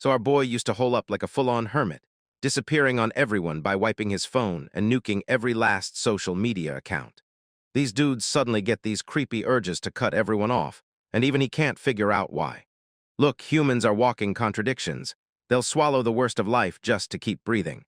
So our boy used to hole up like a full-on hermit, disappearing on everyone by wiping his phone and nuking every last social media account. These dudes suddenly get these creepy urges to cut everyone off, and even he can't figure out why. Look, humans are walking contradictions. They'll swallow the worst of life just to keep breathing.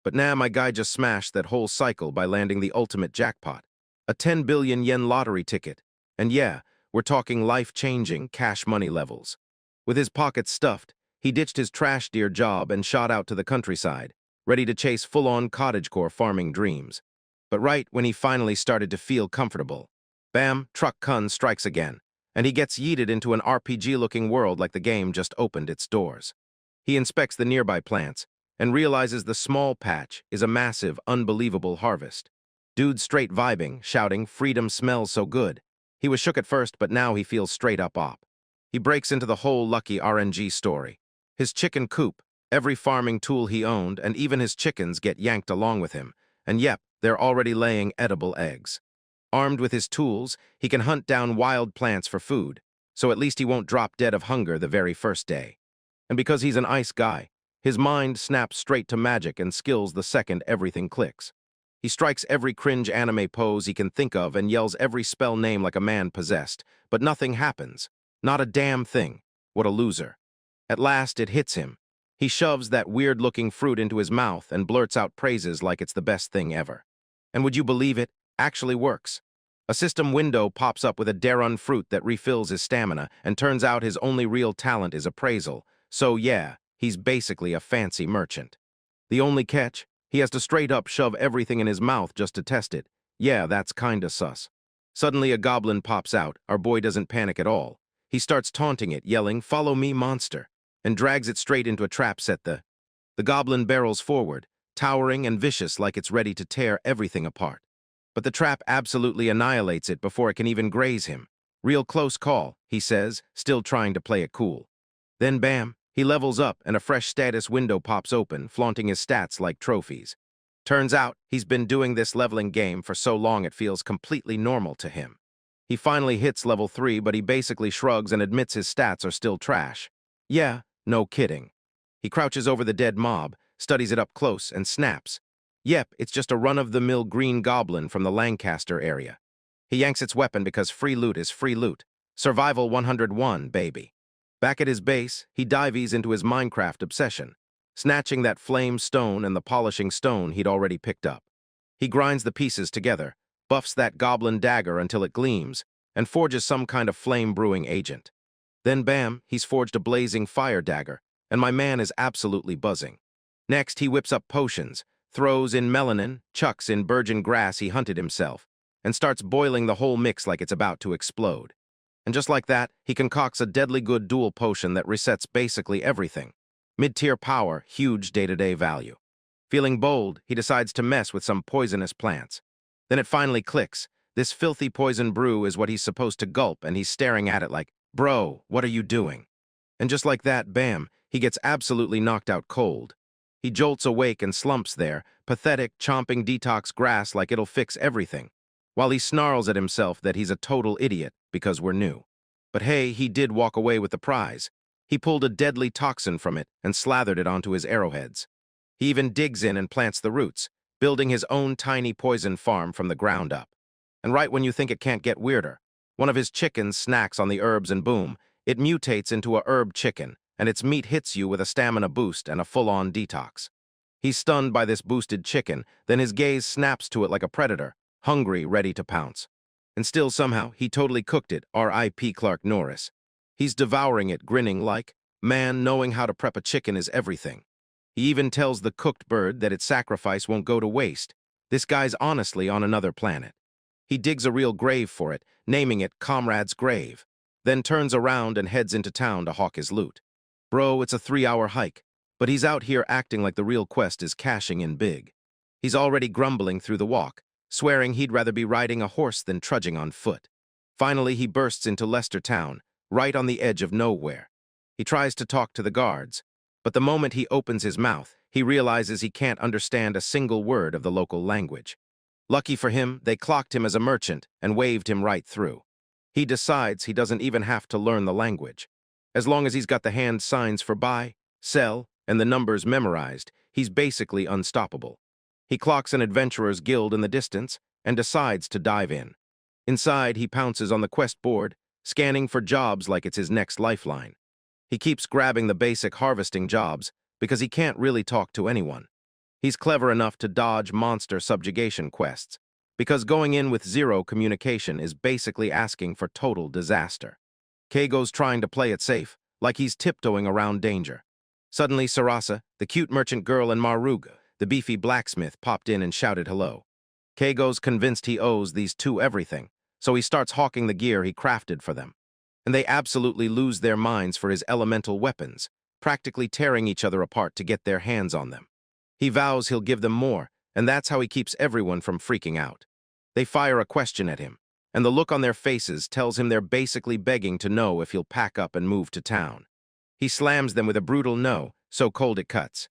But now my guy just smashed that whole cycle by landing the ultimate jackpot. A 10 billion yen lottery ticket. And yeah, we're talking life-changing cash money levels. With his pockets stuffed, he ditched his trash deer job and shot out to the countryside, ready to chase full-on cottagecore farming dreams. But right when he finally started to feel comfortable, bam, Truck Kun strikes again, and he gets yeeted into an RPG-looking world like the game just opened its doors. He inspects the nearby plants and realizes the small patch is a massive, unbelievable harvest. Dude's straight vibing, shouting, "Freedom smells so good." He was shook at first, but now he feels straight up op. He breaks into the whole lucky RNG story. His chicken coop, every farming tool he owned, and even his chickens get yanked along with him. And yep, they're already laying edible eggs. Armed with his tools, he can hunt down wild plants for food, so at least he won't drop dead of hunger the very first day. And because he's an ice guy, his mind snaps straight to magic and skills the second everything clicks. He strikes every cringe anime pose he can think of and yells every spell name like a man possessed, but nothing happens. Not a damn thing. What a loser. At last, it hits him. He shoves that weird-looking fruit into his mouth and blurts out praises like it's the best thing ever. And would you believe it? Actually works. A system window pops up with a Darun fruit that refills his stamina, and turns out his only real talent is appraisal. So yeah, he's basically a fancy merchant. The only catch? He has to straight up shove everything in his mouth just to test it. Yeah, that's kinda sus. Suddenly a goblin pops out. Our boy doesn't panic at all. He starts taunting it, yelling, "Follow me, monster," and drags it straight into a trap set. The goblin barrels forward, towering and vicious like it's ready to tear everything apart. But the trap absolutely annihilates it before it can even graze him. "Real close call," he says, still trying to play it cool. Then bam, he levels up and a fresh status window pops open, flaunting his stats like trophies. Turns out, he's been doing this leveling game for so long it feels completely normal to him. He finally hits level 3, but he basically shrugs and admits his stats are still trash. Yeah, no kidding. He crouches over the dead mob, studies it up close, and snaps. Yep, it's just a run-of-the-mill green goblin from the Lancaster area. He yanks its weapon because free loot is free loot. Survival 101, baby. Back at his base, he dives into his Minecraft obsession, snatching that flame stone and the polishing stone he'd already picked up. He grinds the pieces together, buffs that goblin dagger until it gleams, and forges some kind of flame-brewing agent. Then bam, he's forged a blazing fire dagger, and my man is absolutely buzzing. Next, he whips up potions, throws in melanin, chucks in virgin grass he hunted himself, and starts boiling the whole mix like it's about to explode. And just like that, he concocts a deadly good dual potion that resets basically everything. Mid-tier power, huge day-to-day value. Feeling bold, he decides to mess with some poisonous plants. Then it finally clicks. This filthy poison brew is what he's supposed to gulp, and he's staring at it like, "Bro, what are you doing?" And just like that, bam, he gets absolutely knocked out cold. He jolts awake and slumps there, pathetic, chomping detox grass like it'll fix everything, while he snarls at himself that he's a total idiot because we're new. But hey, he did walk away with the prize. He pulled a deadly toxin from it and slathered it onto his arrowheads. He even digs in and plants the roots, building his own tiny poison farm from the ground up. And right when you think it can't get weirder, one of his chickens snacks on the herbs and boom, it mutates into a herb chicken, and its meat hits you with a stamina boost and a full-on detox. He's stunned by this boosted chicken, then his gaze snaps to it like a predator, hungry, ready to pounce. And still somehow, he totally cooked it, R.I.P. Clark Norris. He's devouring it, grinning like, man, knowing how to prep a chicken is everything. He even tells the cooked bird that its sacrifice won't go to waste. This guy's honestly on another planet. He digs a real grave for it, naming it Comrade's Grave, then turns around and heads into town to hawk his loot. Bro, it's a 3-hour hike, but he's out here acting like the real quest is cashing in big. He's already grumbling through the walk, swearing he'd rather be riding a horse than trudging on foot. Finally, he bursts into Leicester Town, right on the edge of nowhere. He tries to talk to the guards, but the moment he opens his mouth, he realizes he can't understand a single word of the local language. Lucky for him, they clocked him as a merchant and waved him right through. He decides he doesn't even have to learn the language. As long as he's got the hand signs for buy, sell, and the numbers memorized, he's basically unstoppable. He clocks an adventurer's guild in the distance and decides to dive in. Inside, he pounces on the quest board, scanning for jobs like it's his next lifeline. He keeps grabbing the basic harvesting jobs because he can't really talk to anyone. He's clever enough to dodge monster subjugation quests, because going in with zero communication is basically asking for total disaster. Keigo's trying to play it safe, like he's tiptoeing around danger. Suddenly, Sarasa, the cute merchant girl, and Maruga, the beefy blacksmith, popped in and shouted hello. Keigo's convinced he owes these two everything, so he starts hawking the gear he crafted for them. And they absolutely lose their minds for his elemental weapons, practically tearing each other apart to get their hands on them. He vows he'll give them more, and that's how he keeps everyone from freaking out. They fire a question at him, and the look on their faces tells him they're basically begging to know if he'll pack up and move to town. He slams them with a brutal no, so cold it cuts.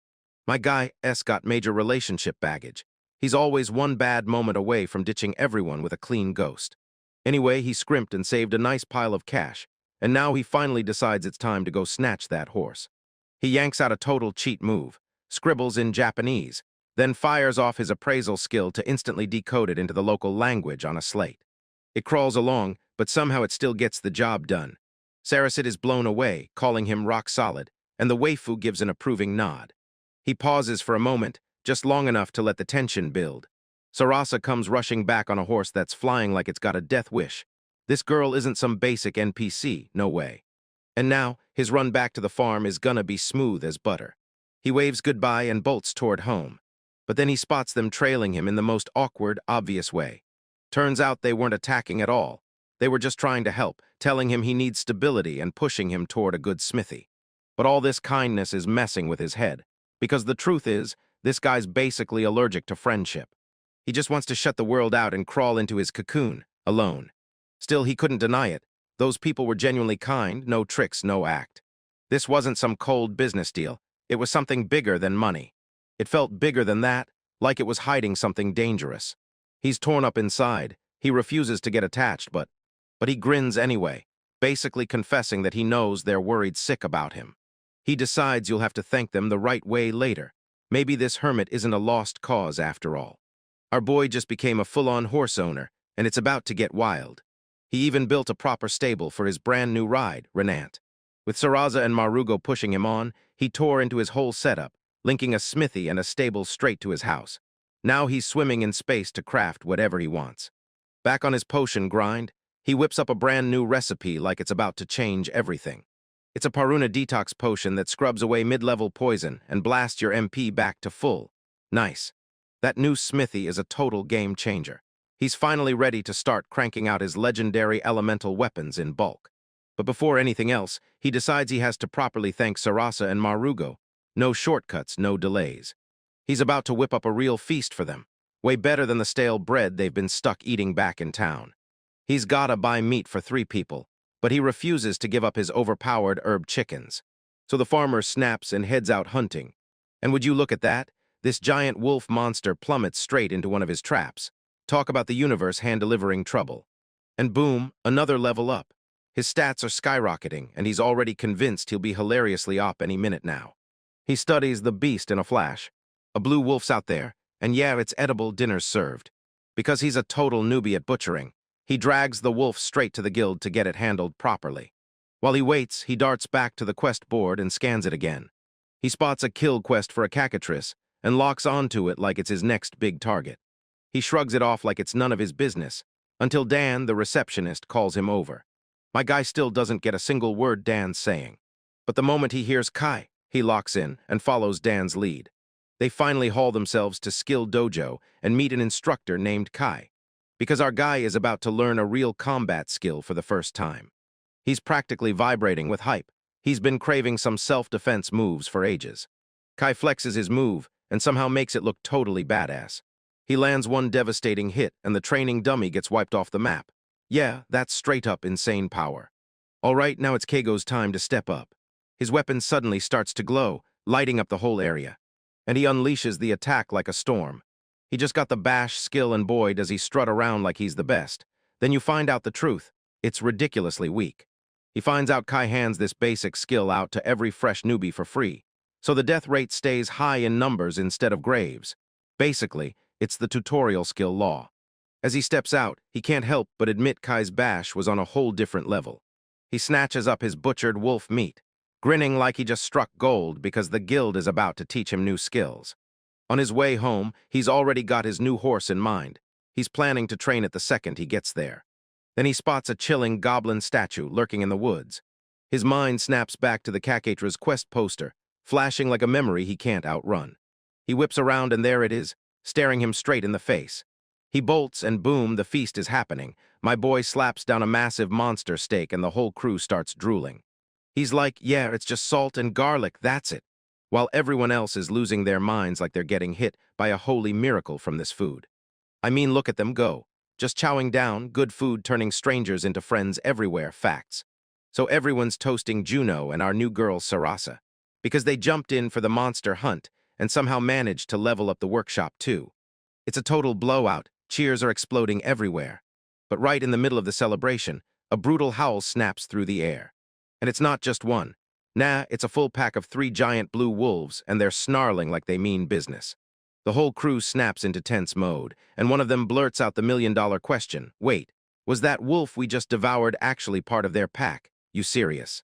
My guy's got major relationship baggage. He's always one bad moment away from ditching everyone with a clean ghost. Anyway, he scrimped and saved a nice pile of cash, and now he finally decides it's time to go snatch that horse. He yanks out a total cheat move, scribbles in Japanese, then fires off his appraisal skill to instantly decode it into the local language on a slate. It crawls along, but somehow it still gets the job done. Sarasit is blown away, calling him rock solid, and the waifu gives an approving nod. He pauses for a moment, just long enough to let the tension build. Sarasa comes rushing back on a horse that's flying like it's got a death wish. This girl isn't some basic NPC, no way. And now, his run back to the farm is gonna be smooth as butter. He waves goodbye and bolts toward home. But then he spots them trailing him in the most awkward, obvious way. Turns out they weren't attacking at all. They were just trying to help, telling him he needs stability and pushing him toward a good smithy. But all this kindness is messing with his head, because the truth is, this guy's basically allergic to friendship. He just wants to shut the world out and crawl into his cocoon, alone. Still, he couldn't deny it. Those people were genuinely kind, no tricks, no act. This wasn't some cold business deal. It was something bigger than money. It felt bigger than that, like it was hiding something dangerous. He's torn up inside. He refuses to get attached, but he grins anyway, basically confessing that he knows they're worried sick about him. He decides you'll have to thank them the right way later. Maybe this hermit isn't a lost cause after all. Our boy just became a full-on horse owner, and it's about to get wild. He even built a proper stable for his brand new ride, Renant. With Sarasa and Marugo pushing him on, he tore into his whole setup, linking a smithy and a stable straight to his house. Now he's swimming in space to craft whatever he wants. Back on his potion grind, he whips up a brand new recipe like it's about to change everything. It's a Paruna detox potion that scrubs away mid-level poison and blasts your MP back to full. Nice. That new smithy is a total game changer. He's finally ready to start cranking out his legendary elemental weapons in bulk. But before anything else, he decides he has to properly thank Sarasa and Marugo. No shortcuts, no delays. He's about to whip up a real feast for them, way better than the stale bread they've been stuck eating back in town. He's gotta buy meat for 3 people, but he refuses to give up his overpowered herb chickens. So the farmer snaps and heads out hunting. And would you look at that? This giant wolf monster plummets straight into one of his traps. Talk about the universe hand-delivering trouble. And boom, another level up. His stats are skyrocketing, and he's already convinced he'll be hilariously op any minute now. He studies the beast in a flash. A blue wolf's out there, and yeah, it's edible, dinner's served. Because he's a total newbie at butchering, he drags the wolf straight to the guild to get it handled properly. While he waits, he darts back to the quest board and scans it again. He spots a kill quest for a cactus and locks onto it like it's his next big target. He shrugs it off like it's none of his business, until Dan, the receptionist, calls him over. My guy still doesn't get a single word Dan's saying. But the moment he hears Kai, he locks in and follows Dan's lead. They finally haul themselves to Skill Dojo and meet an instructor named Kai, because our guy is about to learn a real combat skill for the first time. He's practically vibrating with hype. He's been craving some self-defense moves for ages. Kai flexes his move and somehow makes it look totally badass. He lands one devastating hit and the training dummy gets wiped off the map. Yeah, that's straight-up insane power. All right, now it's Keigo's time to step up. His weapon suddenly starts to glow, lighting up the whole area. And he unleashes the attack like a storm. He just got the bash skill, and boy, does he strut around like he's the best. Then you find out the truth. It's ridiculously weak. He finds out Kai hands this basic skill out to every fresh newbie for free, So the death rate stays high in numbers instead of graves. Basically, it's the tutorial skill law. As he steps out, he can't help but admit Kai's bash was on a whole different level. He snatches up his butchered wolf meat, grinning like he just struck gold because the guild is about to teach him new skills. On his way home, he's already got his new horse in mind. He's planning to train it the second he gets there. Then he spots a chilling goblin statue lurking in the woods. His mind snaps back to the Cacatra's quest poster, flashing like a memory he can't outrun. He whips around and there it is, staring him straight in the face. He bolts and boom, the feast is happening. My boy slaps down a massive monster steak and the whole crew starts drooling. He's like, yeah, it's just salt and garlic, that's it. While everyone else is losing their minds like they're getting hit by a holy miracle from this food. I mean, look at them go. Just chowing down, good food turning strangers into friends everywhere, facts. So everyone's toasting Juno and our new girl Sarasa, because they jumped in for the monster hunt and somehow managed to level up the workshop too. It's a total blowout, cheers are exploding everywhere. But right in the middle of the celebration, a brutal howl snaps through the air. And it's not just one. Nah, it's a full pack of 3 giant blue wolves, and they're snarling like they mean business. The whole crew snaps into tense mode, and one of them blurts out the million-dollar question. Wait, was that wolf we just devoured actually part of their pack? You serious?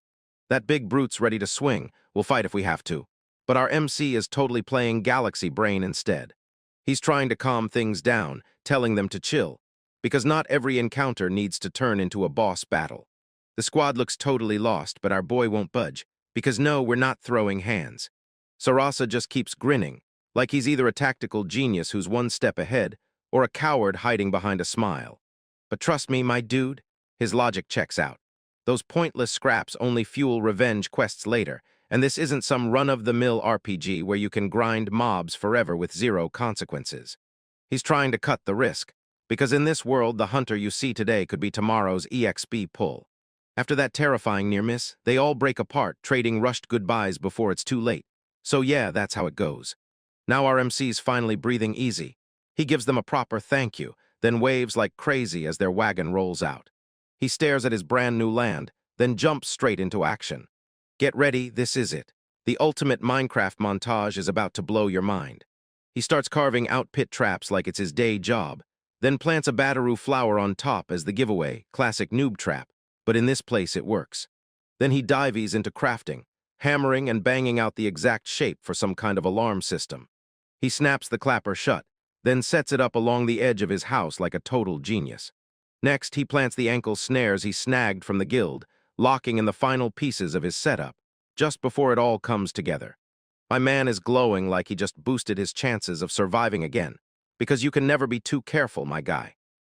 That big brute's ready to swing. We'll fight if we have to. But our MC is totally playing Galaxy Brain instead. He's trying to calm things down, telling them to chill, because not every encounter needs to turn into a boss battle. The squad looks totally lost, but our boy won't budge, because no, we're not throwing hands. Sarasa just keeps grinning, like he's either a tactical genius who's one step ahead, or a coward hiding behind a smile. But trust me, my dude, his logic checks out. Those pointless scraps only fuel revenge quests later, and this isn't some run-of-the-mill RPG where you can grind mobs forever with 0 consequences. He's trying to cut the risk, because in this world, the hunter you see today could be tomorrow's EXP pull. After that terrifying near-miss, they all break apart, trading rushed goodbyes before it's too late. So yeah, that's how it goes. Now our MC's finally breathing easy. He gives them a proper thank you, then waves like crazy as their wagon rolls out. He stares at his brand new land, then jumps straight into action. Get ready, this is it. The ultimate Minecraft montage is about to blow your mind. He starts carving out pit traps like it's his day job, then plants a Bataroo flower on top as the giveaway, classic noob trap, but in this place it works. Then he dives into crafting, hammering and banging out the exact shape for some kind of alarm system. He snaps the clapper shut, then sets it up along the edge of his house like a total genius. Next, he plants the ankle snares he snagged from the guild, locking in the final pieces of his setup, just before it all comes together. My man is glowing like he just boosted his chances of surviving again, because you can never be too careful, my guy.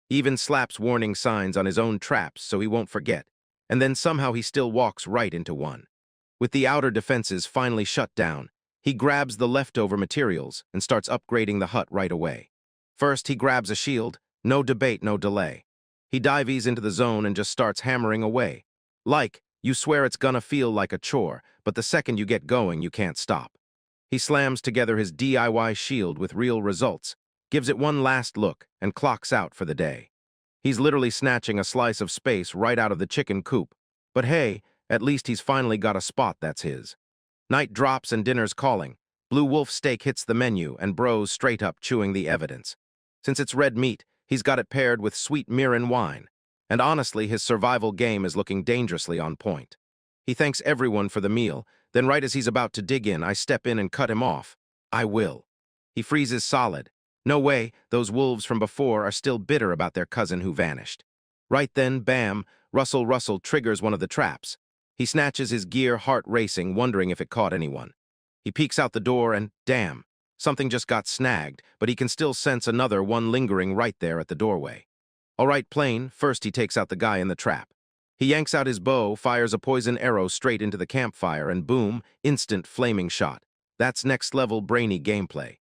He even slaps warning signs on his own traps so he won't forget, and then somehow he still walks right into one. With the outer defenses finally shut down, he grabs the leftover materials and starts upgrading the hut right away. First, he grabs a shield, no debate, no delay. He dives into the zone and just starts hammering away. Like, you swear it's gonna feel like a chore, but the second you get going, you can't stop. He slams together his DIY shield with real results, gives it one last look, and clocks out for the day. He's literally snatching a slice of space right out of the chicken coop. But hey, at least he's finally got a spot that's his. Night drops and dinner's calling. Blue wolf steak hits the menu and bro's straight up chewing the evidence. Since it's red meat, he's got it paired with sweet mirin wine. And honestly, his survival game is looking dangerously on point. He thanks everyone for the meal, then right as he's about to dig in, I step in and cut him off. I will. He freezes solid. No way, those wolves from before are still bitter about their cousin who vanished. Right then, bam, Russell triggers one of the traps. He snatches his gear, heart racing, wondering if it caught anyone. He peeks out the door and, damn, something just got snagged, but he can still sense another one lingering right there at the doorway. All right, plain, first he takes out the guy in the trap. He yanks out his bow, fires a poison arrow straight into the campfire, and boom, instant flaming shot. That's next-level brainy gameplay.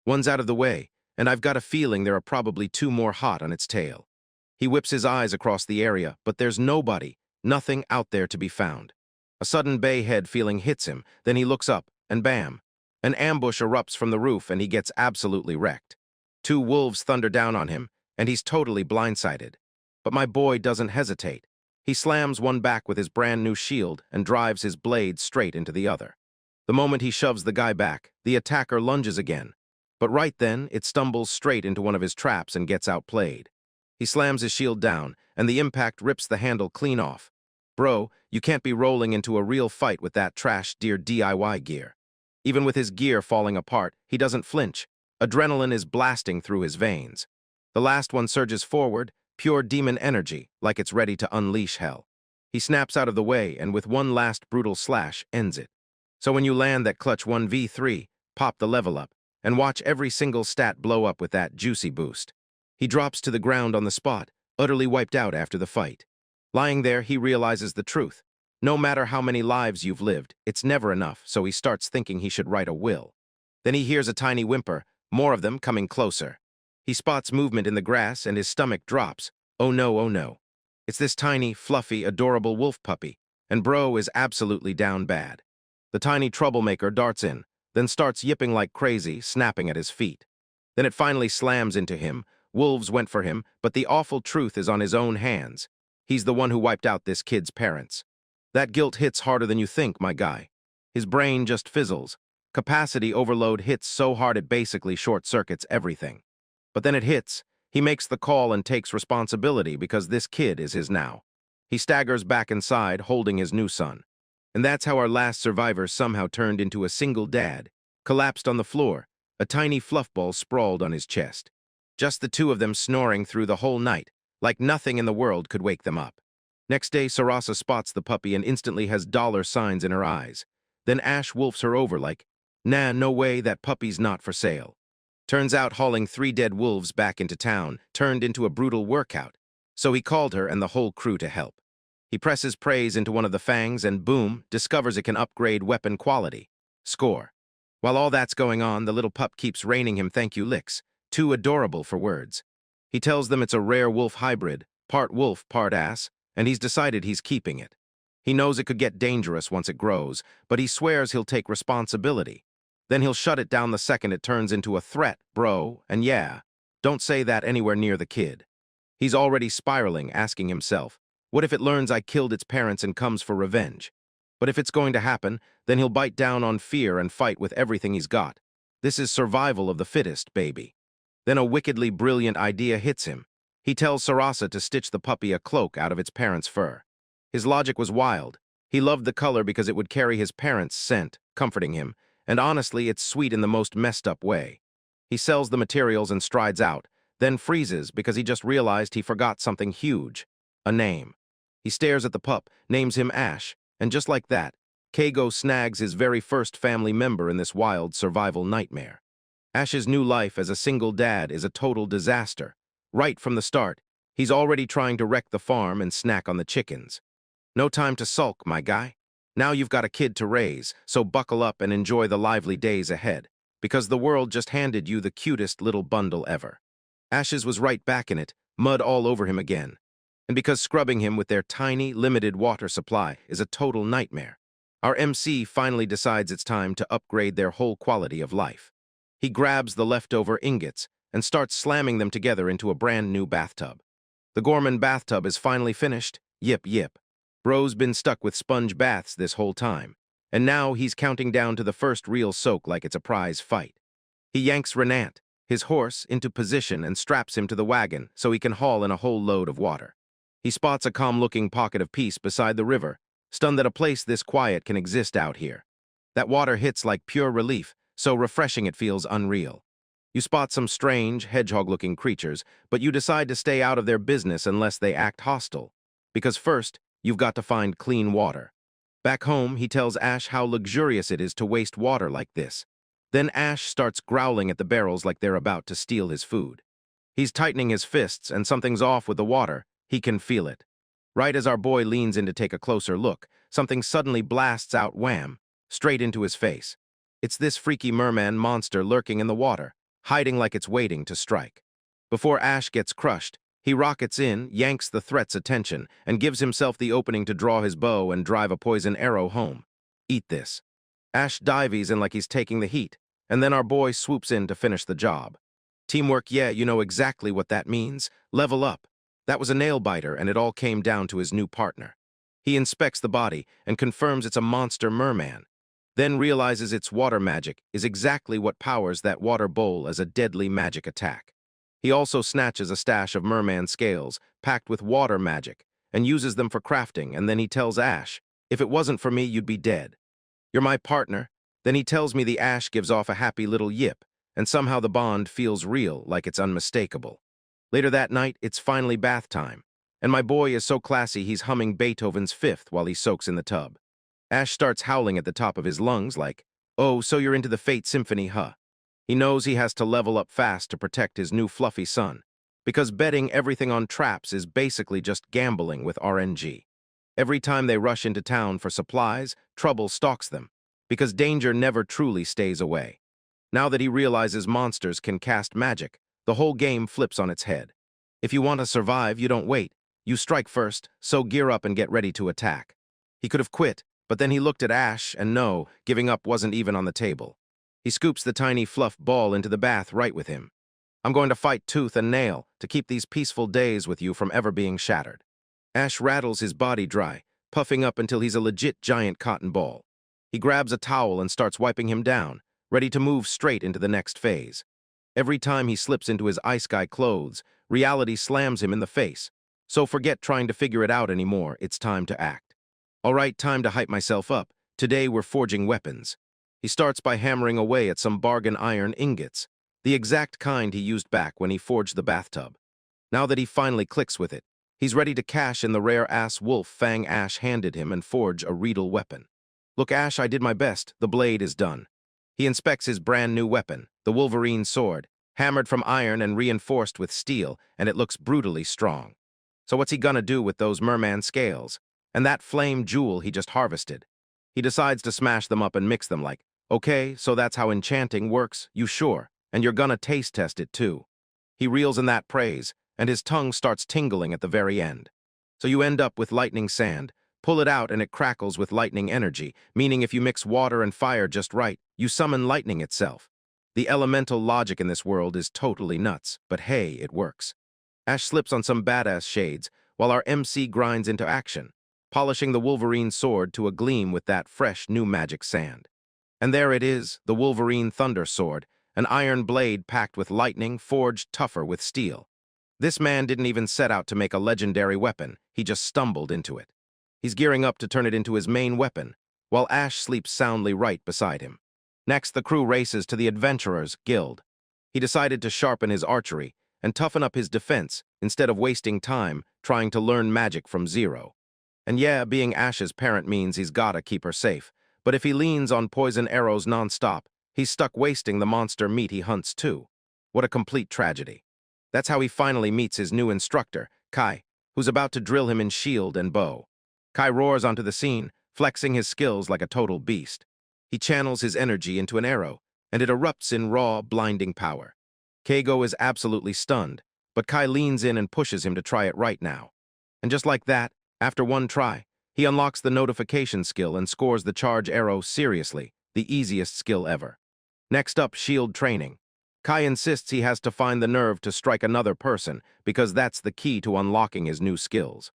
One's out of the way, and I've got a feeling there are probably 2 more hot on its tail. He whips his eyes across the area, but there's nobody, nothing out there to be found. A sudden bay head feeling hits him, then he looks up, and bam! An ambush erupts from the roof and he gets absolutely wrecked. 2 wolves thunder down on him, and he's totally blindsided. But my boy doesn't hesitate. He slams one back with his brand new shield and drives his blade straight into the other. The moment he shoves the guy back, the attacker lunges again. But right then, it stumbles straight into one of his traps and gets outplayed. He slams his shield down, and the impact rips the handle clean off. Bro, you can't be rolling into a real fight with that trash dear DIY gear. Even with his gear falling apart, he doesn't flinch. Adrenaline is blasting through his veins. The last one surges forward, pure demon energy, like it's ready to unleash hell. He snaps out of the way and with one last brutal slash ends it. So when you land that clutch 1v3, pop the level up, and watch every single stat blow up with that juicy boost. He drops to the ground on the spot, utterly wiped out after the fight. Lying there, he realizes the truth. No matter how many lives you've lived, it's never enough, so he starts thinking he should write a will. Then he hears a tiny whimper, more of them coming closer. He spots movement in the grass and his stomach drops. Oh no, oh no. It's this tiny, fluffy, adorable wolf puppy, and bro is absolutely down bad. The tiny troublemaker darts in, then starts yipping like crazy, snapping at his feet. Then it finally slams into him. Wolves went for him, but the awful truth is on his own hands. He's the one who wiped out this kid's parents. That guilt hits harder than you think, my guy. His brain just fizzles. Capacity overload hits so hard it basically short-circuits everything. But then it hits. He makes the call and takes responsibility because this kid is his now. He staggers back inside, holding his new son. And that's how our last survivor somehow turned into a single dad, collapsed on the floor, a tiny fluffball sprawled on his chest. Just the two of them snoring through the whole night, like nothing in the world could wake them up. Next day, Sarasa spots the puppy and instantly has dollar signs in her eyes. Then Ash wolfs her over like, nah, no way, that puppy's not for sale. Turns out hauling 3 dead wolves back into town turned into a brutal workout, so he called her and the whole crew to help. He presses praise into one of the fangs and boom, discovers it can upgrade weapon quality. Score. While all that's going on, the little pup keeps raining him thank you licks, too adorable for words. He tells them it's a rare wolf hybrid, part wolf, part ass, and he's decided he's keeping it. He knows it could get dangerous once it grows, but he swears he'll take responsibility. Then he'll shut it down the second it turns into a threat, bro, and yeah, don't say that anywhere near the kid. He's already spiraling, asking himself, what if it learns I killed its parents and comes for revenge? But if it's going to happen, then he'll bite down on fear and fight with everything he's got. This is survival of the fittest, baby. Then a wickedly brilliant idea hits him. He tells Sarasa to stitch the puppy a cloak out of its parents' fur. His logic was wild. He loved the color because it would carry his parents' scent, comforting him, and honestly, it's sweet in the most messed up way. He sells the materials and strides out, then freezes because he just realized he forgot something huge. A name. He stares at the pup, names him Ash, and just like that, Keigo snags his very first family member in this wild survival nightmare. Ash's new life as a single dad is a total disaster. Right from the start, he's already trying to wreck the farm and snack on the chickens. No time to sulk, my guy. Now you've got a kid to raise, so buckle up and enjoy the lively days ahead, because the world just handed you the cutest little bundle ever. Ash's was right back in it, mud all over him again. And because scrubbing him with their tiny, limited water supply is a total nightmare, our MC finally decides it's time to upgrade their whole quality of life. He grabs the leftover ingots and starts slamming them together into a brand new bathtub. The Gorman bathtub is finally finished. Yip, yip. Bro's been stuck with sponge baths this whole time, and now he's counting down to the first real soak like it's a prize fight. He yanks Renant, his horse, into position and straps him to the wagon so he can haul in a whole load of water. He spots a calm-looking pocket of peace beside the river, stunned that a place this quiet can exist out here. That water hits like pure relief, so refreshing it feels unreal. You spot some strange, hedgehog-looking creatures, but you decide to stay out of their business unless they act hostile. Because first, you've got to find clean water. Back home, he tells Ash how luxurious it is to waste water like this. Then Ash starts growling at the barrels like they're about to steal his food. He's tightening his fists, and something's off with the water. He can feel it. Right as our boy leans in to take a closer look, something suddenly blasts out wham, straight into his face. It's this freaky merman monster lurking in the water, hiding like it's waiting to strike. Before Ash gets crushed, he rockets in, yanks the threat's attention, and gives himself the opening to draw his bow and drive a poison arrow home. Eat this. Ash dives in like he's taking the heat, and then our boy swoops in to finish the job. Teamwork, yeah, you know exactly what that means. Level up. That was a nail-biter, and it all came down to his new partner. He inspects the body and confirms it's a monster merman. then realizes its water magic is exactly what powers that water bowl as a deadly magic attack. He also snatches a stash of merman scales packed with water magic and uses them for crafting, and then he tells Ash, "If it wasn't for me, you'd be dead. You're my partner." Then he tells me the Ash gives off a happy little yip, and somehow the bond feels real, like it's unmistakable. Later that night, it's finally bath time, and my boy is so classy he's humming Beethoven's Fifth while he soaks in the tub. Ash starts howling at the top of his lungs like, "Oh, so you're into the Fate Symphony, huh?" He knows he has to level up fast to protect his new fluffy son, because betting everything on traps is basically just gambling with RNG. Every time they rush into town for supplies, trouble stalks them, because danger never truly stays away. Now that he realizes monsters can cast magic, the whole game flips on its head. If you want to survive, you don't wait. You strike first, so gear up and get ready to attack. He could have quit, but then he looked at Ash, and no, giving up wasn't even on the table. He scoops the tiny fluff ball into the bath right with him. "I'm going to fight tooth and nail to keep these peaceful days with you from ever being shattered." Ash rattles his body dry, puffing up until he's a legit giant cotton ball. He grabs a towel and starts wiping him down, ready to move straight into the next phase. Every time he slips into his ice guy clothes, reality slams him in the face. So forget trying to figure it out anymore, it's time to act. "All right, time to hype myself up. Today we're forging weapons." He starts by hammering away at some bargain iron ingots, the exact kind he used back when he forged the bathtub. Now that he finally clicks with it, he's ready to cash in the rare-ass wolf fang Ash handed him and forge a Riedel weapon. "Look, Ash, I did my best. The blade is done." He inspects his brand new weapon, the Wolverine sword, hammered from iron and reinforced with steel, and it looks brutally strong. So what's he gonna do with those merman scales? And that flame jewel he just harvested? He decides to smash them up and mix them like, "Okay, so that's how enchanting works, you sure? And you're gonna taste test it too." He reels in that praise, and his tongue starts tingling at the very end. So you end up with lightning sand. Pull it out and it crackles with lightning energy, meaning if you mix water and fire just right, you summon lightning itself. The elemental logic in this world is totally nuts, but hey, it works. Ash slips on some badass shades, while our MC grinds into action, polishing the Wolverine sword to a gleam with that fresh new magic sand. And there it is, the Wolverine Thunder Sword, an iron blade packed with lightning, forged tougher with steel. This man didn't even set out to make a legendary weapon, he just stumbled into it. He's gearing up to turn it into his main weapon, while Ash sleeps soundly right beside him. Next, the crew races to the Adventurers Guild. He decided to sharpen his archery and toughen up his defense instead of wasting time trying to learn magic from zero. And yeah, being Ash's parent means he's gotta keep her safe, but if he leans on poison arrows nonstop, he's stuck wasting the monster meat he hunts too. What a complete tragedy. That's how he finally meets his new instructor, Kai, who's about to drill him in shield and bow. Kai roars onto the scene, flexing his skills like a total beast. He channels his energy into an arrow, and it erupts in raw, blinding power. Keigo is absolutely stunned, but Kai leans in and pushes him to try it right now. And just like that, after one try, he unlocks the notification skill and scores the charge arrow seriously, the easiest skill ever. Next up, shield training. Kai insists he has to find the nerve to strike another person because that's the key to unlocking his new skills.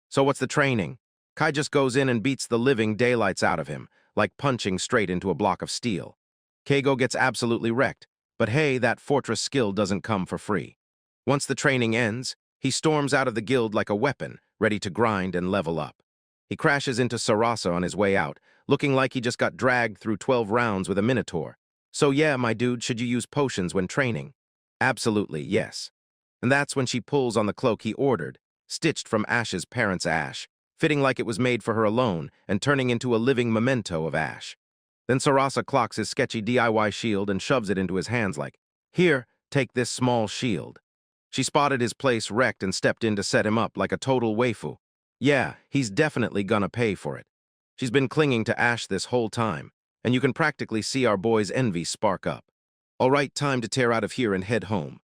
So what's the training? Kai just goes in and beats the living daylights out of him, like punching straight into a block of steel. Keigo gets absolutely wrecked, but hey, that fortress skill doesn't come for free. Once the training ends, he storms out of the guild like a weapon, ready to grind and level up. He crashes into Sarasa on his way out, looking like he just got dragged through 12 rounds with a minotaur. "So yeah, my dude, should you use potions when training?" "Absolutely, yes." And that's when she pulls on the cloak he ordered, stitched from Ash's parents' Ash, fitting like it was made for her alone and turning into a living memento of Ash. Then Sarasa clocks his sketchy DIY shield and shoves it into his hands like, "Here, take this small shield." She spotted his place wrecked and stepped in to set him up like a total waifu. Yeah, he's definitely gonna pay for it. She's been clinging to Ash this whole time, and you can practically see our boy's envy spark up. All right, time to tear out of here and head home.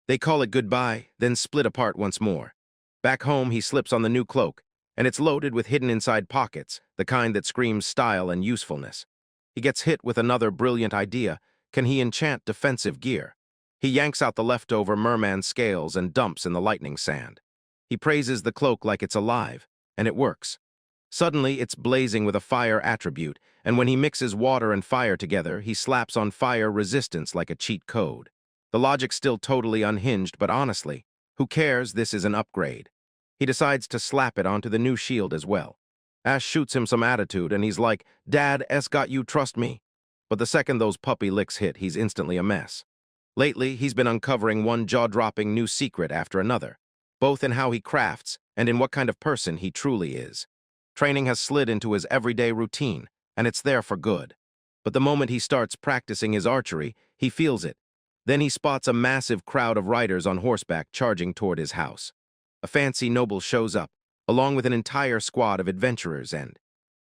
They call it goodbye, then split apart once more. Back home, he slips on the new cloak, and it's loaded with hidden inside pockets, the kind that screams style and usefulness. He gets hit with another brilliant idea. Can he enchant defensive gear? He yanks out the leftover merman scales and dumps in the lightning sand. He praises the cloak like it's alive, and it works. Suddenly, it's blazing with a fire attribute, and when he mixes water and fire together, he slaps on fire resistance like a cheat code. The logic's still totally unhinged, but honestly, who cares? This is an upgrade. He decides to slap it onto the new shield as well. Ash shoots him some attitude, and he's like, "Dad, S got you, trust me." But the second those puppy licks hit, he's instantly a mess. Lately, he's been uncovering one jaw-dropping new secret after another, both in how he crafts and in what kind of person he truly is. Training has slid into his everyday routine, and it's there for good. But the moment he starts practicing his archery, he feels it. Then he spots a massive crowd of riders on horseback charging toward his house. A fancy noble shows up, along with an entire squad of adventurers, and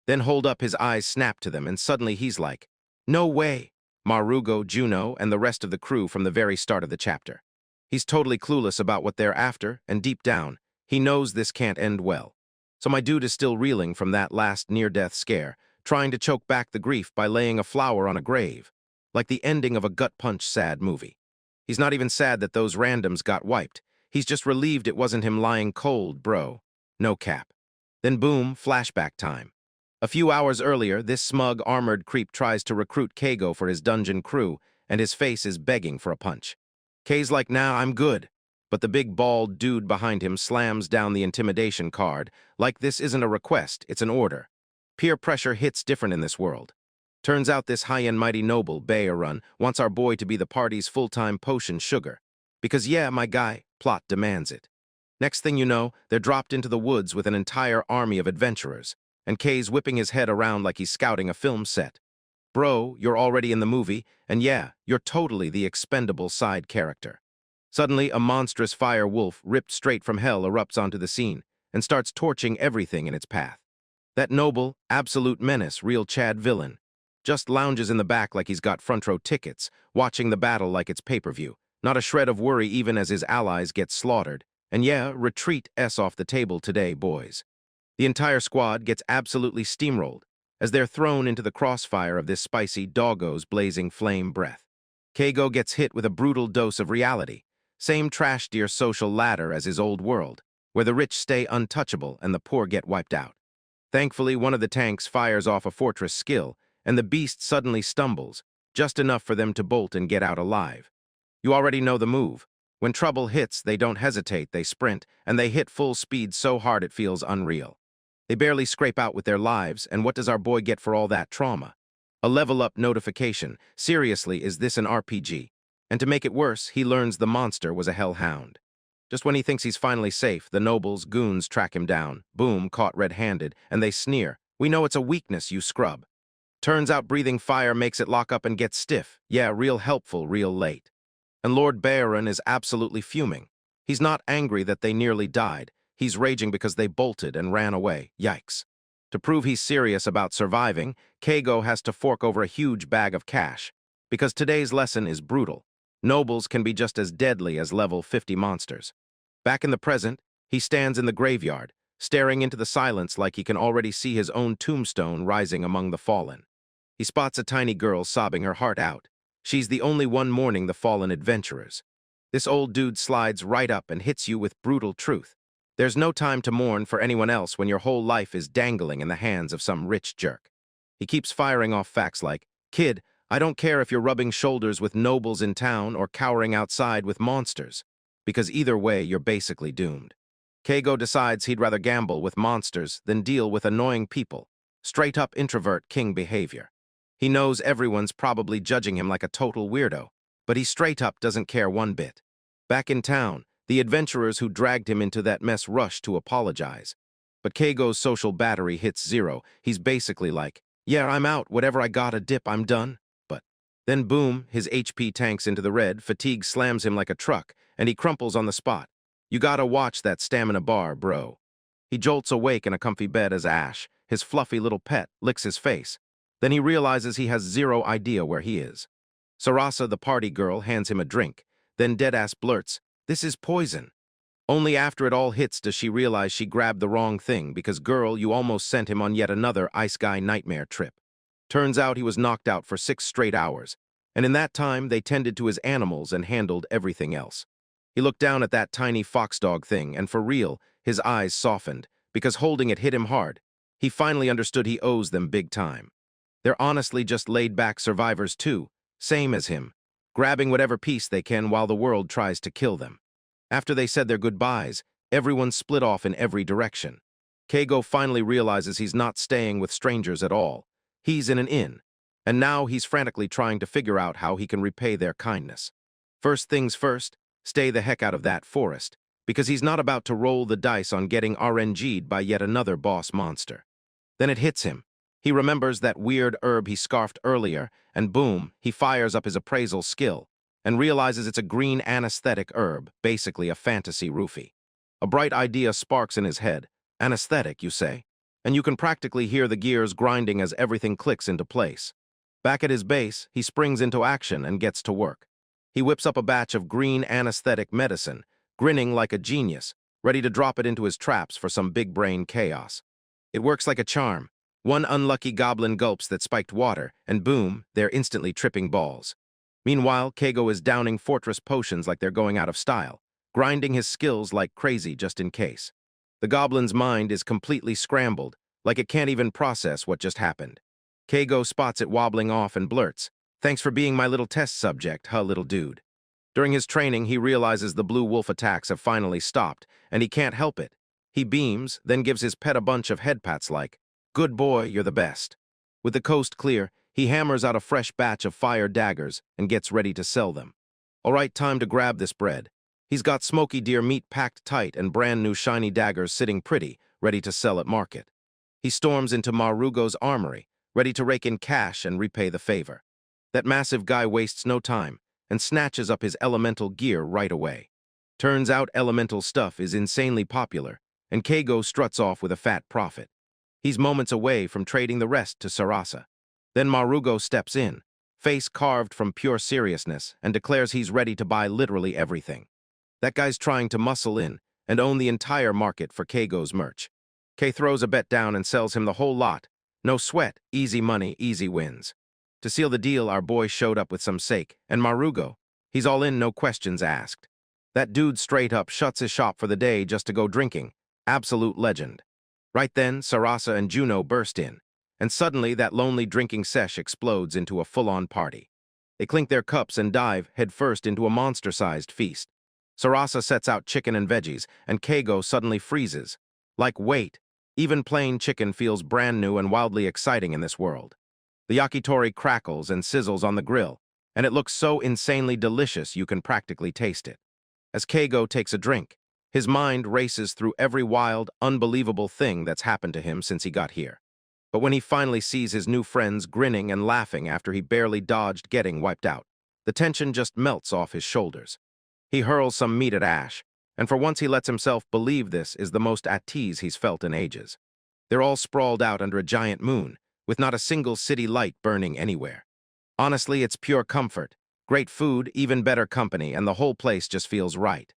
then hold up, his eyes snap to them, and suddenly he's like, "No way!" Marugo, Juno, and the rest of the crew from the very start of the chapter. He's totally clueless about what they're after, and deep down, he knows this can't end well. So my dude is still reeling from that last near-death scare, trying to choke back the grief by laying a flower on a grave, like the ending of a gut-punch sad movie. He's not even sad that those randoms got wiped. He's just relieved it wasn't him lying cold, bro. No cap. Then boom, flashback time. A few hours earlier, this smug, armored creep tries to recruit Keigo for his dungeon crew, and his face is begging for a punch. Kei's like, "Nah, I'm good." But the big, bald dude behind him slams down the intimidation card, like this isn't a request, it's an order. Peer pressure hits different in this world. Turns out this high-end mighty noble, Baerun, wants our boy to be the party's full-time potion sugar. Because yeah, my guy, plot demands it. Next thing you know, they're dropped into the woods with an entire army of adventurers, and Kei's whipping his head around like he's scouting a film set. Bro, you're already in the movie, and yeah, you're totally the expendable side character. Suddenly, a monstrous fire wolf ripped straight from hell erupts onto the scene and starts torching everything in its path. That noble, absolute menace, real Chad villain, just lounges in the back like he's got front row tickets, watching the battle like it's pay-per-view. Not a shred of worry even as his allies get slaughtered. And yeah, retreat S off the table today, boys. The entire squad gets absolutely steamrolled as they're thrown into the crossfire of this spicy doggo's blazing flame breath. Keigo gets hit with a brutal dose of reality. Same trash deer social ladder as his old world, where the rich stay untouchable and the poor get wiped out. Thankfully, one of the tanks fires off a fortress skill, and the beast suddenly stumbles, just enough for them to bolt and get out alive. You already know the move. When trouble hits, they don't hesitate, they sprint, and they hit full speed so hard it feels unreal. They barely scrape out with their lives, and what does our boy get for all that trauma? A level-up notification. Seriously, is this an RPG? And to make it worse, he learns the monster was a hellhound. Just when he thinks he's finally safe, the nobles' goons track him down, boom, caught red-handed, and they sneer, "We know it's a weakness, you scrub." Turns out breathing fire makes it lock up and get stiff. Yeah, real helpful, real late. And Lord Baerun is absolutely fuming. He's not angry that they nearly died. He's raging because they bolted and ran away. Yikes. To prove he's serious about surviving, Keigo has to fork over a huge bag of cash. Because today's lesson is brutal. Nobles can be just as deadly as level 50 monsters. Back in the present, he stands in the graveyard, staring into the silence like he can already see his own tombstone rising among the fallen. He spots a tiny girl sobbing her heart out. She's the only one mourning the fallen adventurers. This old dude slides right up and hits you with brutal truth. There's no time to mourn for anyone else when your whole life is dangling in the hands of some rich jerk. He keeps firing off facts like, "Kid, I don't care if you're rubbing shoulders with nobles in town or cowering outside with monsters, because either way you're basically doomed." Keigo decides he'd rather gamble with monsters than deal with annoying people. Straight-up introvert king behavior. He knows everyone's probably judging him like a total weirdo, but he straight-up doesn't care one bit. Back in town, the adventurers who dragged him into that mess rush to apologize. But Keigo's social battery hits zero. He's basically like, "Yeah, I'm out. Whatever I gotta dip, I'm done." But then boom, his HP tanks into the red, fatigue slams him like a truck, and he crumples on the spot. You gotta watch that stamina bar, bro. He jolts awake in a comfy bed as Ash, his fluffy little pet, licks his face. Then he realizes he has zero idea where he is. Sarasa, the party girl, hands him a drink, then deadass blurts, "This is poison." Only after it all hits does she realize she grabbed the wrong thing because, girl, you almost sent him on yet another ice guy nightmare trip. Turns out he was knocked out for 6 straight hours, and in that time they tended to his animals and handled everything else. He looked down at that tiny foxdog thing, and for real, his eyes softened, because holding it hit him hard. He finally understood he owes them big time. They're honestly just laid-back survivors too, same as him, grabbing whatever piece they can while the world tries to kill them. After they said their goodbyes, everyone split off in every direction. Keigo finally realizes he's not staying with strangers at all. He's in an inn, and now he's frantically trying to figure out how he can repay their kindness. First things first, stay the heck out of that forest, because he's not about to roll the dice on getting RNG'd by yet another boss monster. Then it hits him. He remembers that weird herb he scarfed earlier, and boom, he fires up his appraisal skill, and realizes it's a green anesthetic herb, basically a fantasy roofie. A bright idea sparks in his head. Anesthetic, you say? And you can practically hear the gears grinding as everything clicks into place. Back at his base, he springs into action and gets to work. He whips up a batch of green anesthetic medicine, grinning like a genius, ready to drop it into his traps for some big-brain chaos. It works like a charm. One unlucky goblin gulps that spiked water, and boom, they're instantly tripping balls. Meanwhile, Keigo is downing fortress potions like they're going out of style, grinding his skills like crazy just in case. The goblin's mind is completely scrambled, like it can't even process what just happened. Keigo spots it wobbling off and blurts, "Thanks for being my little test subject, huh, little dude." During his training, he realizes the blue wolf attacks have finally stopped, and he can't help it. He beams, then gives his pet a bunch of head pats like, "Good boy, you're the best." With the coast clear, he hammers out a fresh batch of fire daggers and gets ready to sell them. All right, time to grab this bread. He's got smoky deer meat packed tight and brand new shiny daggers sitting pretty, ready to sell at market. He storms into Marugo's armory, ready to rake in cash and repay the favor. That massive guy wastes no time and snatches up his elemental gear right away. Turns out elemental stuff is insanely popular, and Keigo struts off with a fat profit. He's moments away from trading the rest to Sarasa. Then Marugo steps in, face carved from pure seriousness, and declares he's ready to buy literally everything. That guy's trying to muscle in and own the entire market for Keigo's merch. Kei throws a bet down and sells him the whole lot. No sweat, easy money, easy wins. To seal the deal, our boy showed up with some sake, and Marugo, he's all in, no questions asked. That dude straight up shuts his shop for the day just to go drinking. Absolute legend. Right then, Sarasa and Juno burst in, and suddenly that lonely drinking sesh explodes into a full-on party. They clink their cups and dive headfirst into a monster-sized feast. Sarasa sets out chicken and veggies, and Keigo suddenly freezes. Like, wait, even plain chicken feels brand new and wildly exciting in this world. The yakitori crackles and sizzles on the grill, and it looks so insanely delicious you can practically taste it. As Keigo takes a drink, his mind races through every wild, unbelievable thing that's happened to him since he got here. But when he finally sees his new friends grinning and laughing after he barely dodged getting wiped out, the tension just melts off his shoulders. He hurls some meat at Ash, and for once he lets himself believe this is the most at ease he's felt in ages. They're all sprawled out under a giant moon, with not a single city light burning anywhere. Honestly, it's pure comfort. Great food, even better company, and the whole place just feels right.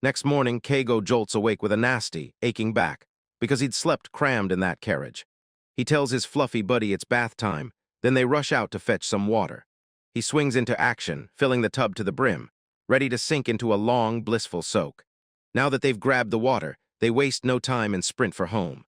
Next morning, Keigo jolts awake with a nasty, aching back, because he'd slept crammed in that carriage. He tells his fluffy buddy it's bath time, then they rush out to fetch some water. He swings into action, filling the tub to the brim, ready to sink into a long, blissful soak. Now that they've grabbed the water, they waste no time and sprint for home.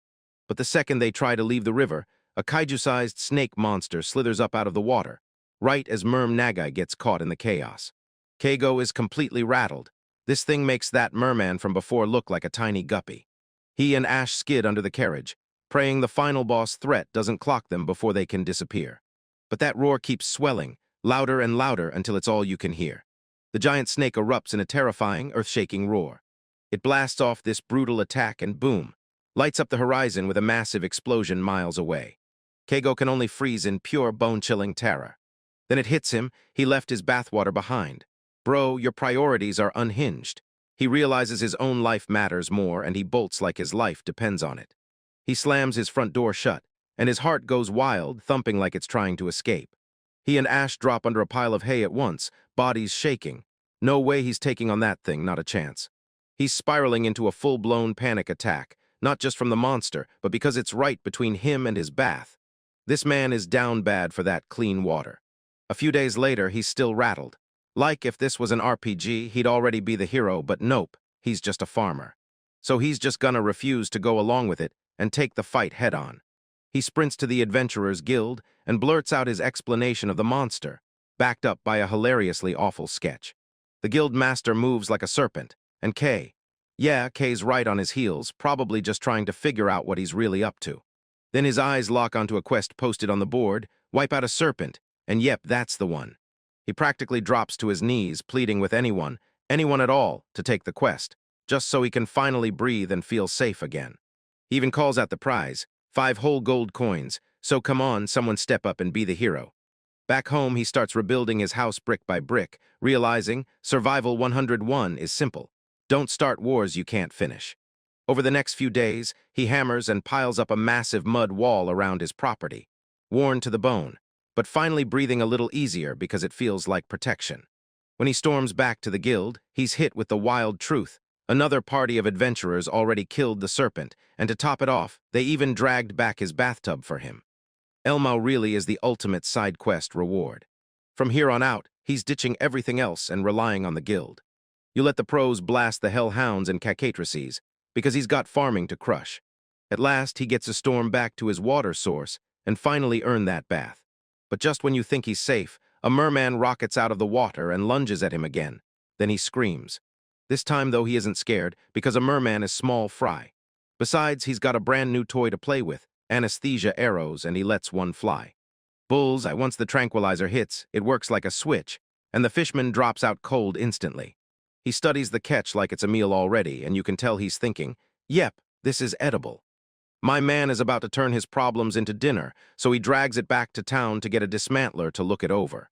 But the second they try to leave the river, a kaiju-sized snake monster slithers up out of the water, right as Naga gets caught in the chaos. Keigo is completely rattled. This thing makes that merman from before look like a tiny guppy. He and Ash skid under the carriage, praying the final boss threat doesn't clock them before they can disappear. But that roar keeps swelling, louder and louder until it's all you can hear. The giant snake erupts in a terrifying, earth-shaking roar. It blasts off this brutal attack and boom, lights up the horizon with a massive explosion miles away. Keigo can only freeze in pure bone-chilling terror. Then it hits him, he left his bathwater behind. Bro, your priorities are unhinged. He realizes his own life matters more and he bolts like his life depends on it. He slams his front door shut, and his heart goes wild, thumping like it's trying to escape. He and Ash drop under a pile of hay at once, bodies shaking. No way he's taking on that thing, not a chance. He's spiraling into a full-blown panic attack, not just from the monster, but because it's right between him and his bath. This man is down bad for that clean water. A few days later, he's still rattled. Like if this was an RPG, he'd already be the hero, but nope, he's just a farmer. So he's just gonna refuse to go along with it and take the fight head-on. He sprints to the Adventurers Guild and blurts out his explanation of the monster, backed up by a hilariously awful sketch. The guild master moves like a serpent, and Kay's right on his heels, probably just trying to figure out what he's really up to. Then his eyes lock onto a quest posted on the board, wipe out a serpent, and yep, that's the one. He practically drops to his knees, pleading with anyone at all, to take the quest, just so he can finally breathe and feel safe again. He even calls out the prize, 5 whole gold coins, so come on, someone step up and be the hero. Back home, he starts rebuilding his house brick by brick, realizing Survival 101 is simple. Don't start wars you can't finish. Over the next few days, he hammers and piles up a massive mud wall around his property, worn to the bone, but finally breathing a little easier because it feels like protection. When he storms back to the guild, he's hit with the wild truth. Another party of adventurers already killed the serpent, and to top it off, they even dragged back his bathtub for him. Elmo really is the ultimate side quest reward. From here on out, he's ditching everything else and relying on the guild. You let the pros blast the hellhounds and cacatrices, because he's got farming to crush. At last, he gets a storm back to his water source and finally earn that bath. But just when you think he's safe, a merman rockets out of the water and lunges at him again. Then he screams. This time, though, he isn't scared because a merman is small fry. Besides, he's got a brand new toy to play with, anesthesia arrows, and he lets one fly. Bullseye, once the tranquilizer hits, it works like a switch, and the fishman drops out cold instantly. He studies the catch like it's a meal already, and you can tell he's thinking, yep, this is edible. My man is about to turn his problems into dinner, so he drags it back to town to get a dismantler to look it over.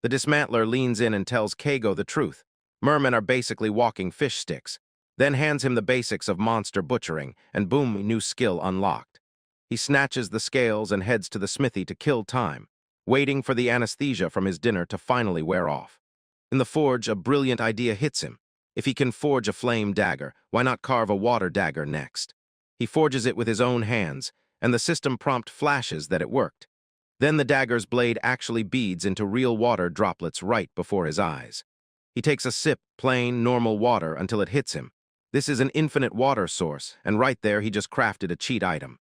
The dismantler leans in and tells Kago the truth. Mermen are basically walking fish sticks, then hands him the basics of monster butchering, and boom, new skill unlocked. He snatches the scales and heads to the smithy to kill time, waiting for the anesthesia from his dinner to finally wear off. In the forge, a brilliant idea hits him. If he can forge a flame dagger, why not carve a water dagger next? He forges it with his own hands, and the system prompt flashes that it worked. Then the dagger's blade actually beads into real water droplets right before his eyes. He takes a sip, plain, normal water, until it hits him. This is an infinite water source, and right there he just crafted a cheat item.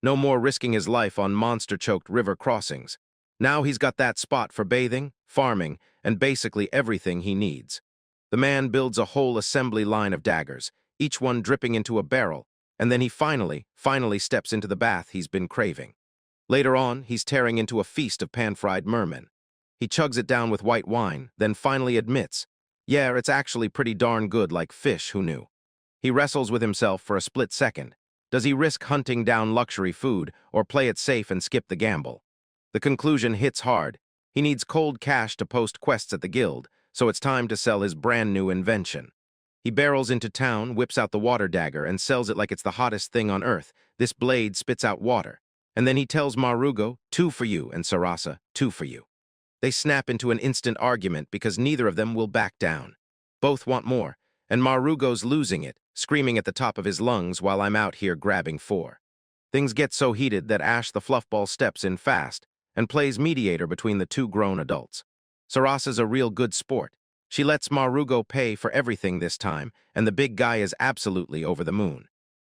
No more risking his life on monster-choked river crossings. Now he's got that spot for bathing, farming, and basically everything he needs. The man builds a whole assembly line of daggers, each one dripping into a barrel, and then he finally steps into the bath he's been craving. Later on, he's tearing into a feast of pan-fried mermen. He chugs it down with white wine, then finally admits, yeah, it's actually pretty darn good, like fish, who knew? He wrestles with himself for a split second. Does he risk hunting down luxury food or play it safe and skip the gamble? The conclusion hits hard. He needs cold cash to post quests at the guild, so it's time to sell his brand new invention. He barrels into town, whips out the water dagger, and sells it like it's the hottest thing on earth. This blade spits out water. And then he tells Marugo, 2 for you, and Sarasa, 2 for you. They snap into an instant argument because neither of them will back down. Both want more, and Marugo's losing it, screaming at the top of his lungs while I'm out here grabbing 4. Things get so heated that Ash the Fluffball steps in fast and plays mediator between the 2 grown adults. Sarasa's a real good sport. She lets Marugo pay for everything this time, and the big guy is absolutely over the moon.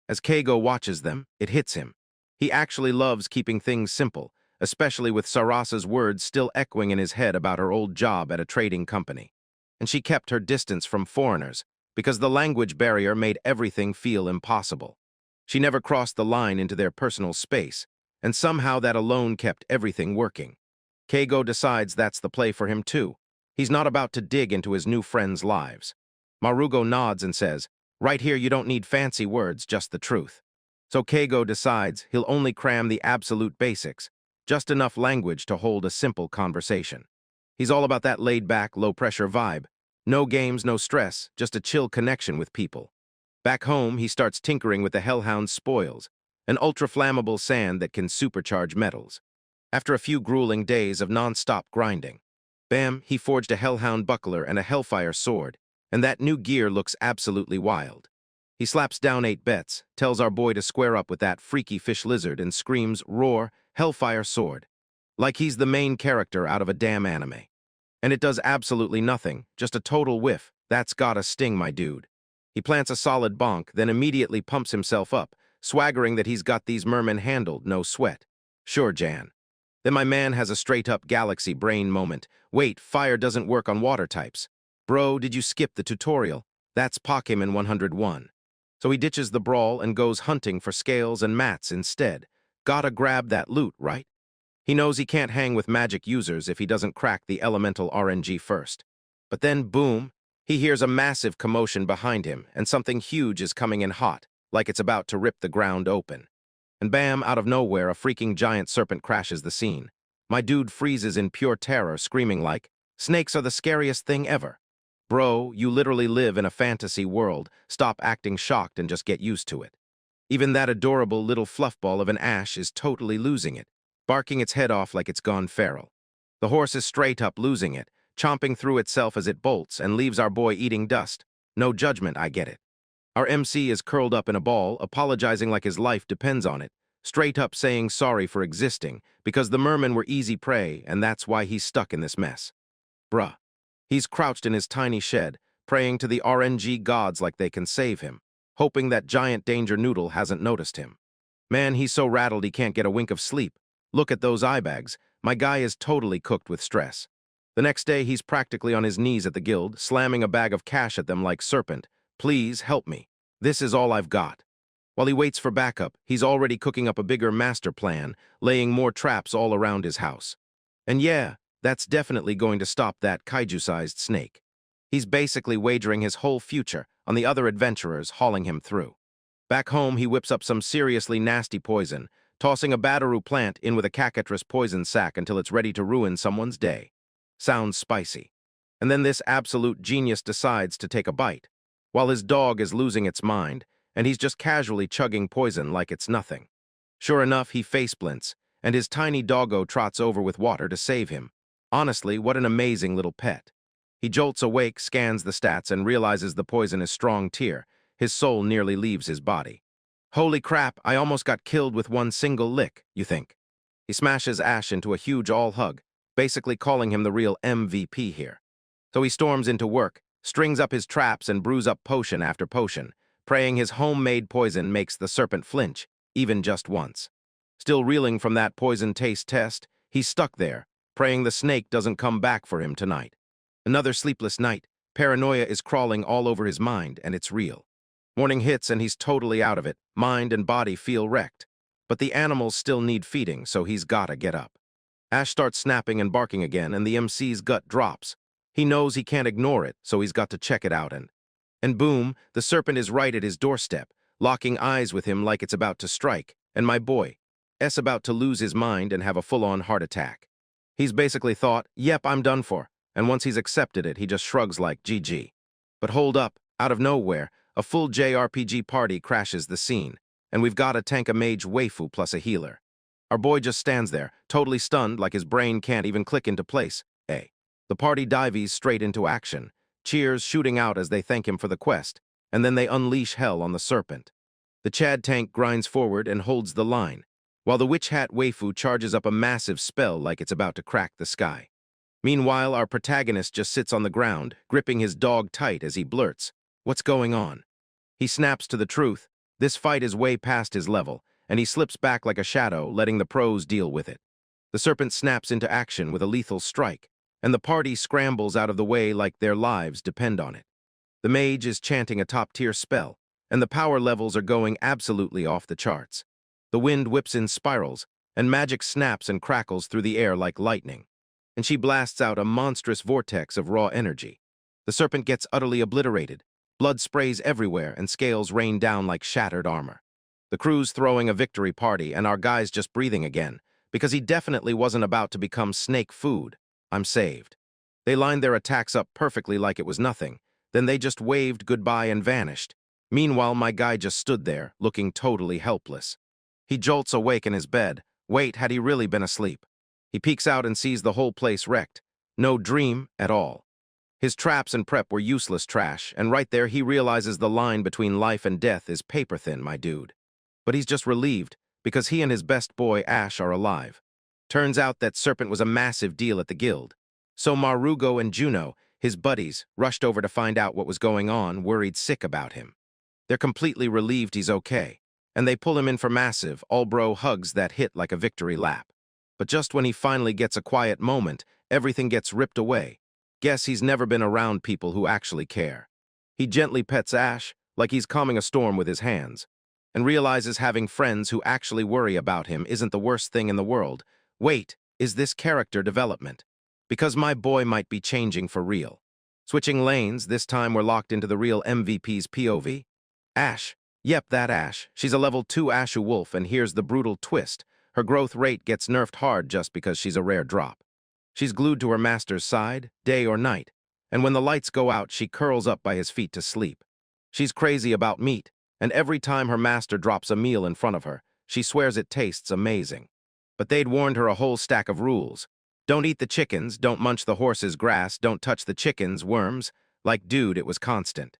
As Kago watches them, it hits him. He actually loves keeping things simple, especially with Sarasa's words still echoing in his head about her old job at a trading company. And she kept her distance from foreigners, because the language barrier made everything feel impossible. She never crossed the line into their personal space, and somehow that alone kept everything working. Kago decides that's the play for him too. He's not about to dig into his new friends' lives. Marugo nods and says, right here you don't need fancy words, just the truth. So Kago decides he'll only cram the absolute basics, just enough language to hold a simple conversation. He's all about that laid-back, low-pressure vibe. No games, no stress, just a chill connection with people. Back home, he starts tinkering with the Hellhound's spoils, an ultra-flammable sand that can supercharge metals. After a few grueling days of non-stop grinding, bam, he forged a Hellhound buckler and a Hellfire sword, and that new gear looks absolutely wild. He slaps down 8 bets, tells our boy to square up with that freaky fish lizard, and screams, roar, Hellfire sword. Like he's the main character out of a damn anime. And it does absolutely nothing, just a total whiff. That's gotta sting, my dude. He plants a solid bonk, then immediately pumps himself up, swaggering that he's got these mermen handled, no sweat. Sure, Jan. Then my man has a straight-up galaxy brain moment. Wait, fire doesn't work on water types. Bro, did you skip the tutorial? That's Pokemon 101. So he ditches the brawl and goes hunting for scales and mats instead. Gotta grab that loot, right? He knows he can't hang with magic users if he doesn't crack the elemental RNG first. But then, boom, he hears a massive commotion behind him, and something huge is coming in hot, like it's about to rip the ground open. And bam, out of nowhere, a freaking giant serpent crashes the scene. My dude freezes in pure terror, screaming like, "Snakes are the scariest thing ever." Bro, you literally live in a fantasy world. Stop acting shocked and just get used to it. Even that adorable little fluffball of an Ash is totally losing it, barking its head off like it's gone feral. The horse is straight up losing it, chomping through itself as it bolts and leaves our boy eating dust. No judgment, I get it. Our MC is curled up in a ball, apologizing like his life depends on it, straight up saying sorry for existing, because the mermen were easy prey and that's why he's stuck in this mess. Bruh. He's crouched in his tiny shed, praying to the RNG gods like they can save him, hoping that giant danger noodle hasn't noticed him. Man, he's so rattled he can't get a wink of sleep. Look at those eye bags. My guy is totally cooked with stress. The next day, he's practically on his knees at the guild, slamming a bag of cash at them like serpent. Please help me. This is all I've got. While he waits for backup, he's already cooking up a bigger master plan, laying more traps all around his house. And yeah, that's definitely going to stop that kaiju-sized snake. He's basically wagering his whole future on the other adventurers hauling him through. Back home, he whips up some seriously nasty poison, tossing a Badaru plant in with a cacatris poison sac until it's ready to ruin someone's day. Sounds spicy. And then this absolute genius decides to take a bite, while his dog is losing its mind, and he's just casually chugging poison like it's nothing. Sure enough, he face splints, and his tiny doggo trots over with water to save him. Honestly, what an amazing little pet. He jolts awake, scans the stats, and realizes the poison is strong tier. His soul nearly leaves his body. Holy crap, I almost got killed with one single lick, you think. He smashes Ash into a huge all-hug, basically calling him the real MVP here. So he storms into work, strings up his traps and brews up potion after potion, praying his homemade poison makes the serpent flinch, even just once. Still reeling from that poison taste test, he's stuck there, praying the snake doesn't come back for him tonight. Another sleepless night, paranoia is crawling all over his mind, and it's real. Morning hits and he's totally out of it, mind and body feel wrecked. But the animals still need feeding, so he's gotta get up. Ash starts snapping and barking again, and the MC's gut drops. He knows he can't ignore it, so he's got to check it out and boom, the serpent is right at his doorstep, locking eyes with him like it's about to strike, and my boy, S about to lose his mind and have a full-on heart attack. He's basically thought, yep, I'm done for, and once he's accepted it, he just shrugs like GG. But hold up, out of nowhere, a full JRPG party crashes the scene, and we've got a tank, a mage waifu plus a healer. Our boy just stands there, totally stunned like his brain can't even click into place. The party dives straight into action, cheers shooting out as they thank him for the quest, and then they unleash hell on the serpent. The Chad tank grinds forward and holds the line, while the witch hat waifu charges up a massive spell like it's about to crack the sky. Meanwhile, our protagonist just sits on the ground, gripping his dog tight as he blurts, "What's going on?" He snaps to the truth. This fight is way past his level, and he slips back like a shadow, letting the pros deal with it. The serpent snaps into action with a lethal strike, and the party scrambles out of the way like their lives depend on it. The mage is chanting a top-tier spell, and the power levels are going absolutely off the charts. The wind whips in spirals, and magic snaps and crackles through the air like lightning, and she blasts out a monstrous vortex of raw energy. The serpent gets utterly obliterated, blood sprays everywhere, and scales rain down like shattered armor. The crew's throwing a victory party, and our guy's just breathing again, because he definitely wasn't about to become snake food. I'm saved. They lined their attacks up perfectly like it was nothing, then they just waved goodbye and vanished. Meanwhile, my guy just stood there, looking totally helpless. He jolts awake in his bed. Wait, had he really been asleep? He peeks out and sees the whole place wrecked. No dream at all. His traps and prep were useless trash, and right there he realizes the line between life and death is paper-thin, my dude. But he's just relieved, because he and his best boy, Ash, are alive. Turns out that serpent was a massive deal at the guild. So Marugo and Juno, his buddies, rushed over to find out what was going on, worried sick about him. They're completely relieved he's okay, and they pull him in for massive, all-bro hugs that hit like a victory lap. But just when he finally gets a quiet moment, everything gets ripped away. Guess he's never been around people who actually care. He gently pets Ash, like he's calming a storm with his hands, and realizes having friends who actually worry about him isn't the worst thing in the world. Wait, is this character development? Because my boy might be changing for real. Switching lanes, this time we're locked into the real MVP's POV. Ash. Yep, that Ash. She's a level 2 Ashu Wolf, and here's the brutal twist. Her growth rate gets nerfed hard just because she's a rare drop. She's glued to her master's side, day or night, and when the lights go out, she curls up by his feet to sleep. She's crazy about meat, and every time her master drops a meal in front of her, she swears it tastes amazing. But they'd warned her a whole stack of rules. Don't eat the chickens, don't munch the horse's grass, don't touch the chickens, worms. Like, dude, it was constant.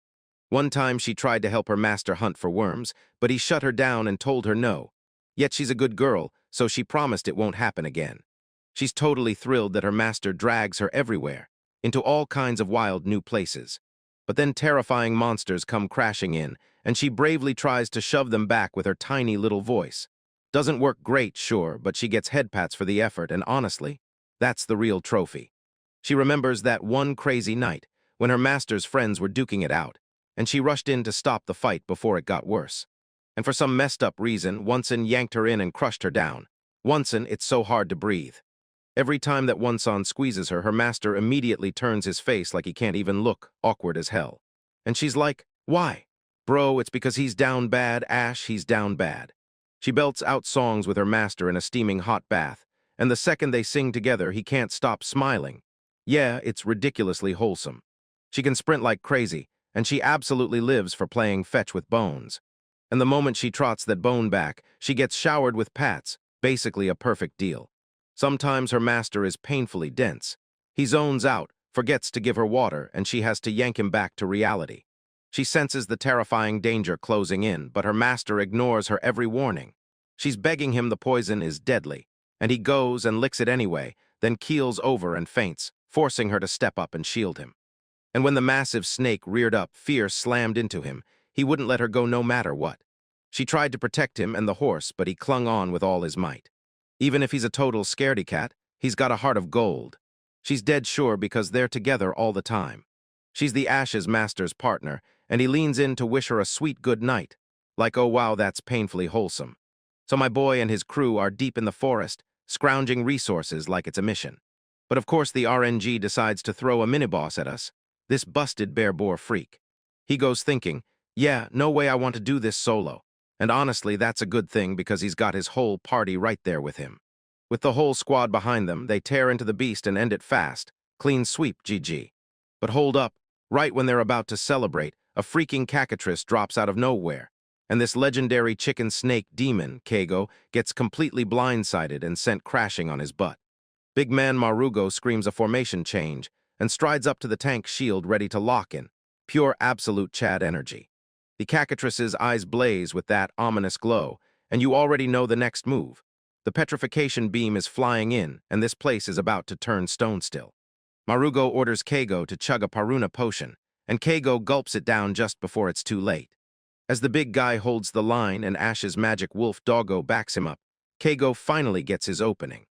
One time she tried to help her master hunt for worms, but he shut her down and told her no. Yet she's a good girl, so she promised it won't happen again. She's totally thrilled that her master drags her everywhere, into all kinds of wild new places. But then terrifying monsters come crashing in, and she bravely tries to shove them back with her tiny little voice. Doesn't work great, sure, but she gets head pats for the effort, and honestly, that's the real trophy. She remembers that one crazy night when her master's friends were duking it out, and she rushed in to stop the fight before it got worse. And for some messed up reason, Wonson yanked her in and crushed her down. Wonson, it's so hard to breathe. Every time that Wonson squeezes her, her master immediately turns his face like he can't even look, awkward as hell. And she's like, why? Bro, it's because he's down bad, Ash, he's down bad. She belts out songs with her master in a steaming hot bath, and the second they sing together, he can't stop smiling. Yeah, it's ridiculously wholesome. She can sprint like crazy, and she absolutely lives for playing fetch with Bones. And the moment she trots that bone back, she gets showered with pats, basically a perfect deal. Sometimes her master is painfully dense. He zones out, forgets to give her water, and she has to yank him back to reality. She senses the terrifying danger closing in, but her master ignores her every warning. She's begging him the poison is deadly, and he goes and licks it anyway, then keels over and faints, forcing her to step up and shield him. And when the massive snake reared up, fear slammed into him. He wouldn't let her go no matter what. She tried to protect him and the horse, but he clung on with all his might. Even if he's a total scaredy cat, he's got a heart of gold. She's dead sure because they're together all the time. She's the Ash's master's partner, and he leans in to wish her a sweet good night. Like, oh wow, that's painfully wholesome. So my boy and his crew are deep in the forest, scrounging resources like it's a mission. But of course the RNG decides to throw a mini-boss at us, this busted bare-bore freak. He goes thinking, yeah, no way I want to do this solo. And honestly, that's a good thing because he's got his whole party right there with him. With the whole squad behind them, they tear into the beast and end it fast. Clean sweep, GG. But hold up, right when they're about to celebrate, a freaking cactus drops out of nowhere. And this legendary chicken snake demon, Kago, gets completely blindsided and sent crashing on his butt. Big man Marugo screams a formation change and strides up to the tank shield ready to lock in. Pure absolute Chad energy. The cactus's eyes blaze with that ominous glow, and you already know the next move. The petrification beam is flying in, and this place is about to turn stone still. Marugo orders Kago to chug a Paruna potion, and Kago gulps it down just before it's too late. As the big guy holds the line and Ash's magic wolf doggo backs him up, Kago finally gets his opening.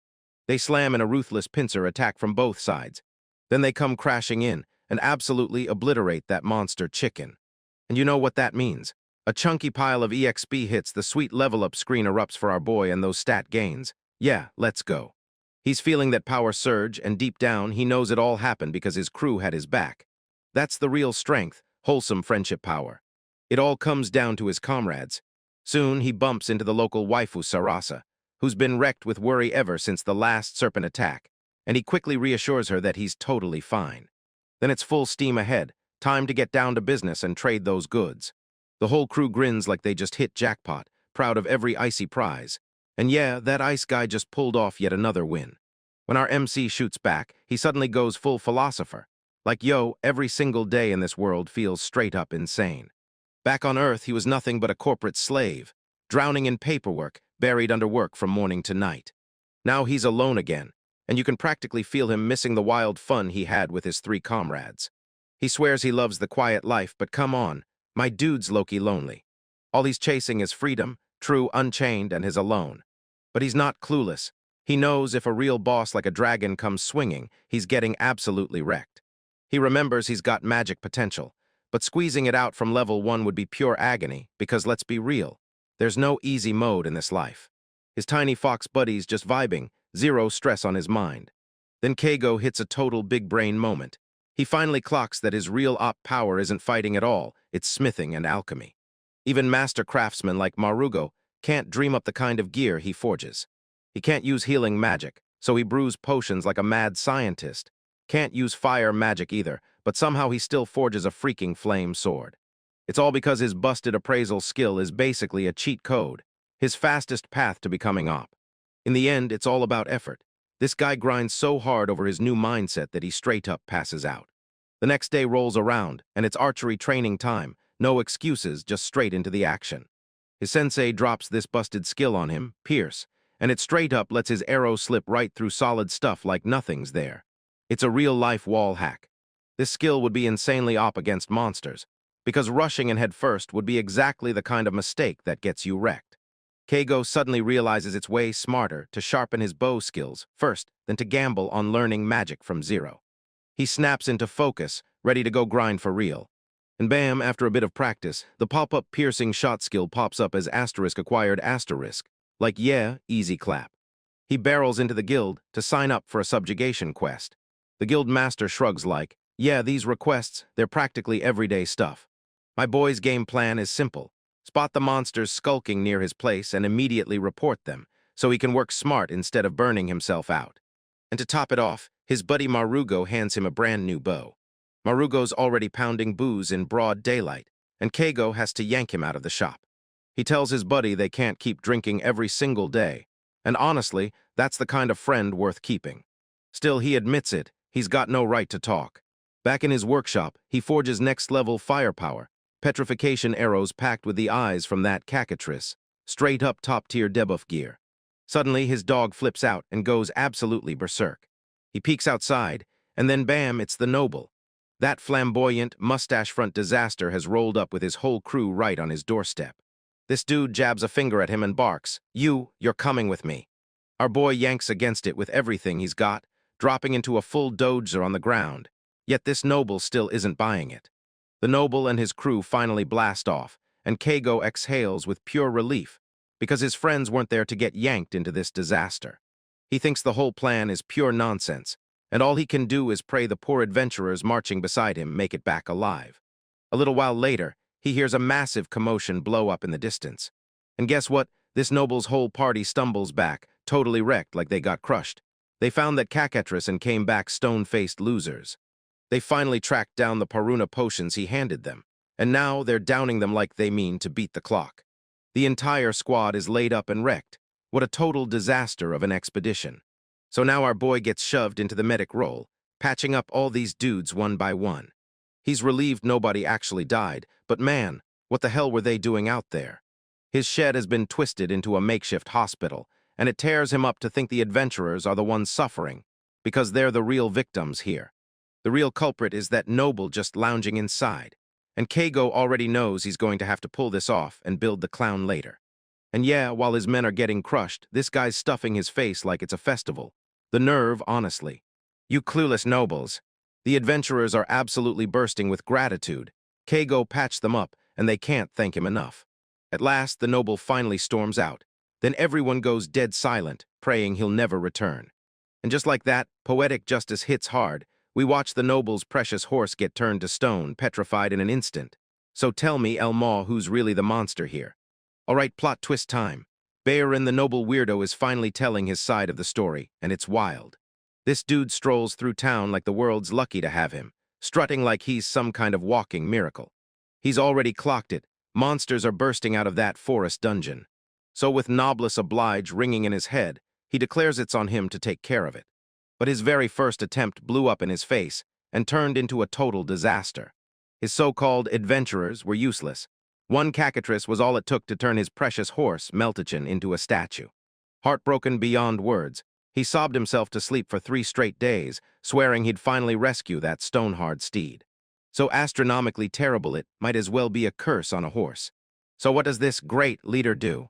They slam in a ruthless pincer attack from both sides. Then they come crashing in and absolutely obliterate that monster chicken. And you know what that means. A chunky pile of EXP hits, the sweet level-up screen erupts for our boy and those stat gains. Yeah, let's go. He's feeling that power surge, and deep down, he knows it all happened because his crew had his back. That's the real strength, wholesome friendship power. It all comes down to his comrades. Soon, he bumps into the local waifu Sarasa, who's been wrecked with worry ever since the last serpent attack, and he quickly reassures her that he's totally fine. Then it's full steam ahead, time to get down to business and trade those goods. The whole crew grins like they just hit jackpot, proud of every icy prize. And yeah, that ice guy just pulled off yet another win. When our MC shoots back, he suddenly goes full philosopher. Like, yo, every single day in this world feels straight up insane. Back on Earth, he was nothing but a corporate slave, drowning in paperwork, buried under work from morning to night. Now he's alone again, and you can practically feel him missing the wild fun he had with his 3 comrades. He swears he loves the quiet life, but come on, my dude's low-key lonely. All he's chasing is freedom, true, unchained, and his alone. But he's not clueless. He knows if a real boss like a dragon comes swinging, he's getting absolutely wrecked. He remembers he's got magic potential, but squeezing it out from level 1 would be pure agony, because let's be real, there's no easy mode in this life. His tiny fox buddy's just vibing, zero stress on his mind. Then Keigo hits a total big brain moment. He finally clocks that his real op power isn't fighting at all, it's smithing and alchemy. Even master craftsmen like Marugo can't dream up the kind of gear he forges. He can't use healing magic, so he brews potions like a mad scientist. Can't use fire magic either, but somehow he still forges a freaking flame sword. It's all because his busted appraisal skill is basically a cheat code, his fastest path to becoming op. In the end, it's all about effort. This guy grinds so hard over his new mindset that he straight up passes out. The next day rolls around, and it's archery training time. No excuses, just straight into the action. His sensei drops this busted skill on him, Pierce, and it straight up lets his arrow slip right through solid stuff like nothing's there. It's a real-life wall hack. This skill would be insanely op against monsters, because rushing in head first would be exactly the kind of mistake that gets you wrecked. Keigo suddenly realizes it's way smarter to sharpen his bow skills first than to gamble on learning magic from zero. He snaps into focus, ready to go grind for real. And bam, after a bit of practice, the pop-up piercing shot skill pops up as asterisk acquired asterisk. Like, yeah, easy clap. He barrels into the guild to sign up for a subjugation quest. The guild master shrugs like, yeah, these requests, they're practically everyday stuff. My boy's game plan is simple. Spot the monsters skulking near his place and immediately report them, so he can work smart instead of burning himself out. And to top it off, his buddy Marugo hands him a brand new bow. Marugo's already pounding booze in broad daylight, and Keigo has to yank him out of the shop. He tells his buddy they can't keep drinking every single day, and honestly, that's the kind of friend worth keeping. Still, he admits it, he's got no right to talk. Back in his workshop, he forges next-level firepower, petrification arrows packed with the eyes from that caccatrice, straight-up top-tier debuff gear. Suddenly, his dog flips out and goes absolutely berserk. He peeks outside, and then bam, it's the noble. That flamboyant, mustache-front disaster has rolled up with his whole crew right on his doorstep. This dude jabs a finger at him and barks, you're coming with me. Our boy yanks against it with everything he's got, dropping into a full dozer on the ground. Yet this noble still isn't buying it. The noble and his crew finally blast off, and Keigo exhales with pure relief, because his friends weren't there to get yanked into this disaster. He thinks the whole plan is pure nonsense, and all he can do is pray the poor adventurers marching beside him make it back alive. A little while later, he hears a massive commotion blow up in the distance. And guess what? This noble's whole party stumbles back, totally wrecked like they got crushed. They found that caccatrice and came back stone-faced losers. They finally tracked down the Paruna potions he handed them, and now they're downing them like they mean to beat the clock. The entire squad is laid up and wrecked. What a total disaster of an expedition. So now our boy gets shoved into the medic role, patching up all these dudes one by one. He's relieved nobody actually died, but man, what the hell were they doing out there? His shed has been twisted into a makeshift hospital, and it tears him up to think the adventurers are the ones suffering, because they're the real victims here. The real culprit is that noble just lounging inside, and Keigo already knows he's going to have to pull this off and build the clown later. And yeah, while his men are getting crushed, this guy's stuffing his face like it's a festival. The nerve, honestly. You clueless nobles. The adventurers are absolutely bursting with gratitude. Keigo patched them up, and they can't thank him enough. At last, the noble finally storms out. Then everyone goes dead silent, praying he'll never return. And just like that, poetic justice hits hard. We watch the noble's precious horse get turned to stone, petrified in an instant. So tell me, El Ma, who's really the monster here? All right, plot twist time. Baron, the noble weirdo, is finally telling his side of the story, and it's wild. This dude strolls through town like the world's lucky to have him, strutting like he's some kind of walking miracle. He's already clocked it. Monsters are bursting out of that forest dungeon. So with Noblesse Oblige ringing in his head, he declares it's on him to take care of it. But his very first attempt blew up in his face and turned into a total disaster. His so-called adventurers were useless. One caccatrice was all it took to turn his precious horse, Meltichin, into a statue. Heartbroken beyond words, he sobbed himself to sleep for 3 straight days, swearing he'd finally rescue that stone-hard steed. So astronomically terrible it might as well be a curse on a horse. So what does this great leader do?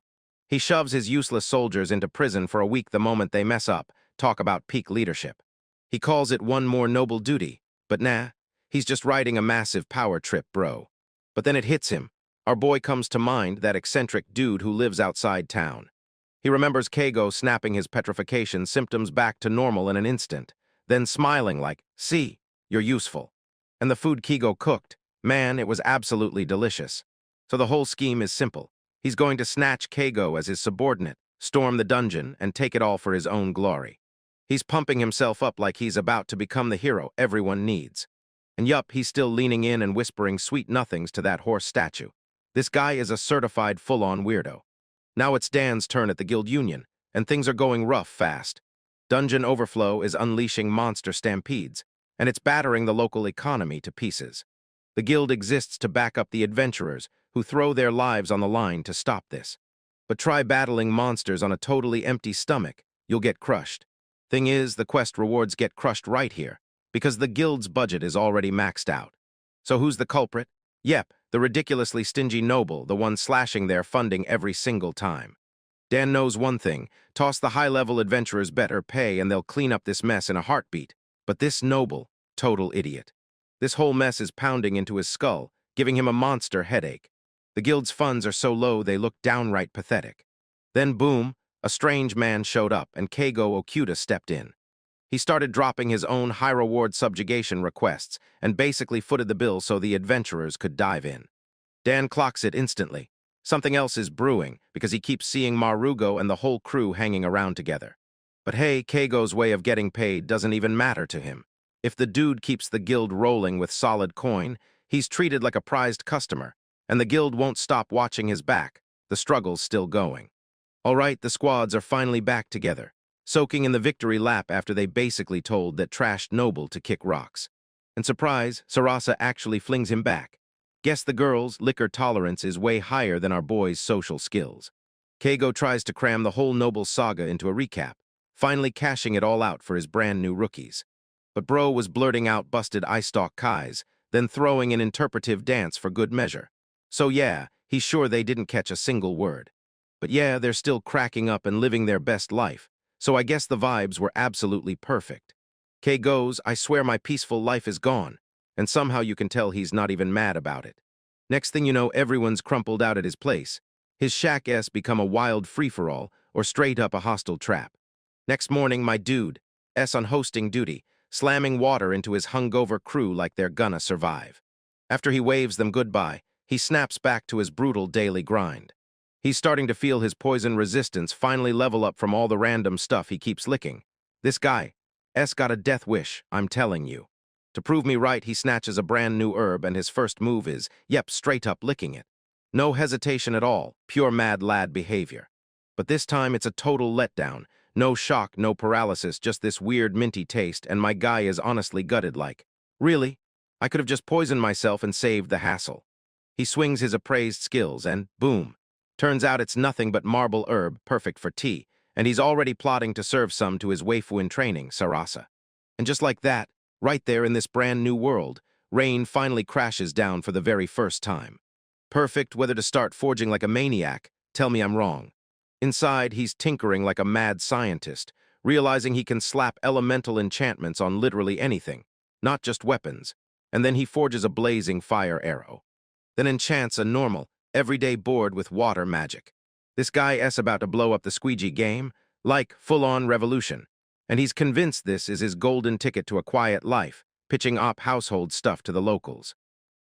He shoves his useless soldiers into prison for a week the moment they mess up. Talk about peak leadership. He calls it one more noble duty, but nah, he's just riding a massive power trip, bro. But then it hits him. Our boy comes to mind, that eccentric dude who lives outside town. He remembers Keigo snapping his petrification symptoms back to normal in an instant, then smiling like, "See, you're useful." And the food Keigo cooked, man, it was absolutely delicious. So the whole scheme is simple. He's going to snatch Keigo as his subordinate, storm the dungeon, and take it all for his own glory. He's pumping himself up like he's about to become the hero everyone needs. And yup, he's still leaning in and whispering sweet nothings to that horse statue. This guy is a certified full-on weirdo. Now it's Dan's turn at the Guild Union, and things are going rough fast. Dungeon overflow is unleashing monster stampedes, and it's battering the local economy to pieces. The guild exists to back up the adventurers who throw their lives on the line to stop this. But try battling monsters on a totally empty stomach, you'll get crushed. Thing is, the quest rewards get crushed right here, because the guild's budget is already maxed out. So who's the culprit? Yep, the ridiculously stingy noble, the one slashing their funding every single time. Dan knows one thing, toss the high-level adventurers better pay and they'll clean up this mess in a heartbeat. But this noble, total idiot. This whole mess is pounding into his skull, giving him a monster headache. The guild's funds are so low they look downright pathetic. Then boom, a strange man showed up and Keigo Okuda stepped in. He started dropping his own high-reward subjugation requests and basically footed the bill so the adventurers could dive in. Dan clocks it instantly. Something else is brewing because he keeps seeing Marugo and the whole crew hanging around together. But hey, Keigo's way of getting paid doesn't even matter to him. If the dude keeps the guild rolling with solid coin, he's treated like a prized customer, and the guild won't stop watching his back. The struggle's still going. All right, the squads are finally back together, soaking in the victory lap after they basically told that trashed noble to kick rocks. And surprise, Sarasa actually flings him back. Guess the girl's liquor tolerance is way higher than our boy's social skills. Keigo tries to cram the whole noble saga into a recap, finally cashing it all out for his brand new rookies. But bro was blurting out busted eye stalk Kais, then throwing an interpretive dance for good measure. So yeah, he's sure they didn't catch a single word. But yeah, they're still cracking up and living their best life, so I guess the vibes were absolutely perfect. Kei goes, I swear my peaceful life is gone, and somehow you can tell he's not even mad about it. Next thing you know, everyone's crumpled out at his place. His shack-s become a wild free-for-all, or straight up a hostile trap. Next morning, my dude, S on hosting duty, slamming water into his hungover crew like they're gonna survive. After he waves them goodbye, he snaps back to his brutal daily grind. He's starting to feel his poison resistance finally level up from all the random stuff he keeps licking. This guy, S got a death wish, I'm telling you. To prove me right, he snatches a brand new herb and his first move is, yep, straight up licking it. No hesitation at all, pure mad lad behavior. But this time it's a total letdown. No shock, no paralysis, just this weird minty taste, and my guy is honestly gutted like, really? I could have just poisoned myself and saved the hassle. He swings his appraised skills and, boom. Turns out it's nothing but marble herb, perfect for tea, and he's already plotting to serve some to his waifu in training, Sarasa. And just like that, right there in this brand new world, rain finally crashes down for the very first time. Perfect whether to start forging like a maniac, tell me I'm wrong. Inside, he's tinkering like a mad scientist, realizing he can slap elemental enchantments on literally anything, not just weapons, and then he forges a blazing fire arrow. Then enchants a normal, everyday board with water magic. This guy is about to blow up the squeegee game, like full-on revolution, and he's convinced this is his golden ticket to a quiet life, pitching op household stuff to the locals.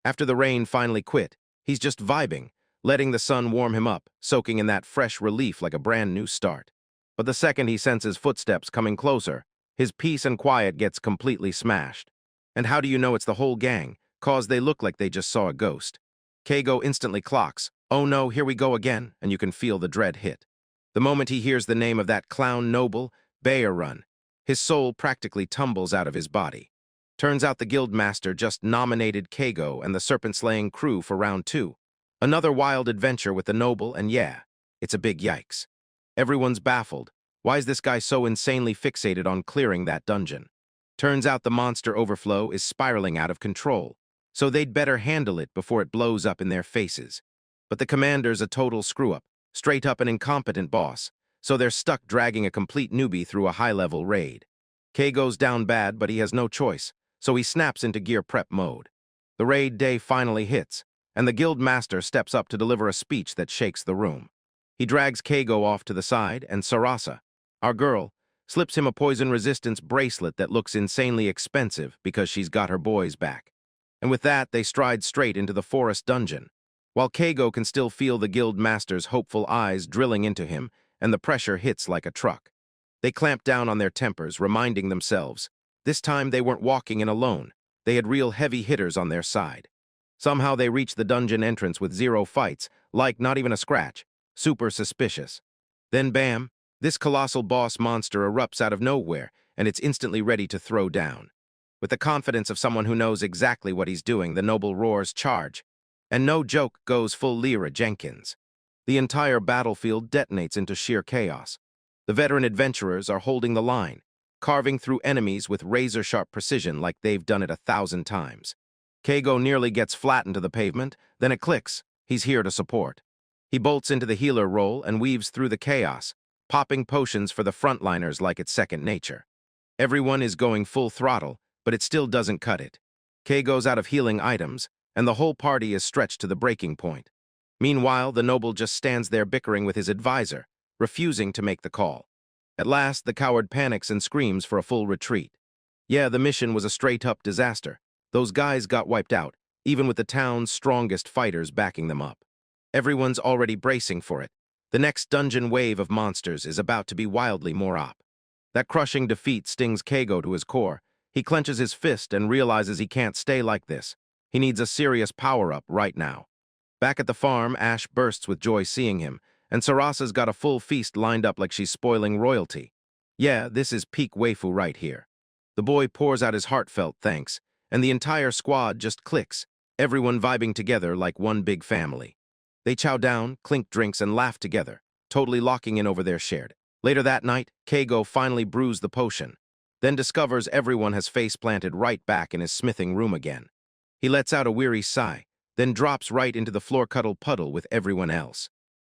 After the rain finally quit, he's just vibing, letting the sun warm him up, soaking in that fresh relief like a brand new start. But the second he senses footsteps coming closer, his peace and quiet gets completely smashed. And how do you know it's the whole gang? 'Cause they look like they just saw a ghost. Keigo instantly clocks, oh no, here we go again, and you can feel the dread hit. The moment he hears the name of that clown noble, Bayer Run, his soul practically tumbles out of his body. Turns out the guildmaster just nominated Keigo and the serpent-slaying crew for round 2. Another wild adventure with the noble, and yeah, it's a big yikes. Everyone's baffled. Why is this guy so insanely fixated on clearing that dungeon? Turns out the monster overflow is spiraling out of control, so they'd better handle it before it blows up in their faces. But the commander's a total screw-up, straight up an incompetent boss, so they're stuck dragging a complete newbie through a high-level raid. Keigo's down bad, but he has no choice, so he snaps into gear prep mode. The raid day finally hits, and the guild master steps up to deliver a speech that shakes the room. He drags Keigo off to the side, and Sarasa, our girl, slips him a poison resistance bracelet that looks insanely expensive because she's got her boys back. And with that, they stride straight into the forest dungeon, while Keigo can still feel the guild master's hopeful eyes drilling into him, and the pressure hits like a truck. They clamp down on their tempers, reminding themselves, this time they weren't walking in alone. They had real heavy hitters on their side. Somehow they reach the dungeon entrance with 0 fights, like not even a scratch. Super suspicious. Then bam, this colossal boss monster erupts out of nowhere, and it's instantly ready to throw down. With the confidence of someone who knows exactly what he's doing, the noble roars charge. And no joke, goes full Lyra Jenkins. The entire battlefield detonates into sheer chaos. The veteran adventurers are holding the line, carving through enemies with razor-sharp precision like they've done it 1,000 times. Keigo nearly gets flattened to the pavement, then it clicks. He's here to support. He bolts into the healer role and weaves through the chaos, popping potions for the frontliners like it's second nature. Everyone is going full throttle, but it still doesn't cut it. Keigo's out of healing items, and the whole party is stretched to the breaking point. Meanwhile, the noble just stands there bickering with his advisor, refusing to make the call. At last, the coward panics and screams for a full retreat. Yeah, the mission was a straight-up disaster. Those guys got wiped out, even with the town's strongest fighters backing them up. Everyone's already bracing for it. The next dungeon wave of monsters is about to be wildly more op. That crushing defeat stings Keigo to his core. He clenches his fist and realizes he can't stay like this. He needs a serious power-up right now. Back at the farm, Ash bursts with joy seeing him, and Sarasa's got a full feast lined up like she's spoiling royalty. Yeah, this is peak waifu right here. The boy pours out his heartfelt thanks, and the entire squad just clicks, everyone vibing together like one big family. They chow down, clink drinks, and laugh together, totally locking in over their shared. Later that night, Keigo finally brews the potion, then discovers everyone has face-planted right back in his smithing room again. He lets out a weary sigh, then drops right into the floor-cuddle puddle with everyone else.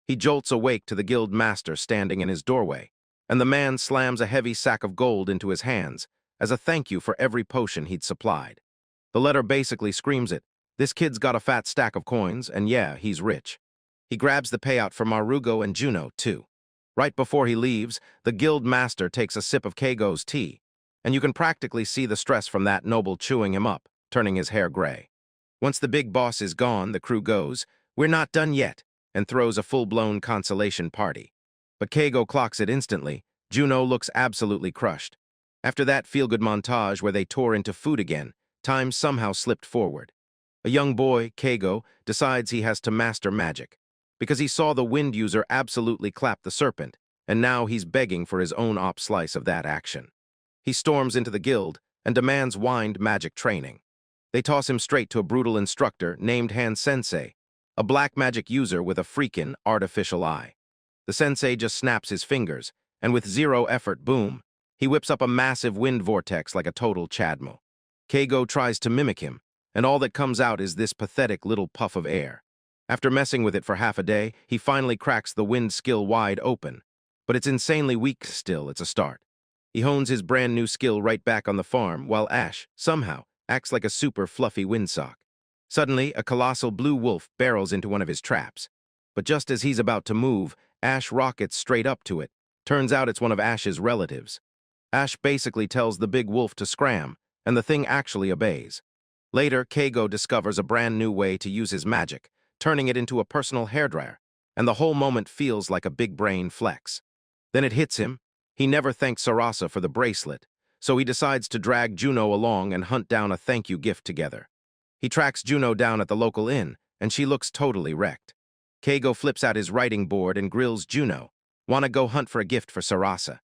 He jolts awake to the guild master standing in his doorway, and the man slams a heavy sack of gold into his hands as a thank you for every potion he'd supplied. The letter basically screams it. This kid's got a fat stack of coins, and yeah, he's rich. He grabs the payout for Marugo and Juno, too. Right before he leaves, the guild master takes a sip of Keigo's tea, and you can practically see the stress from that noble chewing him up, turning his hair gray. Once the big boss is gone, the crew goes, "We're not done yet," and throws a full-blown consolation party. But Keigo clocks it instantly. Juno looks absolutely crushed. After that feel-good montage where they tore into food again, time somehow slipped forward. A young boy, Keigo, decides he has to master magic, because he saw the wind user absolutely clap the serpent, and now he's begging for his own slice of that action. He storms into the guild and demands wind magic training. They toss him straight to a brutal instructor named Han Sensei, a black magic user with a freakin' artificial eye. The sensei just snaps his fingers, and with 0 effort, boom, he whips up a massive wind vortex like a total Chadmo. Keigo tries to mimic him, and all that comes out is this pathetic little puff of air. After messing with it for half a day, he finally cracks the wind skill wide open. But it's insanely weak still, it's a start. He hones his brand new skill right back on the farm, while Ash, somehow, acts like a super fluffy windsock. Suddenly, a colossal blue wolf barrels into one of his traps. But just as he's about to move, Ash rockets straight up to it. Turns out it's one of Ash's relatives. Ash basically tells the big wolf to scram, and the thing actually obeys. Later, Keigo discovers a brand new way to use his magic, turning it into a personal hairdryer, and the whole moment feels like a big brain flex. Then it hits him. He never thanked Sarasa for the bracelet, so he decides to drag Juno along and hunt down a thank you gift together. He tracks Juno down at the local inn, and she looks totally wrecked. Keigo flips out his writing board and grills Juno. "Wanna go hunt for a gift for Sarasa?"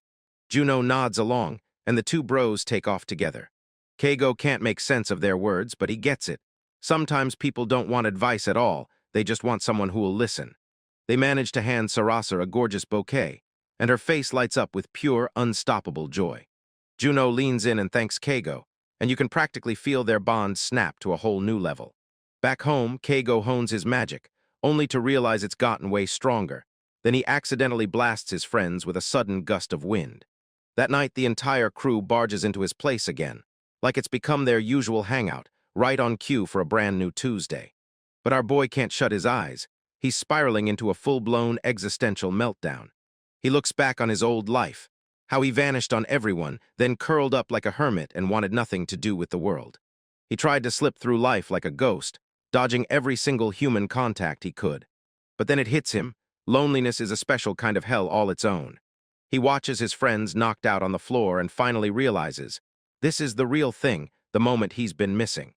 Juno nods along, and the two bros take off together. Keigo can't make sense of their words, but he gets it. Sometimes people don't want advice at all, they just want someone who will listen. They manage to hand Sarasa a gorgeous bouquet, and her face lights up with pure, unstoppable joy. Juno leans in and thanks Keigo, and you can practically feel their bond snap to a whole new level. Back home, Keigo hones his magic, only to realize it's gotten way stronger. Then he accidentally blasts his friends with a sudden gust of wind. That night, the entire crew barges into his place again, like it's become their usual hangout, right on cue for a brand new Tuesday. But our boy can't shut his eyes. He's spiraling into a full-blown existential meltdown. He looks back on his old life, how he vanished on everyone, then curled up like a hermit and wanted nothing to do with the world. He tried to slip through life like a ghost, dodging every single human contact he could. But then it hits him. Loneliness is a special kind of hell all its own. He watches his friends knocked out on the floor and finally realizes, this is the real thing, the moment he's been missing.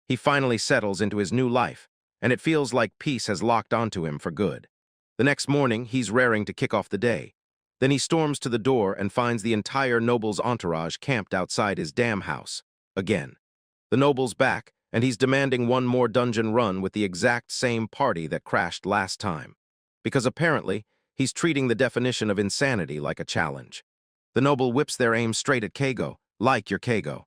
He finally settles into his new life, and it feels like peace has locked onto him for good. The next morning, he's raring to kick off the day. Then he storms to the door and finds the entire noble's entourage camped outside his damn house. Again. The noble's back, and he's demanding one more dungeon run with the exact same party that crashed last time. Because apparently, he's treating the definition of insanity like a challenge. The noble whips their aim straight at Keigo, like your Keigo.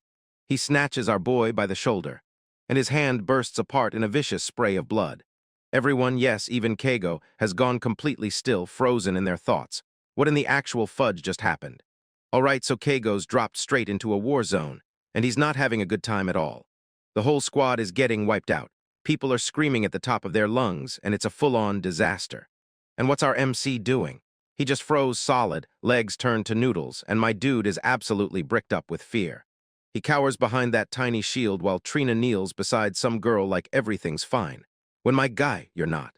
He snatches our boy by the shoulder, and his hand bursts apart in a vicious spray of blood. Everyone, yes, even Keigo, has gone completely still, frozen in their thoughts. What in the actual fudge just happened? All right, so Keigo's dropped straight into a war zone, and he's not having a good time at all. The whole squad is getting wiped out. People are screaming at the top of their lungs, and it's a full-on disaster. And what's our MC doing? He just froze solid, legs turned to noodles, and my dude is absolutely bricked up with fear. He cowers behind that tiny shield while Trina kneels beside some girl like everything's fine. When my guy, you're not.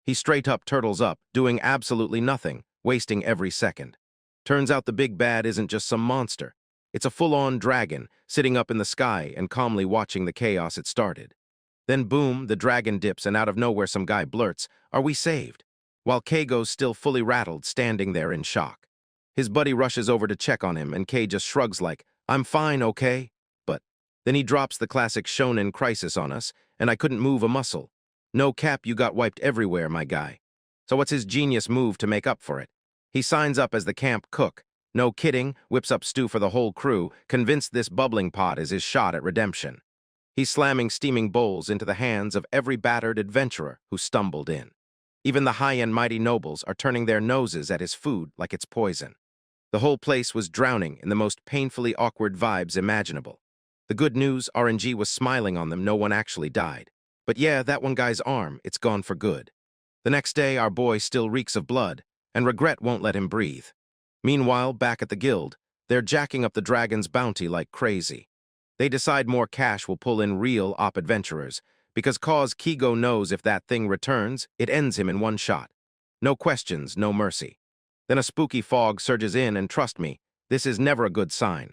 He straight up turtles up, doing absolutely nothing, wasting every second. Turns out the big bad isn't just some monster. It's a full-on dragon, sitting up in the sky and calmly watching the chaos it started. Then boom, the dragon dips and out of nowhere some guy blurts, "Are we saved?" While Keigo's still fully rattled, standing there in shock. His buddy rushes over to check on him and Kei just shrugs like, "I'm fine, okay?" But then he drops the classic shonen crisis on us, and I couldn't move a muscle. No cap, you got wiped everywhere, my guy. So what's his genius move to make up for it? He signs up as the camp cook. No kidding, whips up stew for the whole crew, convinced this bubbling pot is his shot at redemption. He's slamming steaming bowls into the hands of every battered adventurer who stumbled in. Even the high-end mighty nobles are turning their noses at his food like it's poison. The whole place was drowning in the most painfully awkward vibes imaginable. The good news, RNG was smiling on them, no one actually died. But yeah, that one guy's arm, it's gone for good. The next day, our boy still reeks of blood, and regret won't let him breathe. Meanwhile, back at the guild, they're jacking up the dragon's bounty like crazy. They decide more cash will pull in real op adventurers, because cause Keigo knows if that thing returns, it ends him in one shot. No questions, no mercy. Then a spooky fog surges in, and trust me, this is never a good sign.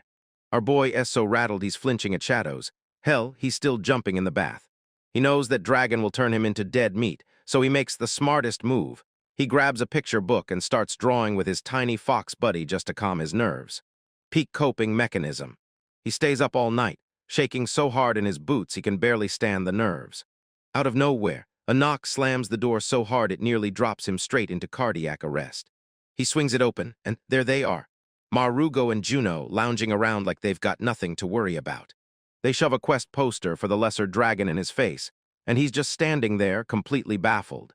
Our boy is so rattled he's flinching at shadows. Hell, he's still jumping in the bath. He knows that dragon will turn him into dead meat, so he makes the smartest move. He grabs a picture book and starts drawing with his tiny fox buddy just to calm his nerves. Peak coping mechanism. He stays up all night, shaking so hard in his boots he can barely stand the nerves. Out of nowhere, a knock slams the door so hard it nearly drops him straight into cardiac arrest. He swings it open, and there they are. Marugo and Juno lounging around like they've got nothing to worry about. They shove a quest poster for the lesser dragon in his face, and he's just standing there, completely baffled.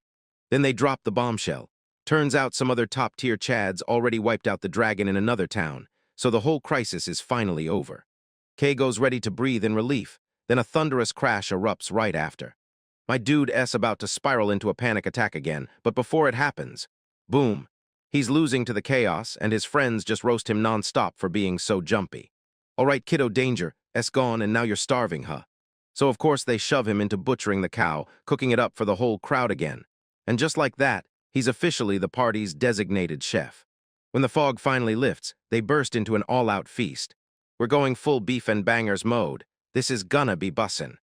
Then they drop the bombshell. Turns out some other top-tier chads already wiped out the dragon in another town, so the whole crisis is finally over. Keigo's ready to breathe in relief, then a thunderous crash erupts right after. My dude S about to spiral into a panic attack again, but before it happens, boom. He's losing to the chaos, and his friends just roast him non-stop for being so jumpy. All right, kiddo, danger. S gone, and now you're starving, huh? So of course they shove him into butchering the cow, cooking it up for the whole crowd again. And just like that, he's officially the party's designated chef. When the fog finally lifts, they burst into an all-out feast. We're going full beef and bangers mode. This is gonna be bussin'.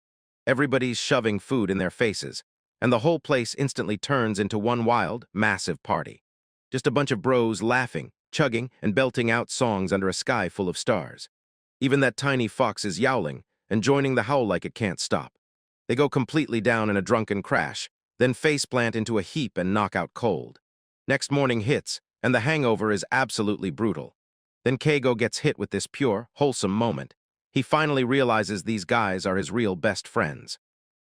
Everybody's shoving food in their faces, and the whole place instantly turns into one wild, massive party. Just a bunch of bros laughing, chugging, and belting out songs under a sky full of stars. Even that tiny fox is yowling and joining the howl like it can't stop. They go completely down in a drunken crash, then faceplant into a heap and knock out cold. Next morning hits, and the hangover is absolutely brutal. Then Keigo gets hit with this pure, wholesome moment. He finally realizes these guys are his real best friends.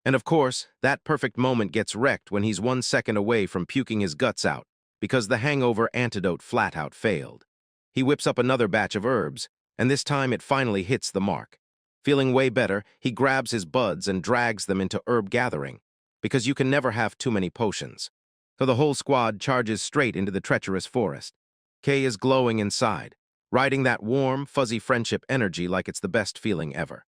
And of course, that perfect moment gets wrecked when he's 1 second away from puking his guts out. because the hangover antidote flat-out failed. He whips up another batch of herbs, and this time it finally hits the mark. Feeling way better, he grabs his buds and drags them into herb gathering, because you can never have too many potions. So the whole squad charges straight into the treacherous forest. Kay is glowing inside, riding that warm, fuzzy friendship energy like it's the best feeling ever.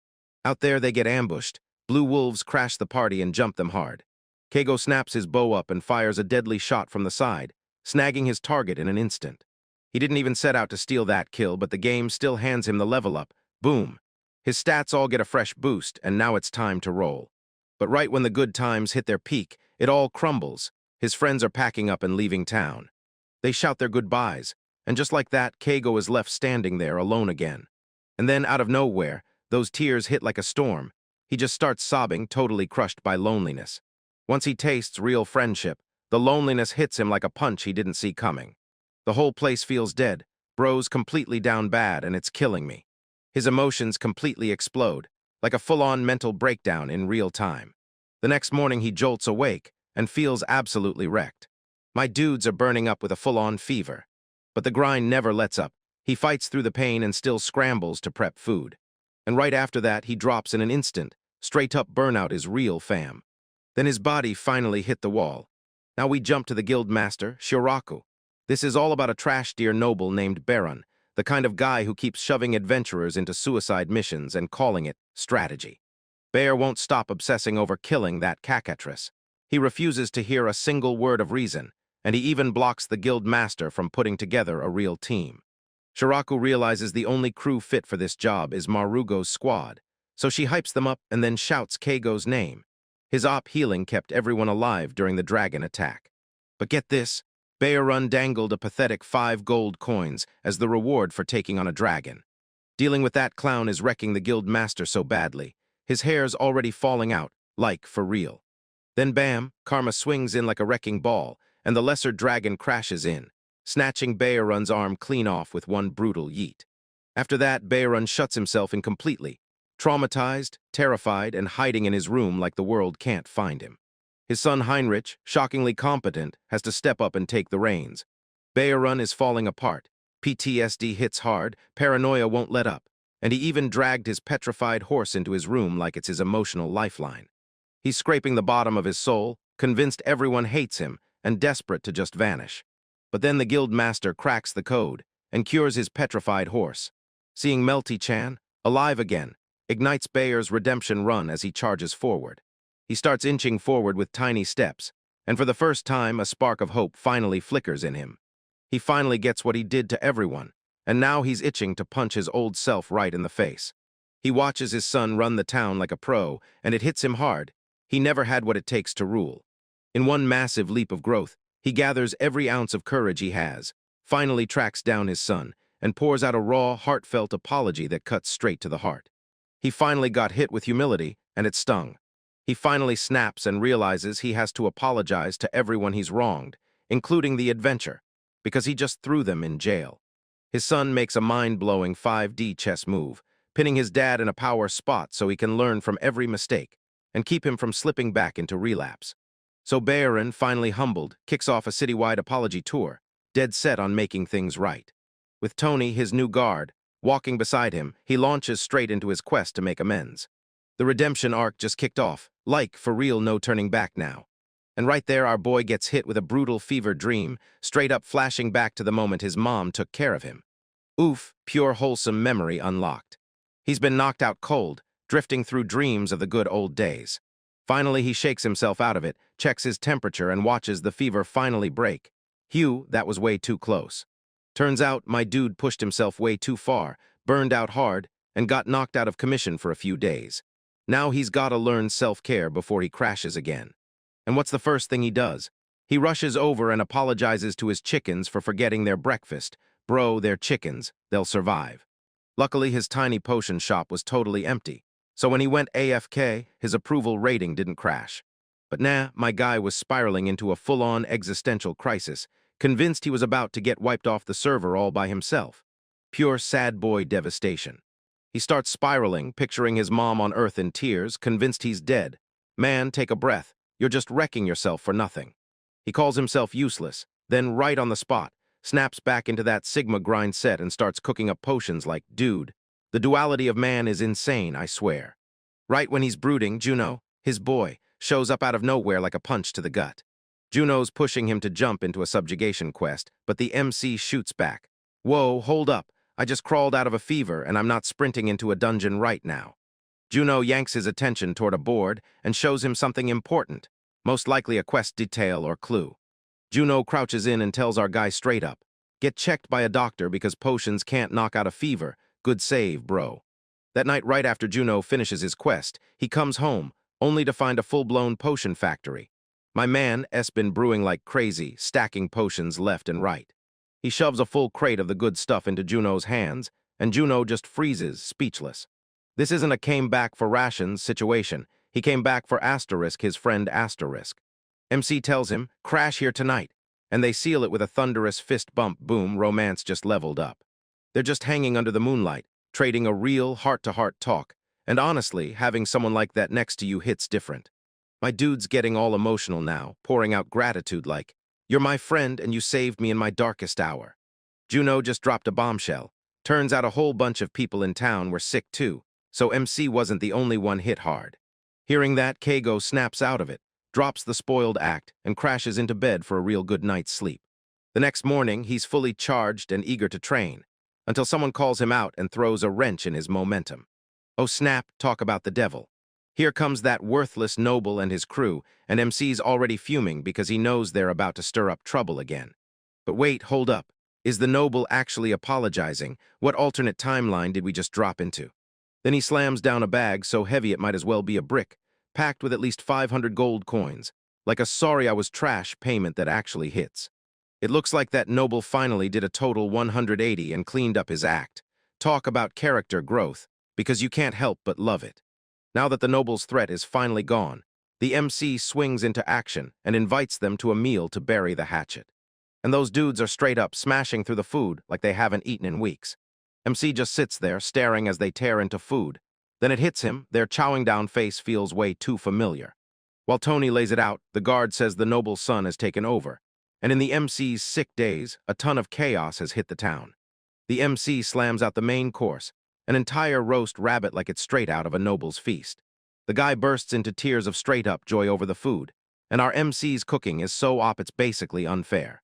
Out there they get ambushed. Blue wolves crash the party and jump them hard. Keigo snaps his bow up and fires a deadly shot from the side, snagging his target in an instant. He didn't even set out to steal that kill, but the game still hands him the level up. Boom. His stats all get a fresh boost, and now it's time to roll. But right when the good times hit their peak, it all crumbles. His friends are packing up and leaving town. They shout their goodbyes, and just like that, Keigo is left standing there alone again. And then, out of nowhere, those tears hit like a storm. He just starts sobbing, totally crushed by loneliness. Once he tastes real friendship, the loneliness hits him like a punch he didn't see coming. The whole place feels dead, bro's completely down bad, and it's killing me. His emotions completely explode, like a full-on mental breakdown in real time. The next morning he jolts awake and feels absolutely wrecked. My dudes are burning up with a full-on fever. But the grind never lets up. He fights through the pain and still scrambles to prep food. And right after that, he drops in an instant. Straight-up burnout is real, fam. Then his body finally hit the wall. Now we jump to the guild master, Shiraku. This is all about a trash-deer noble named Baron, the kind of guy who keeps shoving adventurers into suicide missions and calling it strategy. Bear won't stop obsessing over killing that cackatrice. He refuses to hear a single word of reason, and he even blocks the guild master from putting together a real team. Shiraku realizes the only crew fit for this job is Marugo's squad, so she hypes them up and then shouts Keigo's name. His op healing kept everyone alive during the dragon attack. But get this, Bearun dangled a pathetic 5 gold coins as the reward for taking on a dragon. Dealing with that clown is wrecking the guild master so badly. His hair's already falling out, like for real. Then bam, karma swings in like a wrecking ball, and the lesser dragon crashes in, snatching Bearun's arm clean off with one brutal yeet. After that, Bearun shuts himself in completely, traumatized, terrified, and hiding in his room like the world can't find him. His son Heinrich, shockingly competent, has to step up and take the reins. Bearun is falling apart. PTSD hits hard, paranoia won't let up, and he even dragged his petrified horse into his room like it's his emotional lifeline. He's scraping the bottom of his soul, convinced everyone hates him, and desperate to just vanish. But then the guild master cracks the code and cures his petrified horse. Seeing Melty-chan, alive again, ignites Bayer's redemption run as he charges forward. He starts inching forward with tiny steps, and for the first time, a spark of hope finally flickers in him. He finally gets what he did to everyone, and now he's itching to punch his old self right in the face. He watches his son run the town like a pro, and it hits him hard. He never had what it takes to rule. In one massive leap of growth, he gathers every ounce of courage he has, finally tracks down his son, and pours out a raw, heartfelt apology that cuts straight to the heart. He finally got hit with humility, and it stung. He finally snaps and realizes he has to apologize to everyone he's wronged, including the adventure, because he just threw them in jail. His son makes a mind-blowing 5D chess move, pinning his dad in a power spot so he can learn from every mistake and keep him from slipping back into relapse. So Baron, finally humbled, kicks off a citywide apology tour, dead set on making things right. With Tony, his new guard, walking beside him, he launches straight into his quest to make amends. The redemption arc just kicked off, like, for real, no turning back now. And right there, our boy gets hit with a brutal fever dream, straight up flashing back to the moment his mom took care of him. Oof, pure wholesome memory unlocked. He's been knocked out cold, drifting through dreams of the good old days. Finally, he shakes himself out of it, checks his temperature, and watches the fever finally break. Phew, that was way too close. Turns out, my dude pushed himself way too far, burned out hard, and got knocked out of commission for a few days. Now he's gotta learn self-care before he crashes again. And what's the first thing he does? He rushes over and apologizes to his chickens for forgetting their breakfast. Bro, they're chickens. They'll survive. Luckily, his tiny potion shop was totally empty, so when he went AFK, his approval rating didn't crash. But nah, my guy was spiraling into a full-on existential crisis, convinced he was about to get wiped off the server all by himself. Pure sad boy devastation. He starts spiraling, picturing his mom on Earth in tears, convinced he's dead. Man, take a breath. You're just wrecking yourself for nothing. He calls himself useless, Then right on the spot, snaps back into that Sigma grind set and starts cooking up potions like, dude, the duality of man is insane, I swear. Right when he's brooding, Juno, his boy, shows up out of nowhere like a punch to the gut. Juno's pushing him to jump into a subjugation quest, but the MC shoots back. Whoa, hold up. I just crawled out of a fever and I'm not sprinting into a dungeon right now. Juno yanks his attention toward a board and shows him something important, most likely a quest detail or clue. Juno crouches in and tells our guy straight up, get checked by a doctor because potions can't knock out a fever. Good save, bro. That night right after Juno finishes his quest, he comes home, only to find a full-blown potion factory. My man S been brewing like crazy, stacking potions left and right. He shoves a full crate of the good stuff into Juno's hands, and Juno just freezes, speechless. This isn't a came back for rations situation. He came back for Asterisk, his friend Asterisk. MC tells him, crash here tonight, and they seal it with a thunderous fist bump. Boom, romance just leveled up. They're just hanging under the moonlight, trading a real heart-to-heart talk, and honestly, having someone like that next to you hits different. My dude's getting all emotional now, pouring out gratitude like, you're my friend and you saved me in my darkest hour. Juno just dropped a bombshell. Turns out a whole bunch of people in town were sick too, so MC wasn't the only one hit hard. Hearing that, Kago snaps out of it, drops the spoiled act, and crashes into bed for a real good night's sleep. The next morning, he's fully charged and eager to train, until someone calls him out and throws a wrench in his momentum. Oh snap, talk about the devil. Here comes that worthless noble and his crew, and MC's already fuming because he knows they're about to stir up trouble again. But wait, hold up. Is the noble actually apologizing? What alternate timeline did we just drop into? Then he slams down a bag so heavy it might as well be a brick, packed with at least 500 gold coins, like a sorry I was trash payment that actually hits. It looks like that noble finally did a total 180 and cleaned up his act. Talk about character growth, because you can't help but love it. Now that the noble's threat is finally gone, the MC swings into action and invites them to a meal to bury the hatchet. And those dudes are straight up smashing through the food like they haven't eaten in weeks. MC just sits there staring as they tear into food. Then it hits him, their chowing down face feels way too familiar. While Tony lays it out, the guard says the noble's son has taken over. And in the MC's sick days, a ton of chaos has hit the town. The MC slams out the main course, an entire roast rabbit like it's straight out of a noble's feast. The guy bursts into tears of straight-up joy over the food, and our MC's cooking is so op it's basically unfair.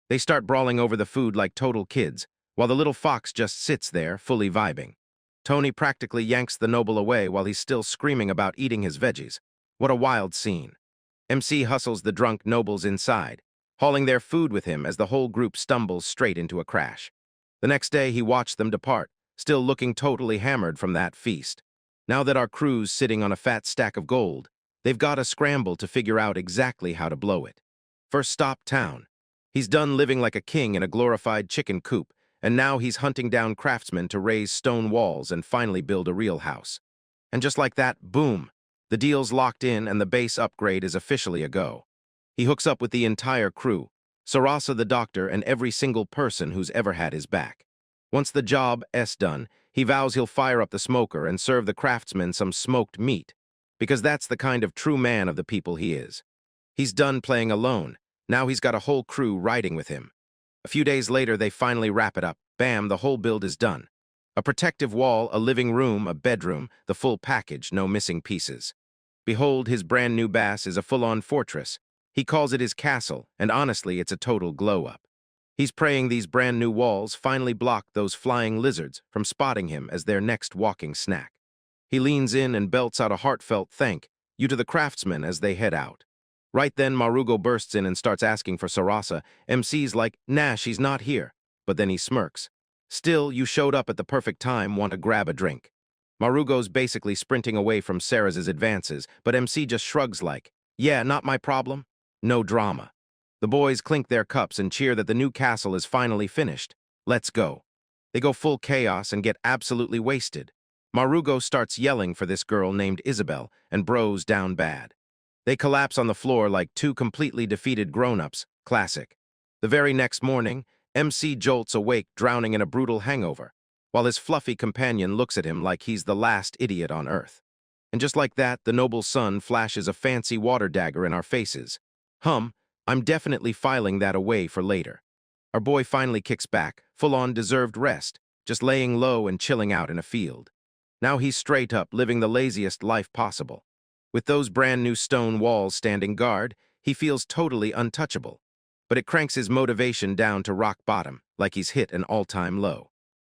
They start brawling over the food like total kids, while the little fox just sits there, fully vibing. Tony practically yanks the noble away while he's still screaming about eating his veggies. What a wild scene. MC hustles the drunk nobles inside, hauling their food with him as the whole group stumbles straight into a crash. The next day he watched them depart, still looking totally hammered from that feast. Now that our crew's sitting on a fat stack of gold, they've got to scramble to figure out exactly how to blow it. First stop, town. He's done living like a king in a glorified chicken coop, and now he's hunting down craftsmen to raise stone walls and finally build a real house. And just like that, boom, the deal's locked in and the base upgrade is officially a go. He hooks up with the entire crew, Sarasa the doctor and every single person who's ever had his back. Once the job's done, he vows he'll fire up the smoker and serve the craftsmen some smoked meat, because that's the kind of true man of the people he is. He's done playing alone. Now he's got a whole crew riding with him. A few days later, they finally wrap it up. Bam, the whole build is done. A protective wall, a living room, a bedroom, the full package, no missing pieces. Behold, his brand new base is a full-on fortress. He calls it his castle, and honestly, it's a total glow-up. He's praying these brand new walls finally block those flying lizards from spotting him as their next walking snack. He leans in and belts out a heartfelt thank you to the craftsmen as they head out. Right then, Marugo bursts in and starts asking for Sarasa. MC's like, nah, she's not here. But then he smirks. Still, you showed up at the perfect time, want to grab a drink. Marugo's basically sprinting away from Sarah's advances, but MC just shrugs like, yeah, not my problem. No drama. The boys clink their cups and cheer that the new castle is finally finished. Let's go. They go full chaos and get absolutely wasted. Marugo starts yelling for this girl named Isabel, and bros down bad. They collapse on the floor like two completely defeated grown-ups. Classic. The very next morning, MC jolts awake drowning in a brutal hangover, while his fluffy companion looks at him like he's the last idiot on earth. And just like that, the noble sun flashes a fancy water dagger in our faces. I'm definitely filing that away for later. Our boy finally kicks back, full-on deserved rest, just laying low and chilling out in a field. Now he's straight up, living the laziest life possible. With those brand new stone walls standing guard, he feels totally untouchable. But it cranks his motivation down to rock bottom, like he's hit an all-time low.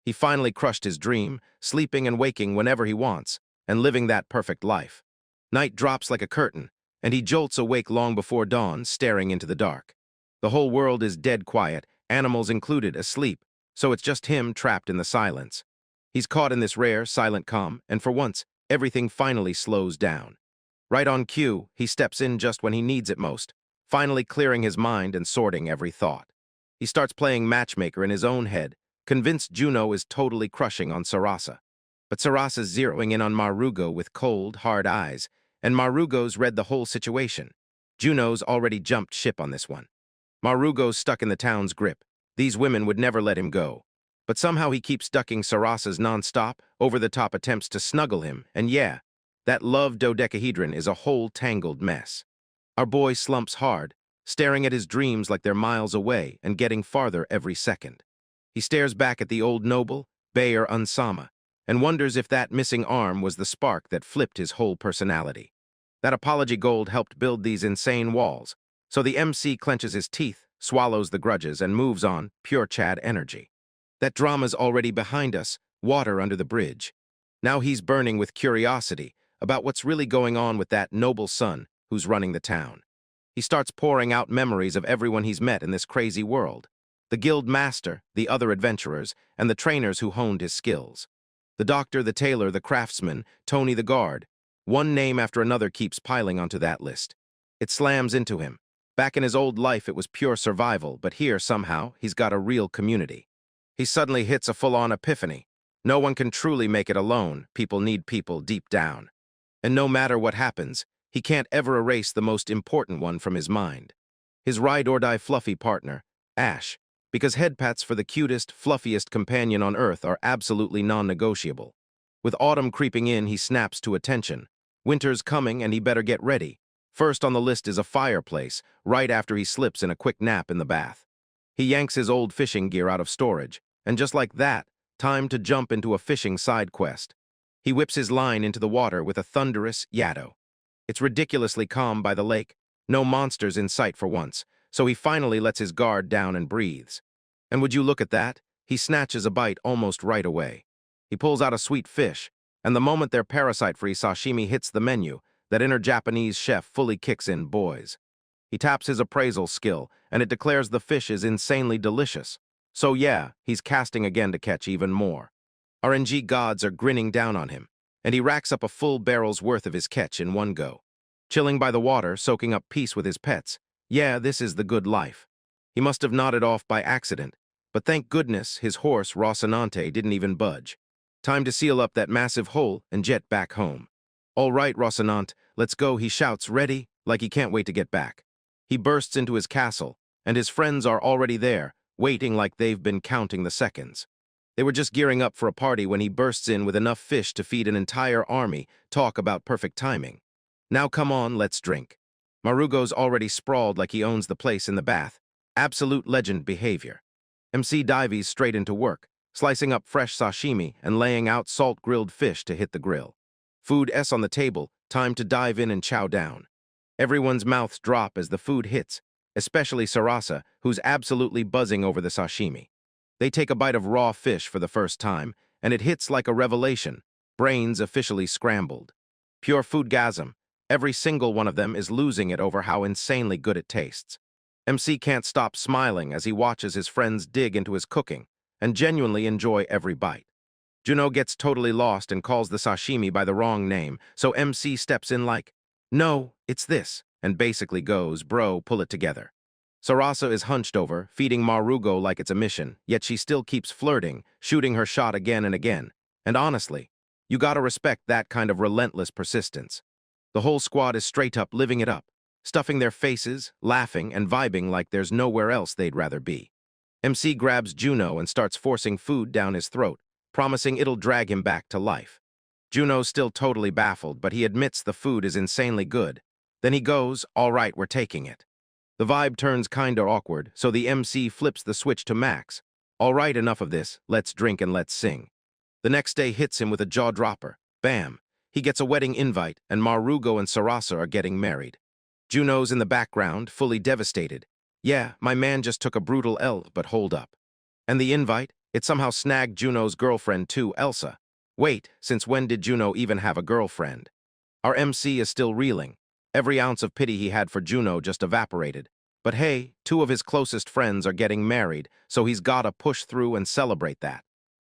He finally crushed his dream, sleeping and waking whenever he wants, and living that perfect life. Night drops like a curtain, and he jolts awake long before dawn, staring into the dark. The whole world is dead quiet, animals included, asleep, so it's just him trapped in the silence. He's caught in this rare, silent calm, and for once, everything finally slows down. Right on cue, he steps in just when he needs it most, finally clearing his mind and sorting every thought. He starts playing matchmaker in his own head, convinced Juno is totally crushing on Sarasa. But Sarasa's zeroing in on Marugo with cold, hard eyes, and Marugo's read the whole situation. Juno's already jumped ship on this one. Marugo's stuck in the town's grip. These women would never let him go. But somehow he keeps ducking Sarasa's non-stop, over-the-top attempts to snuggle him, and yeah, that love dodecahedron is a whole tangled mess. Our boy slumps hard, staring at his dreams like they're miles away and getting farther every second. He stares back at the old noble, Bayer Unsama, and wonders if that missing arm was the spark that flipped his whole personality. That apology gold helped build these insane walls, so the MC clenches his teeth, swallows the grudges, and moves on, pure Chad energy. That drama's already behind us, water under the bridge. Now he's burning with curiosity about what's really going on with that noble son who's running the town. He starts pouring out memories of everyone he's met in this crazy world. The guild master, the other adventurers, and the trainers who honed his skills. The doctor, the tailor, the craftsman, Tony the guard. One name after another keeps piling onto that list. It slams into him. Back in his old life, it was pure survival, but here, somehow, he's got a real community. He suddenly hits a full-on epiphany. No one can truly make it alone. People need people deep down. And no matter what happens, he can't ever erase the most important one from his mind. His ride-or-die fluffy partner, Ash, because head pats for the cutest, fluffiest companion on Earth are absolutely non-negotiable. With autumn creeping in, he snaps to attention. Winter's coming and he better get ready. First on the list is a fireplace, right after he slips in a quick nap in the bath. He yanks his old fishing gear out of storage, and just like that, time to jump into a fishing side quest. He whips his line into the water with a thunderous yaddo. It's ridiculously calm by the lake, no monsters in sight for once, so he finally lets his guard down and breathes. And would you look at that, he snatches a bite almost right away. He pulls out a sweet fish, and the moment their parasite-free sashimi hits the menu, that inner Japanese chef fully kicks in, boys. He taps his appraisal skill, and it declares the fish is insanely delicious. So yeah, he's casting again to catch even more. RNG gods are grinning down on him, and he racks up a full barrel's worth of his catch in one go. Chilling by the water, soaking up peace with his pets. Yeah, this is the good life. He must have nodded off by accident, but thank goodness his horse, Rocinante, didn't even budge. Time to seal up that massive hole and jet back home. All right, Rocinante, let's go, he shouts, ready, like he can't wait to get back. He bursts into his castle, and his friends are already there, waiting like they've been counting the seconds. They were just gearing up for a party when he bursts in with enough fish to feed an entire army. Talk about perfect timing. Now come on, let's drink. Marugo's already sprawled like he owns the place in the bath. Absolute legend behavior. MC dives straight into work, slicing up fresh sashimi and laying out salt-grilled fish to hit the grill. Food S on the table, time to dive in and chow down. Everyone's mouths drop as the food hits, especially Sarasa, who's absolutely buzzing over the sashimi. They take a bite of raw fish for the first time, and it hits like a revelation, brains officially scrambled. Pure foodgasm. Every single one of them is losing it over how insanely good it tastes. MC can't stop smiling as he watches his friends dig into his cooking and genuinely enjoy every bite. Juno gets totally lost and calls the sashimi by the wrong name, so MC steps in like, "No, it's this," and basically goes, "Bro, pull it together." Sarasa is hunched over, feeding Marugo like it's a mission, yet she still keeps flirting, shooting her shot again and again. And honestly, you gotta respect that kind of relentless persistence. The whole squad is straight up living it up, stuffing their faces, laughing, and vibing like there's nowhere else they'd rather be. MC grabs Juno and starts forcing food down his throat, promising it'll drag him back to life. Juno's still totally baffled, but he admits the food is insanely good. Then he goes, "All right, we're taking it." The vibe turns kinda awkward, so the MC flips the switch to max. All right, enough of this. Let's drink and let's sing. The next day hits him with a jaw-dropper. Bam! He gets a wedding invite, and Marugo and Sarasa are getting married. Juno's in the background, fully devastated. Yeah, my man just took a brutal L, but hold up. And the invite? It somehow snagged Juno's girlfriend too, Elsa. Wait, since when did Juno even have a girlfriend? Our MC is still reeling. Every ounce of pity he had for Juno just evaporated. But hey, two of his closest friends are getting married, so he's gotta push through and celebrate that.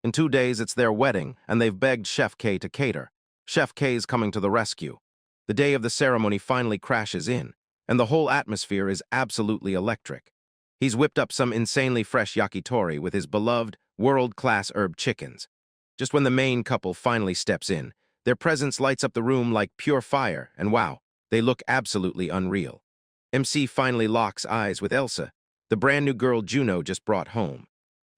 In 2 days, it's their wedding, and they've begged Chef K to cater. Chef K's coming to the rescue. The day of the ceremony finally crashes in, and the whole atmosphere is absolutely electric. He's whipped up some insanely fresh yakitori with his beloved, world-class herb chickens. Just when the main couple finally steps in, their presence lights up the room like pure fire, and wow, they look absolutely unreal. MC finally locks eyes with Elsa, the brand new girl Juno just brought home.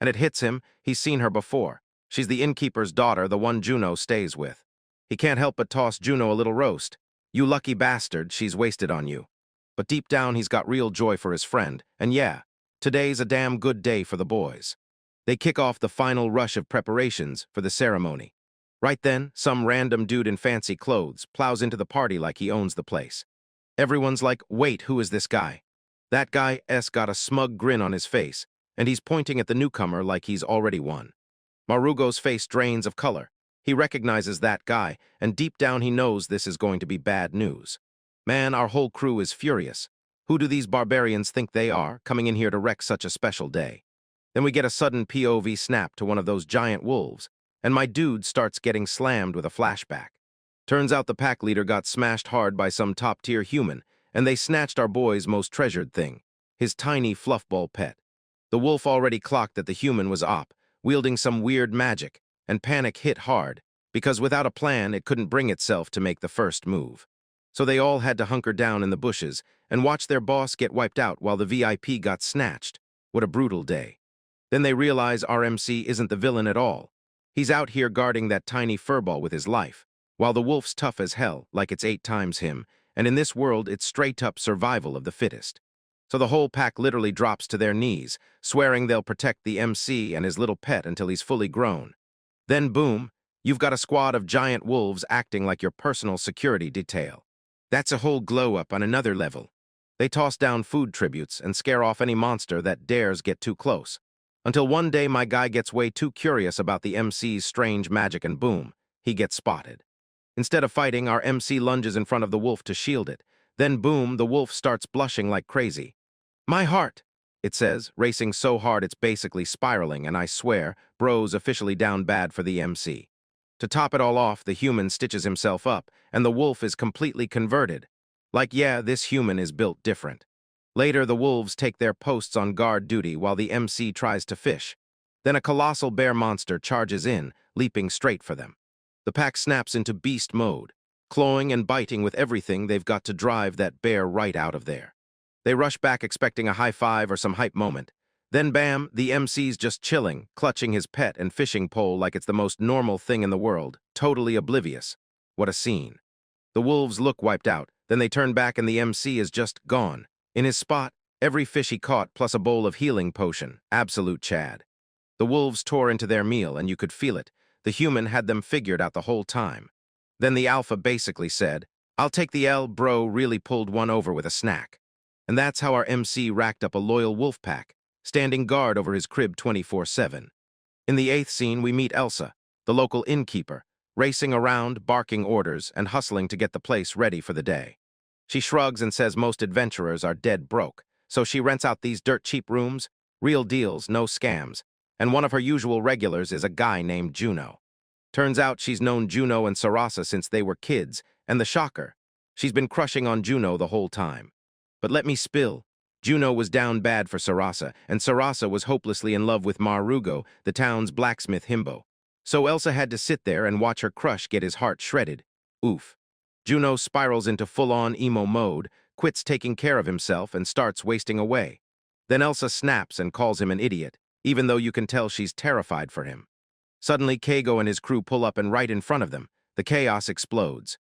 And it hits him, he's seen her before. She's the innkeeper's daughter, the one Juno stays with. He can't help but toss Juno a little roast. You lucky bastard, she's wasted on you. But deep down, he's got real joy for his friend, and yeah, today's a damn good day for the boys. They kick off the final rush of preparations for the ceremony. Right then, some random dude in fancy clothes plows into the party like he owns the place. Everyone's like, wait, who is this guy? That guy's got a smug grin on his face, and he's pointing at the newcomer like he's already won. Marugo's face drains of color. He recognizes that guy, and deep down he knows this is going to be bad news. Man, our whole crew is furious. Who do these barbarians think they are, coming in here to wreck such a special day? Then we get a sudden POV snap to one of those giant wolves, and my dude starts getting slammed with a flashback. Turns out the pack leader got smashed hard by some top-tier human, and they snatched our boy's most treasured thing, his tiny fluffball pet. The wolf already clocked that the human was op, wielding some weird magic, and panic hit hard, because without a plan, it couldn't bring itself to make the first move. So they all had to hunker down in the bushes and watch their boss get wiped out while the VIP got snatched. What a brutal day. Then they realize our MC isn't the villain at all. He's out here guarding that tiny furball with his life, while the wolf's tough as hell, like it's 8 times him, and in this world it's straight-up survival of the fittest. So the whole pack literally drops to their knees, swearing they'll protect the MC and his little pet until he's fully grown. Then boom, you've got a squad of giant wolves acting like your personal security detail. That's a whole glow-up on another level. They toss down food tributes and scare off any monster that dares get too close. Until one day my guy gets way too curious about the MC's strange magic and boom, he gets spotted. Instead of fighting, our MC lunges in front of the wolf to shield it. Then boom, the wolf starts blushing like crazy. My heart, it says, racing so hard it's basically spiraling, and I swear, bro's officially down bad for the MC. To top it all off, the human stitches himself up, and the wolf is completely converted. Like, yeah, this human is built different. Later, the wolves take their posts on guard duty while the MC tries to fish. Then a colossal bear monster charges in, leaping straight for them. The pack snaps into beast mode, clawing and biting with everything they've got to drive that bear right out of there. They rush back expecting a high five or some hype moment. Then bam, the MC's just chilling, clutching his pet and fishing pole like it's the most normal thing in the world, totally oblivious. What a scene. The wolves look wiped out, then they turn back and the MC is just gone. In his spot, every fish he caught plus a bowl of healing potion, absolute Chad. The wolves tore into their meal and you could feel it. The human had them figured out the whole time. Then the alpha basically said, I'll take the L, bro really pulled one over with a snack. And that's how our MC racked up a loyal wolf pack, standing guard over his crib 24/7. In the 8th scene, we meet Elsa, the local innkeeper, racing around, barking orders, and hustling to get the place ready for the day. She shrugs and says most adventurers are dead broke, so she rents out these dirt-cheap rooms, real deals, no scams, and one of her usual regulars is a guy named Juno. Turns out she's known Juno and Sarasa since they were kids, and the shocker, she's been crushing on Juno the whole time. But let me spill. Juno was down bad for Sarasa, and Sarasa was hopelessly in love with Marugo, the town's blacksmith himbo. So Elsa had to sit there and watch her crush get his heart shredded. Oof. Juno spirals into full-on emo mode, quits taking care of himself, and starts wasting away. Then Elsa snaps and calls him an idiot, even though you can tell she's terrified for him. Suddenly, Keigo and his crew pull up and right in front of them, the chaos explodes.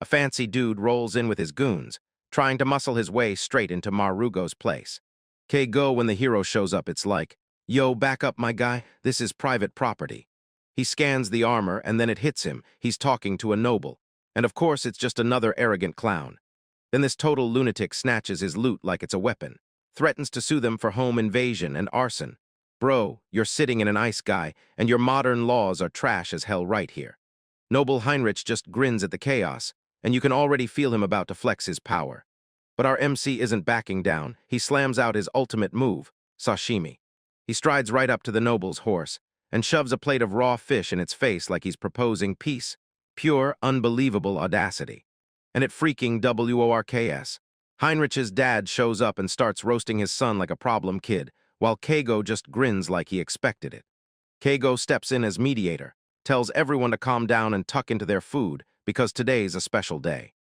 A fancy dude rolls in with his goons, trying to muscle his way straight into Marugo's place. K-Go, when the hero shows up, it's like, "Yo, back up, my guy, this is private property." He scans the armor, and then it hits him. He's talking to a noble. And of course, it's just another arrogant clown. Then this total lunatic snatches his loot like it's a weapon, threatens to sue them for home invasion and arson. Bro, you're sitting in an ice guy, and your modern laws are trash as hell right here. Noble Heinrich just grins at the chaos, and you can already feel him about to flex his power. But our MC isn't backing down. He slams out his ultimate move, sashimi. He strides right up to the noble's horse and shoves a plate of raw fish in its face like he's proposing peace. Pure, unbelievable audacity. And at freaking WORKS, Heinrich's dad shows up and starts roasting his son like a problem kid, while Keigo just grins like he expected it. Keigo steps in as mediator, tells everyone to calm down and tuck into their food because today's a special day.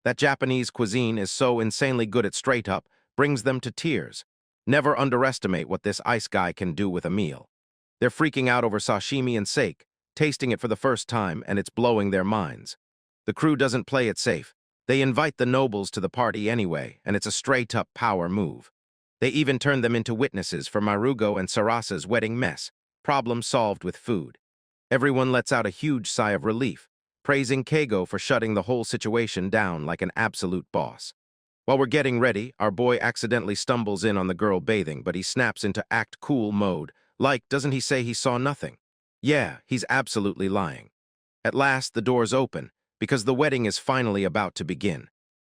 That Japanese cuisine is so insanely good at straight up, brings them to tears. Never underestimate what this ice guy can do with a meal. They're freaking out over sashimi and sake, tasting it for the first time, and it's blowing their minds. The crew doesn't play it safe. They invite the nobles to the party anyway, and it's a straight-up power move. They even turn them into witnesses for Marugo and Sarasa's wedding mess. Problem solved with food. Everyone lets out a huge sigh of relief, praising Keigo for shutting the whole situation down like an absolute boss. While we're getting ready, our boy accidentally stumbles in on the girl bathing, but he snaps into act cool mode. Like, doesn't he say he saw nothing? Yeah, he's absolutely lying. At last, the doors open, because the wedding is finally about to begin.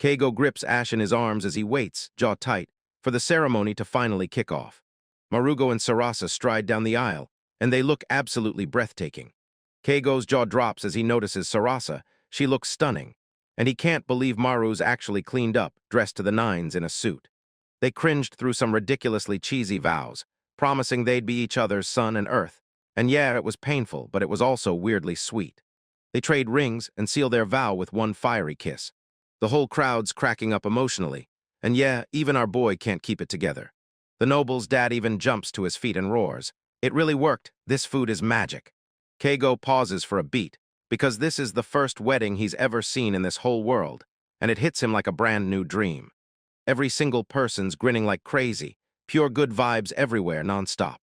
Keigo grips Ash in his arms as he waits, jaw tight, for the ceremony to finally kick off. Marugo and Sarasa stride down the aisle, and they look absolutely breathtaking. Keigo's jaw drops as he notices Sarasa. She looks stunning, and he can't believe Maru's actually cleaned up, dressed to the nines in a suit. They cringed through some ridiculously cheesy vows, promising they'd be each other's sun and earth. And yeah, it was painful, but it was also weirdly sweet. They trade rings and seal their vow with one fiery kiss. The whole crowd's cracking up emotionally, and yeah, even our boy can't keep it together. The noble's dad even jumps to his feet and roars. It really worked. This food is magic. Keigo pauses for a beat, because this is the first wedding he's ever seen in this whole world, and it hits him like a brand new dream. Every single person's grinning like crazy, pure good vibes everywhere nonstop.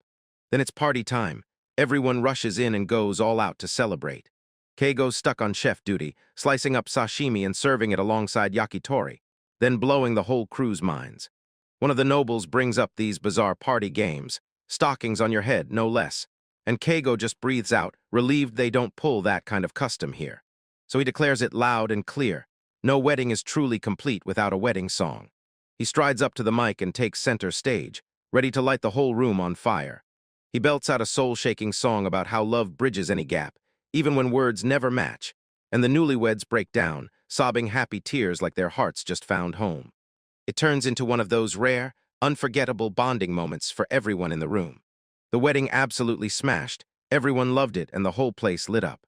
Then it's party time. Everyone rushes in and goes all out to celebrate. Keigo's stuck on chef duty, slicing up sashimi and serving it alongside yakitori, then blowing the whole crew's minds. One of the nobles brings up these bizarre party games, stockings on your head, no less, and Keigo just breathes out, relieved they don't pull that kind of custom here. So he declares it loud and clear. No wedding is truly complete without a wedding song. He strides up to the mic and takes center stage, ready to light the whole room on fire. He belts out a soul-shaking song about how love bridges any gap, even when words never match, and the newlyweds break down, sobbing happy tears like their hearts just found home. It turns into one of those rare, unforgettable bonding moments for everyone in the room. The wedding absolutely smashed, everyone loved it, and the whole place lit up.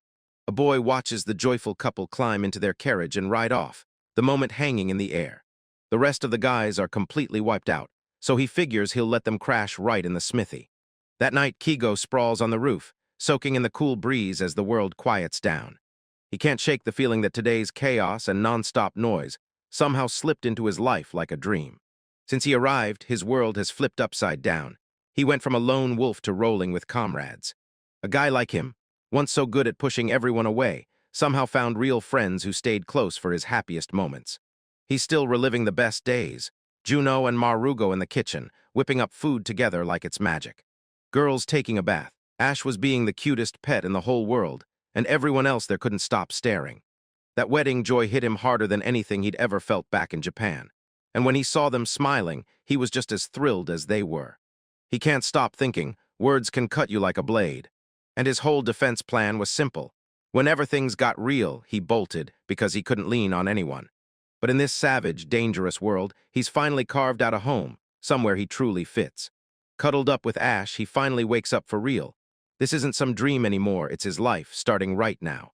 A boy watches the joyful couple climb into their carriage and ride off, the moment hanging in the air. The rest of the guys are completely wiped out, so he figures he'll let them crash right in the smithy. That night, Keigo sprawls on the roof, soaking in the cool breeze as the world quiets down. He can't shake the feeling that today's chaos and non-stop noise somehow slipped into his life like a dream. Since he arrived, his world has flipped upside down. He went from a lone wolf to rolling with comrades. A guy like him, once so good at pushing everyone away, somehow found real friends who stayed close for his happiest moments. He's still reliving the best days, Juno and Marugo in the kitchen, whipping up food together like it's magic. Girls taking a bath. Ash was being the cutest pet in the whole world, and everyone else there couldn't stop staring. That wedding joy hit him harder than anything he'd ever felt back in Japan. And when he saw them smiling, he was just as thrilled as they were. He can't stop thinking, words can cut you like a blade. And his whole defense plan was simple. Whenever things got real, he bolted because he couldn't lean on anyone. But in this savage, dangerous world, he's finally carved out a home, somewhere he truly fits. Cuddled up with Ash, he finally wakes up for real. This isn't some dream anymore, it's his life, starting right now.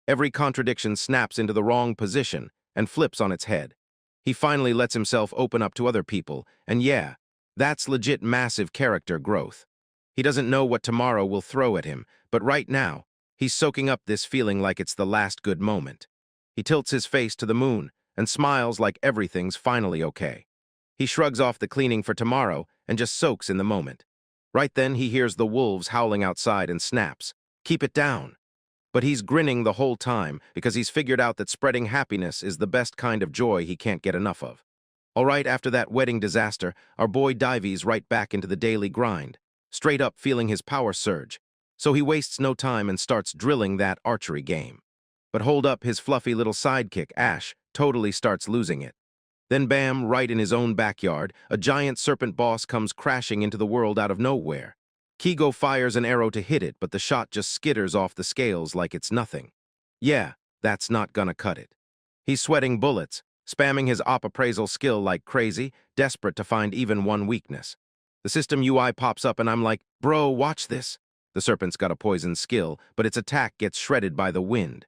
Every contradiction snaps into the wrong position and flips on its head. He finally lets himself open up to other people, and yeah, that's legit massive character growth. He doesn't know what tomorrow will throw at him, but right now, he's soaking up this feeling like it's the last good moment. He tilts his face to the moon, and smiles like everything's finally okay. He shrugs off the cleaning for tomorrow and just soaks in the moment. Right then, he hears the wolves howling outside and snaps, "Keep it down." But he's grinning the whole time because he's figured out that spreading happiness is the best kind of joy he can't get enough of. All right, after that wedding disaster, our boy dives right back into the daily grind, straight up feeling his power surge. So he wastes no time and starts drilling that archery game. But hold up, his fluffy little sidekick, Ash, totally starts losing it. Then bam, right in his own backyard, a giant serpent boss comes crashing into the world out of nowhere. Kigo fires an arrow to hit it, but the shot just skitters off the scales like it's nothing. Yeah, that's not gonna cut it. He's sweating bullets, spamming his op appraisal skill like crazy, desperate to find even one weakness. The system UI pops up and I'm like, bro, watch this. The serpent's got a poison skill, but its attack gets shredded by the wind.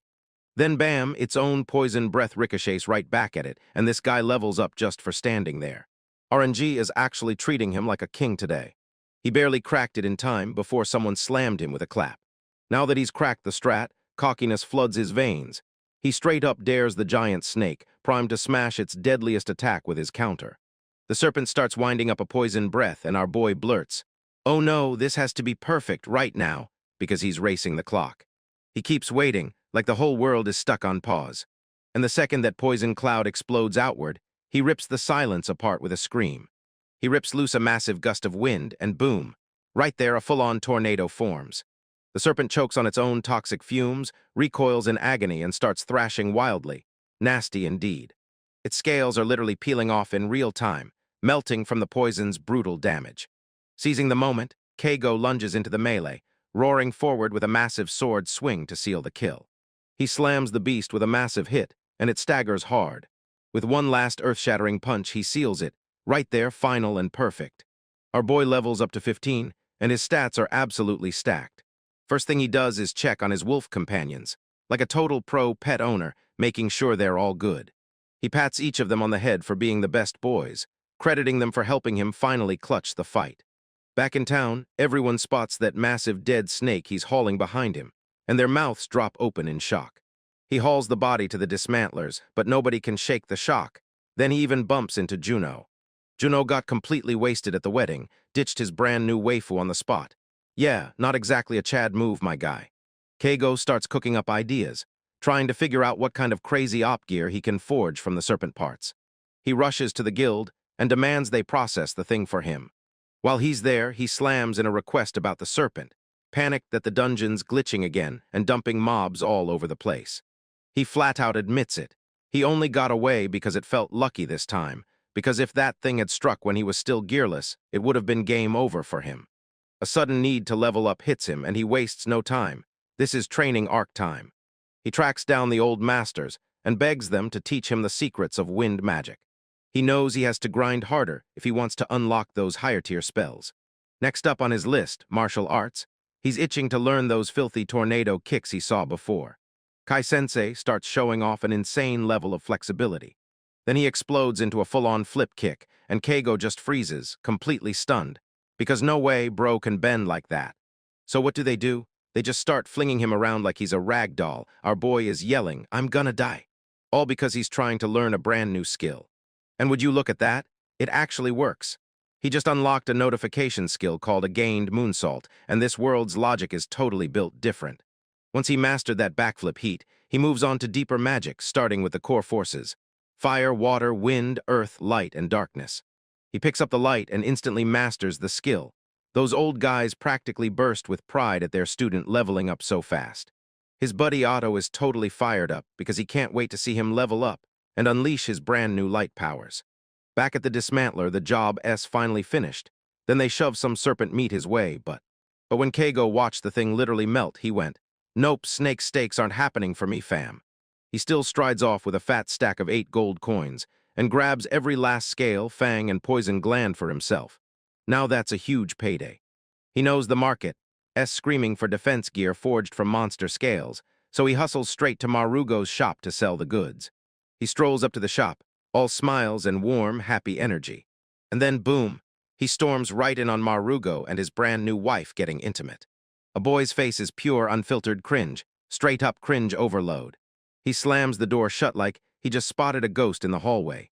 Then bam, its own poison breath ricochets right back at it, and this guy levels up just for standing there. RNG is actually treating him like a king today. He barely cracked it in time before someone slammed him with a clap. Now that he's cracked the strat, cockiness floods his veins. He straight up dares the giant snake, primed to smash its deadliest attack with his counter. The serpent starts winding up a poison breath, and our boy blurts, "Oh no, this has to be perfect right now," because he's racing the clock. He keeps waiting, like the whole world is stuck on pause. And the second that poison cloud explodes outward, he rips the silence apart with a scream. He rips loose a massive gust of wind, and boom, right there a full-on tornado forms. The serpent chokes on its own toxic fumes, recoils in agony, and starts thrashing wildly. Nasty indeed. Its scales are literally peeling off in real time, melting from the poison's brutal damage. Seizing the moment, Keigo lunges into the melee, roaring forward with a massive sword swing to seal the kill. He slams the beast with a massive hit, and it staggers hard. With one last earth-shattering punch, he seals it, right there, final and perfect. Our boy levels up to 15, and his stats are absolutely stacked. First thing he does is check on his wolf companions, like a total pro pet owner, making sure they're all good. He pats each of them on the head for being the best boys, crediting them for helping him finally clutch the fight. Back in town, everyone spots that massive dead snake he's hauling behind him, and their mouths drop open in shock. He hauls the body to the dismantlers, but nobody can shake the shock. Then he even bumps into Juno. Juno got completely wasted at the wedding, ditched his brand new waifu on the spot. Yeah, not exactly a Chad move, my guy. Keigo starts cooking up ideas, trying to figure out what kind of crazy op gear he can forge from the serpent parts. He rushes to the guild and demands they process the thing for him. While he's there, he slams in a request about the serpent, panicked that the dungeon's glitching again and dumping mobs all over the place. He flat out admits it. He only got away because it felt lucky this time, because if that thing had struck when he was still gearless, it would have been game over for him. A sudden need to level up hits him, and he wastes no time. This is training arc time. He tracks down the old masters and begs them to teach him the secrets of wind magic. He knows he has to grind harder if he wants to unlock those higher-tier spells. Next up on his list, martial arts. He's itching to learn those filthy tornado kicks he saw before. Kai-sensei starts showing off an insane level of flexibility. Then he explodes into a full-on flip kick, and Keigo just freezes, completely stunned. Because no way bro can bend like that. So what do? They just start flinging him around like he's a rag doll. Our boy is yelling, "I'm gonna die." All because he's trying to learn a brand new skill. And would you look at that? It actually works. He just unlocked a notification skill called a gained moonsault, and this world's logic is totally built different. Once he mastered that backflip heat, he moves on to deeper magic, starting with the core forces. Fire, water, wind, earth, light, and darkness. He picks up the light and instantly masters the skill. Those old guys practically burst with pride at their student leveling up so fast. His buddy Otto is totally fired up because he can't wait to see him level up and unleash his brand new light powers. Back at the dismantler, the job S finally finished. Then they shoved some serpent meat his way, but when Keigo watched the thing literally melt, he went, "Nope, snake steaks aren't happening for me, fam." He still strides off with a fat stack of 8 gold coins and grabs every last scale, fang, and poison gland for himself. Now that's a huge payday. He knows the market, screaming for defense gear forged from monster scales, so he hustles straight to Marugo's shop to sell the goods. He strolls up to the shop, all smiles and warm, happy energy. And then boom, he storms right in on Marugo and his brand new wife getting intimate. A boy's face is pure, unfiltered cringe, straight up cringe overload. He slams the door shut like He just spotted a ghost in the hallway.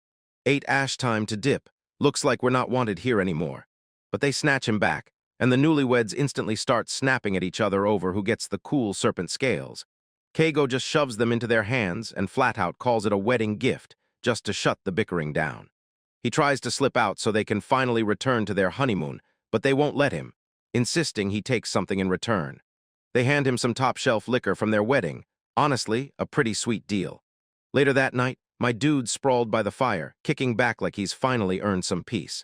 8 ash time to dip. Looks like we're not wanted here anymore. But they snatch him back, and the newlyweds instantly start snapping at each other over who gets the cool serpent scales. Keigo just shoves them into their hands and flat out calls it a wedding gift, just to shut the bickering down. He tries to slip out so they can finally return to their honeymoon, but they won't let him, insisting he takes something in return. They hand him some top-shelf liquor from their wedding. Honestly, a pretty sweet deal. Later that night, my dude sprawled by the fire, kicking back like he's finally earned some peace.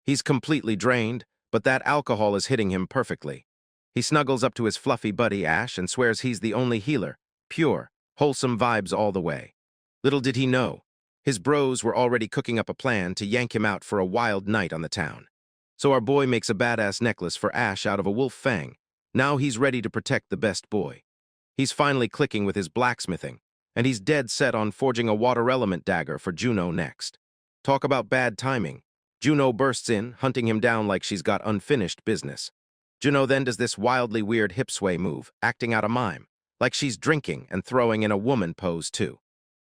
He's completely drained, but that alcohol is hitting him perfectly. He snuggles up to his fluffy buddy Ash and swears he's the only healer. Pure, wholesome vibes all the way. Little did he know, his bros were already cooking up a plan to yank him out for a wild night on the town. So our boy makes a badass necklace for Ash out of a wolf fang. Now he's ready to protect the best boy. He's finally clicking with his blacksmithing, and he's dead set on forging a water element dagger for Juno next. Talk about bad timing. Juno bursts in, hunting him down like she's got unfinished business. Juno then does this wildly weird hip sway move, acting out a mime, like she's drinking and throwing in a woman pose too.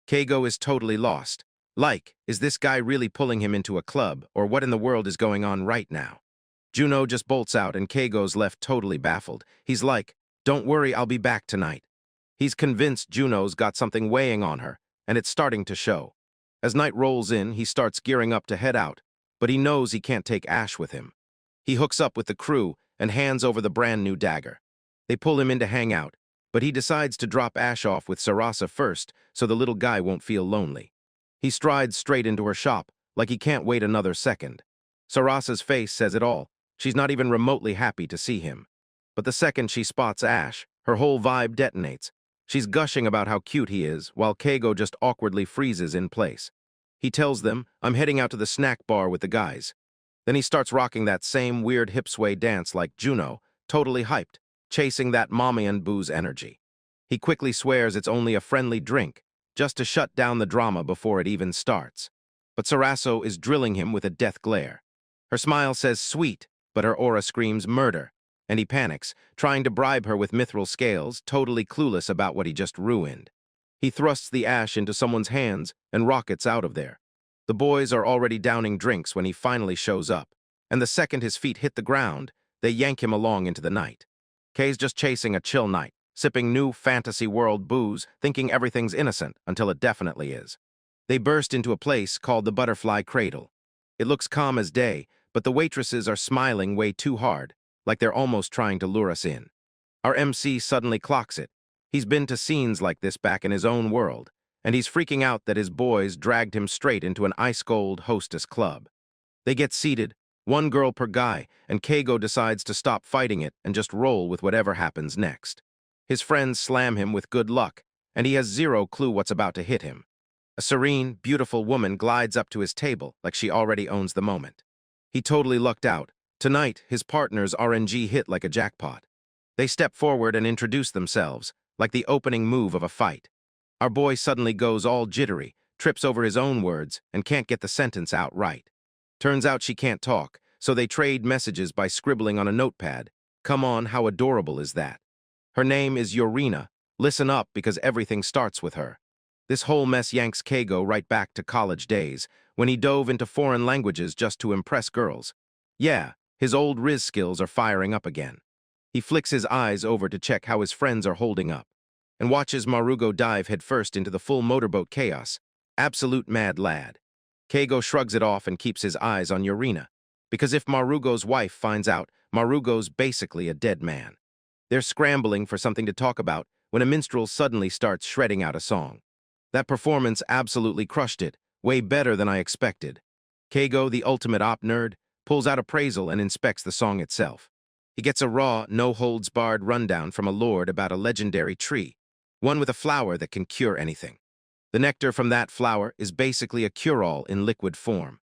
Keigo is totally lost. Like, is this guy really pulling him into a club, or what in the world is going on right now? Juno just bolts out and Keigo's left totally baffled. He's like, "Don't worry, I'll be back tonight." He's convinced Juno's got something weighing on her, and it's starting to show. As night rolls in, he starts gearing up to head out, but he knows he can't take Ash with him. He hooks up with the crew and hands over the brand new dagger. They pull him in to hang out, but he decides to drop Ash off with Sarasa first so the little guy won't feel lonely. He strides straight into her shop, like he can't wait another second. Sarasa's face says it all. She's not even remotely happy to see him. But the second she spots Ash, her whole vibe detonates. She's gushing about how cute he is, while Keigo just awkwardly freezes in place. He tells them, "I'm heading out to the snack bar with the guys." Then he starts rocking that same weird hip sway dance like Juno, totally hyped, chasing that mommy and booze energy. He quickly swears it's only a friendly drink, just to shut down the drama before it even starts. But Saraso is drilling him with a death glare. Her smile says sweet, but her aura screams murder, and he panics, trying to bribe her with mithril scales, totally clueless about what he just ruined. He thrusts the ash into someone's hands and rockets out of there. The boys are already downing drinks when he finally shows up, and the second his feet hit the ground, they yank him along into the night. Kay's just chasing a chill night, sipping new fantasy world booze, thinking everything's innocent until it definitely is. They burst into a place called the Butterfly Cradle. It looks calm as day, but the waitresses are smiling way too hard, like they're almost trying to lure us in. Our MC suddenly clocks it. He's been to scenes like this back in his own world, and he's freaking out that his boys dragged him straight into an ice-cold hostess club. They get seated, one girl per guy, and Keigo decides to stop fighting it and just roll with whatever happens next. His friends slam him with good luck, and he has zero clue what's about to hit him. A serene, beautiful woman glides up to his table like she already owns the moment. He totally lucked out. Tonight, his partner's RNG hit like a jackpot. They step forward and introduce themselves, like the opening move of a fight. Our boy suddenly goes all jittery, trips over his own words, and can't get the sentence out right. Turns out she can't talk, so they trade messages by scribbling on a notepad. Come on, how adorable is that? Her name is Yorina. Listen up, because everything starts with her. This whole mess yanks Keigo right back to college days, when he dove into foreign languages just to impress girls. Yeah, his old Riz skills are firing up again. He flicks his eyes over to check how his friends are holding up, and watches Marugo dive headfirst into the full motorboat chaos. Absolute mad lad. Keigo shrugs it off and keeps his eyes on Yorina, because if Marugo's wife finds out, Marugo's basically a dead man. They're scrambling for something to talk about when a minstrel suddenly starts shredding out a song. That performance absolutely crushed it, way better than I expected. Keigo, the ultimate op nerd, pulls out appraisal and inspects the song itself. He gets a raw, no-holds-barred rundown from a lord about a legendary tree, one with a flower that can cure anything. The nectar from that flower is basically a cure-all in liquid form.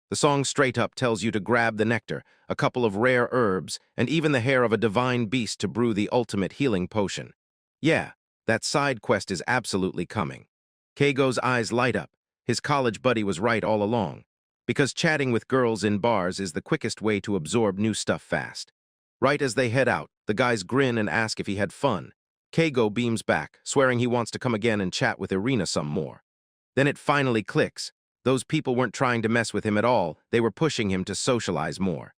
The song straight up tells you to grab the nectar, a couple of rare herbs, and even the hair of a divine beast to brew the ultimate healing potion. Yeah, that side quest is absolutely coming. Keigo's eyes light up. His college buddy was right all along, because chatting with girls in bars is the quickest way to absorb new stuff fast. Right as they head out, the guys grin and ask if he had fun. Keigo beams back, swearing he wants to come again and chat with Irina some more. Then it finally clicks. Those people weren't trying to mess with him at all, they were pushing him to socialize more.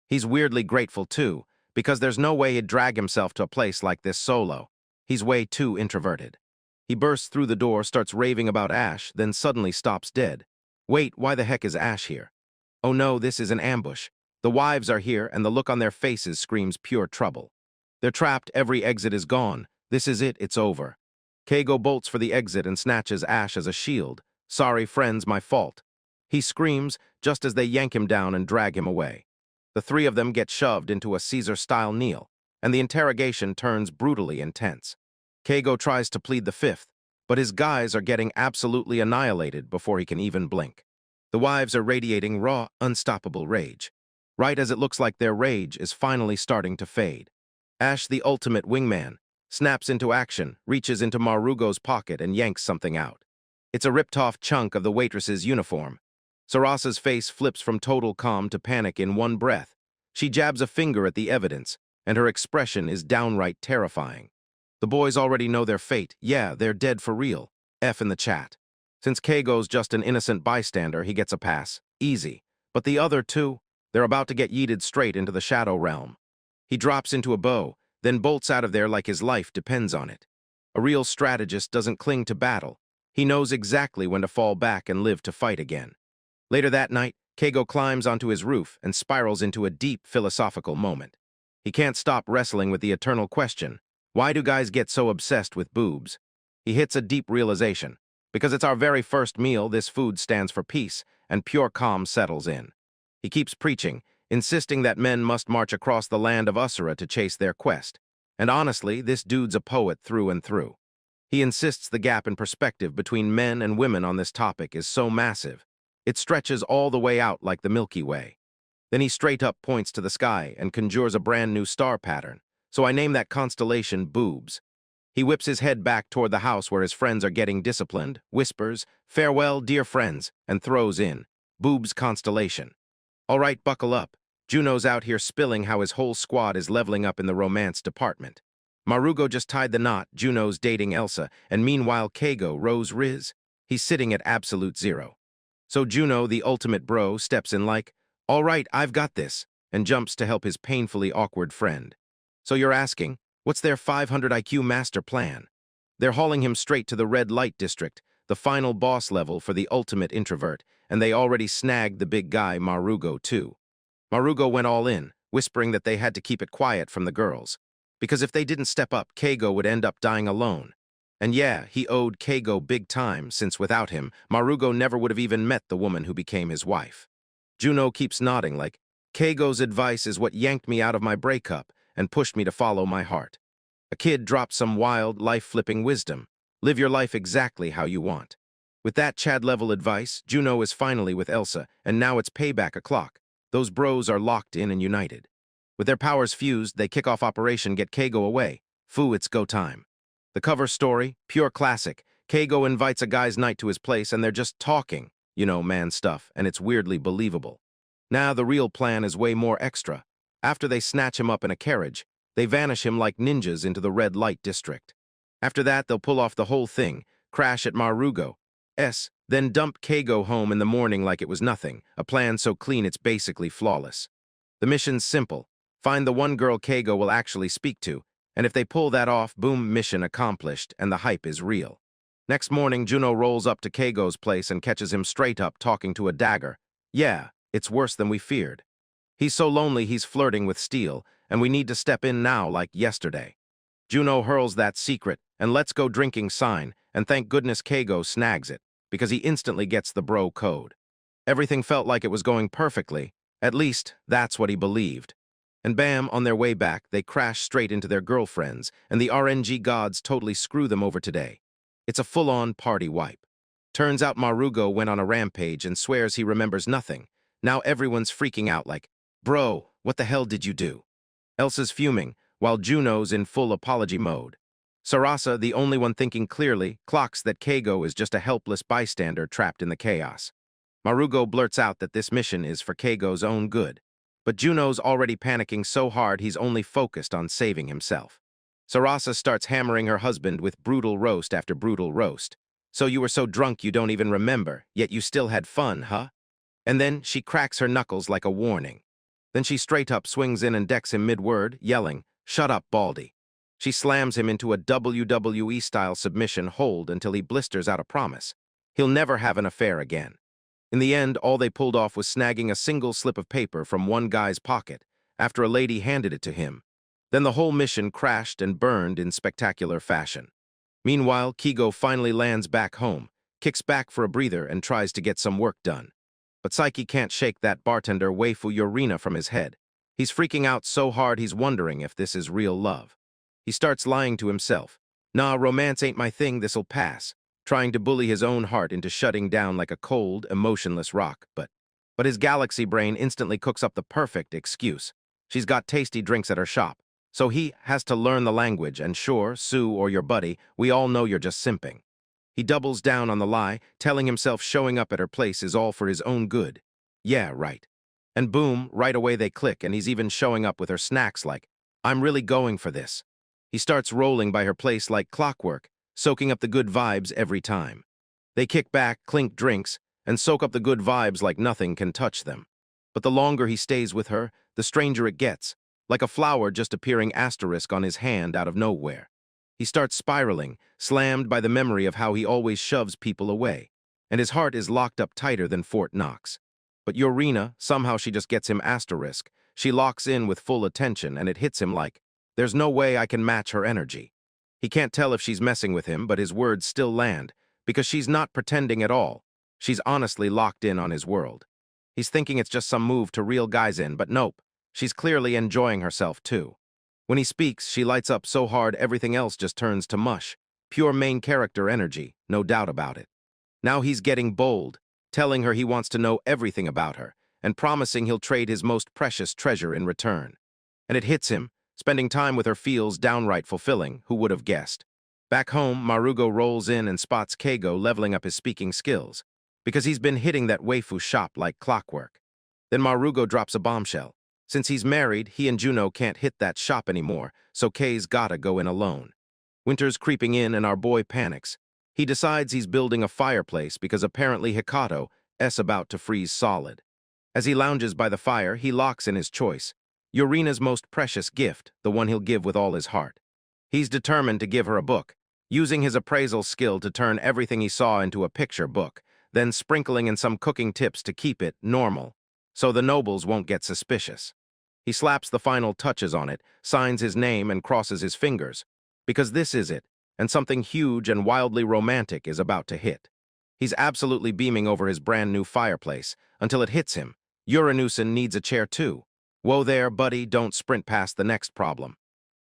He's weirdly grateful too, because there's no way he'd drag himself to a place like this solo. He's way too introverted. He bursts through the door, starts raving about Ash, then suddenly stops dead. Wait, why the heck is Ash here? Oh no, this is an ambush. The wives are here, and the look on their faces screams pure trouble. They're trapped, every exit is gone. This is it, it's over. Keigo bolts for the exit and snatches Ash as a shield. Sorry, friends, my fault. He screams, just as they yank him down and drag him away. The three of them get shoved into a Caesar-style kneel, and the interrogation turns brutally intense. Keigo tries to plead the fifth, but his guys are getting absolutely annihilated before he can even blink. The wives are radiating raw, unstoppable rage. Right as it looks like their rage is finally starting to fade. Ash, the ultimate wingman, snaps into action, reaches into Marugo's pocket and yanks something out. It's a ripped-off chunk of the waitress's uniform. Sarasa's face flips from total calm to panic in one breath. She jabs a finger at the evidence, and her expression is downright terrifying. The boys already know their fate. Yeah, they're dead for real. F in the chat. Since Keigo's just an innocent bystander, he gets a pass. Easy. But the other two, they're about to get yeeted straight into the shadow realm. He drops into a bow, then bolts out of there like his life depends on it. A real strategist doesn't cling to battle. He knows exactly when to fall back and live to fight again. Later that night, Keigo climbs onto his roof and spirals into a deep philosophical moment. He can't stop wrestling with the eternal question, why do guys get so obsessed with boobs? He hits a deep realization. Because it's our very first meal, this food stands for peace, and pure calm settles in. He keeps preaching, insisting that men must march across the land of Usura to chase their quest. And honestly, this dude's a poet through and through. He insists the gap in perspective between men and women on this topic is so massive. It stretches all the way out like the Milky Way. Then he straight up points to the sky and conjures a brand new star pattern. So I name that constellation Boobs. He whips his head back toward the house where his friends are getting disciplined, whispers, "Farewell, dear friends," and throws in, "Boobs constellation." All right, buckle up. Juno's out here spilling how his whole squad is leveling up in the romance department. Marugo just tied the knot, Juno's dating Elsa, and meanwhile Keigo, Rose Riz, he's sitting at absolute zero. So Juno, the ultimate bro, steps in like, "All right, I've got this," and jumps to help his painfully awkward friend. So you're asking, what's their 500 IQ master plan? They're hauling him straight to the red light district, the final boss level for the ultimate introvert, and they already snagged the big guy Marugo too. Marugo went all in, whispering that they had to keep it quiet from the girls, because if they didn't step up, Keigo would end up dying alone. And yeah, he owed Keigo big time, since without him, Marugo never would have even met the woman who became his wife. Juno keeps nodding like, "Keigo's advice is what yanked me out of my breakup and pushed me to follow my heart. A kid dropped some wild, life-flipping wisdom. Live your life exactly how you want." With that Chad-level advice, Juno is finally with Elsa, and now it's payback o'clock. Those bros are locked in and united. With their powers fused, they kick off Operation Get Keigo Away. Foo, it's go time. The cover story, pure classic. Keigo invites a guy's night to his place and they're just talking. You know, man stuff, and it's weirdly believable. Now the real plan is way more extra. After they snatch him up in a carriage, they vanish him like ninjas into the red light district. After that, they'll pull off the whole thing, crash at Marugo's, then dump Keigo home in the morning like it was nothing, a plan so clean it's basically flawless. The mission's simple. Find the one girl Keigo will actually speak to, and if they pull that off, boom, mission accomplished, and the hype is real. Next morning, Juno rolls up to Keigo's place and catches him straight up talking to a dagger. Yeah, it's worse than we feared. He's so lonely he's flirting with steel, and we need to step in now like yesterday. Juno hurls that secret and let's go drinking sign, and thank goodness Keigo snags it, because he instantly gets the bro code. Everything felt like it was going perfectly. At least, that's what he believed. And bam, on their way back, they crash straight into their girlfriends, and the RNG gods totally screw them over today. It's a full-on party wipe. Turns out Marugo went on a rampage and swears he remembers nothing. Now everyone's freaking out like, "Bro, what the hell did you do?" Elsa's fuming, while Juno's in full apology mode. Sarasa, the only one thinking clearly, clocks that Keigo is just a helpless bystander trapped in the chaos. Marugo blurts out that this mission is for Keigo's own good. But Juno's already panicking so hard he's only focused on saving himself. Sarasa starts hammering her husband with brutal roast after brutal roast. So you were so drunk you don't even remember, yet you still had fun, huh? And then she cracks her knuckles like a warning. Then she straight up swings in and decks him mid-word, yelling, "Shut up, Baldy." She slams him into a WWE-style submission hold until he blisters out a promise. He'll never have an affair again. In the end, all they pulled off was snagging a single slip of paper from one guy's pocket after a lady handed it to him. Then the whole mission crashed and burned in spectacular fashion. Meanwhile, Kigo finally lands back home, kicks back for a breather and tries to get some work done. But Psyche can't shake that bartender waifu Yorina from his head. He's freaking out so hard he's wondering if this is real love. He starts lying to himself. Nah, romance ain't my thing, this'll pass. Trying to bully his own heart into shutting down like a cold, emotionless rock, but his galaxy brain instantly cooks up the perfect excuse. She's got tasty drinks at her shop, so he has to learn the language, and sure, Sue or your buddy, we all know you're just simping. He doubles down on the lie, telling himself showing up at her place is all for his own good. Yeah, right. And boom, right away they click, and he's even showing up with her snacks like, I'm really going for this. He starts rolling by her place like clockwork, soaking up the good vibes every time. They kick back, clink drinks, and soak up the good vibes like nothing can touch them. But the longer he stays with her, the stranger it gets, like a flower just appearing asterisk on his hand out of nowhere. He starts spiraling, slammed by the memory of how he always shoves people away, and his heart is locked up tighter than Fort Knox. But Yorina, somehow she just gets him asterisk. She locks in with full attention, and it hits him like, there's no way I can match her energy. He can't tell if she's messing with him, but his words still land, because she's not pretending at all. She's honestly locked in on his world. He's thinking it's just some move to reel guys in, but nope. She's clearly enjoying herself, too. When he speaks, she lights up so hard everything else just turns to mush. Pure main character energy, no doubt about it. Now he's getting bold, telling her he wants to know everything about her, and promising he'll trade his most precious treasure in return. And it hits him. Spending time with her feels downright fulfilling, who would have guessed. Back home, Marugo rolls in and spots Keigo leveling up his speaking skills, because he's been hitting that waifu shop like clockwork. Then Marugo drops a bombshell. Since he's married, he and Juno can't hit that shop anymore, so Kei's gotta go in alone. Winter's creeping in and our boy panics. He decides he's building a fireplace because apparently Hikato's about to freeze solid. As he lounges by the fire, he locks in his choice. Yorina's most precious gift, the one he'll give with all his heart. He's determined to give her a book, using his appraisal skill to turn everything he saw into a picture book, then sprinkling in some cooking tips to keep it normal, so the nobles won't get suspicious. He slaps the final touches on it, signs his name and crosses his fingers, because this is it, and something huge and wildly romantic is about to hit. He's absolutely beaming over his brand new fireplace, until it hits him. Uranusen needs a chair too. Whoa there, buddy, don't sprint past the next problem.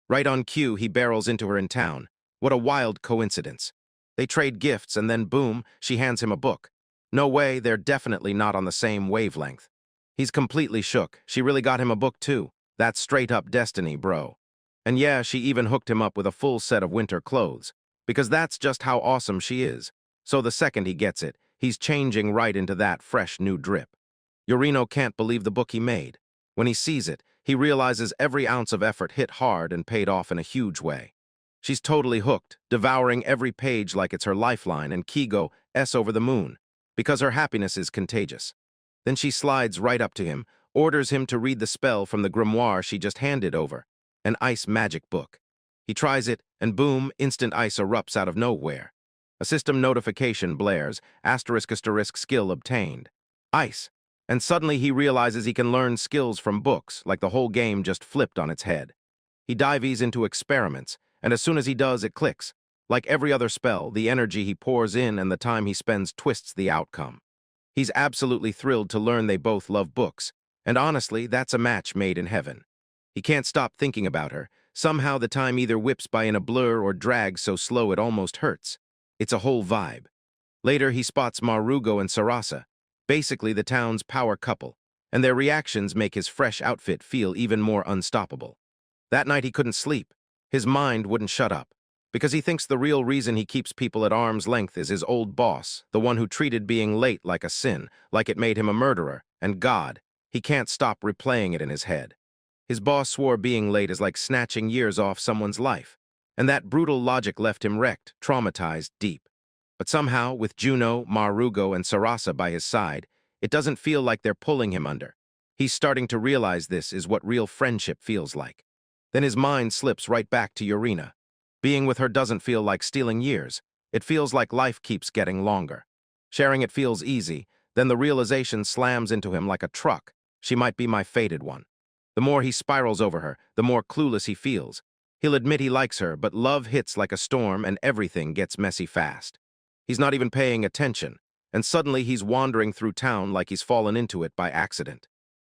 Right on cue, he barrels into her in town. What a wild coincidence. They trade gifts and then boom, she hands him a book. No way, they're definitely not on the same wavelength. He's completely shook. She really got him a book too. That's straight up destiny, bro. And yeah, she even hooked him up with a full set of winter clothes, because that's just how awesome she is. So the second he gets it, he's changing right into that fresh new drip. Yorino can't believe the book he made. When he sees it, he realizes every ounce of effort hit hard and paid off in a huge way. She's totally hooked, devouring every page like it's her lifeline, and Kigo's over the moon, because her happiness is contagious. Then she slides right up to him, orders him to read the spell from the grimoire she just handed over, an ice magic book. He tries it, and boom, instant ice erupts out of nowhere. A system notification blares, asterisk skill obtained. Ice. And suddenly he realizes he can learn skills from books, like the whole game just flipped on its head. He dives into experiments, and as soon as he does, it clicks. Like every other spell, the energy he pours in and the time he spends twists the outcome. He's absolutely thrilled to learn they both love books, and honestly, that's a match made in heaven. He can't stop thinking about her. Somehow the time either whips by in a blur or drags so slow it almost hurts. It's a whole vibe. Later, he spots Marugo and Sarasa, basically the town's power couple, and their reactions make his fresh outfit feel even more unstoppable. That night he couldn't sleep. His mind wouldn't shut up, because he thinks the real reason he keeps people at arm's length is his old boss, the one who treated being late like a sin, like it made him a murderer, and God, he can't stop replaying it in his head. His boss swore being late is like snatching years off someone's life, and that brutal logic left him wrecked, traumatized deep. But somehow, with Juno, Marugo, and Sarasa by his side, it doesn't feel like they're pulling him under. He's starting to realize this is what real friendship feels like. Then his mind slips right back to Urina. Being with her doesn't feel like stealing years. It feels like life keeps getting longer. Sharing it feels easy, then the realization slams into him like a truck. She might be my fated one. The more he spirals over her, the more clueless he feels. He'll admit he likes her, but love hits like a storm and everything gets messy fast. He's not even paying attention, and suddenly he's wandering through town like he's fallen into it by accident.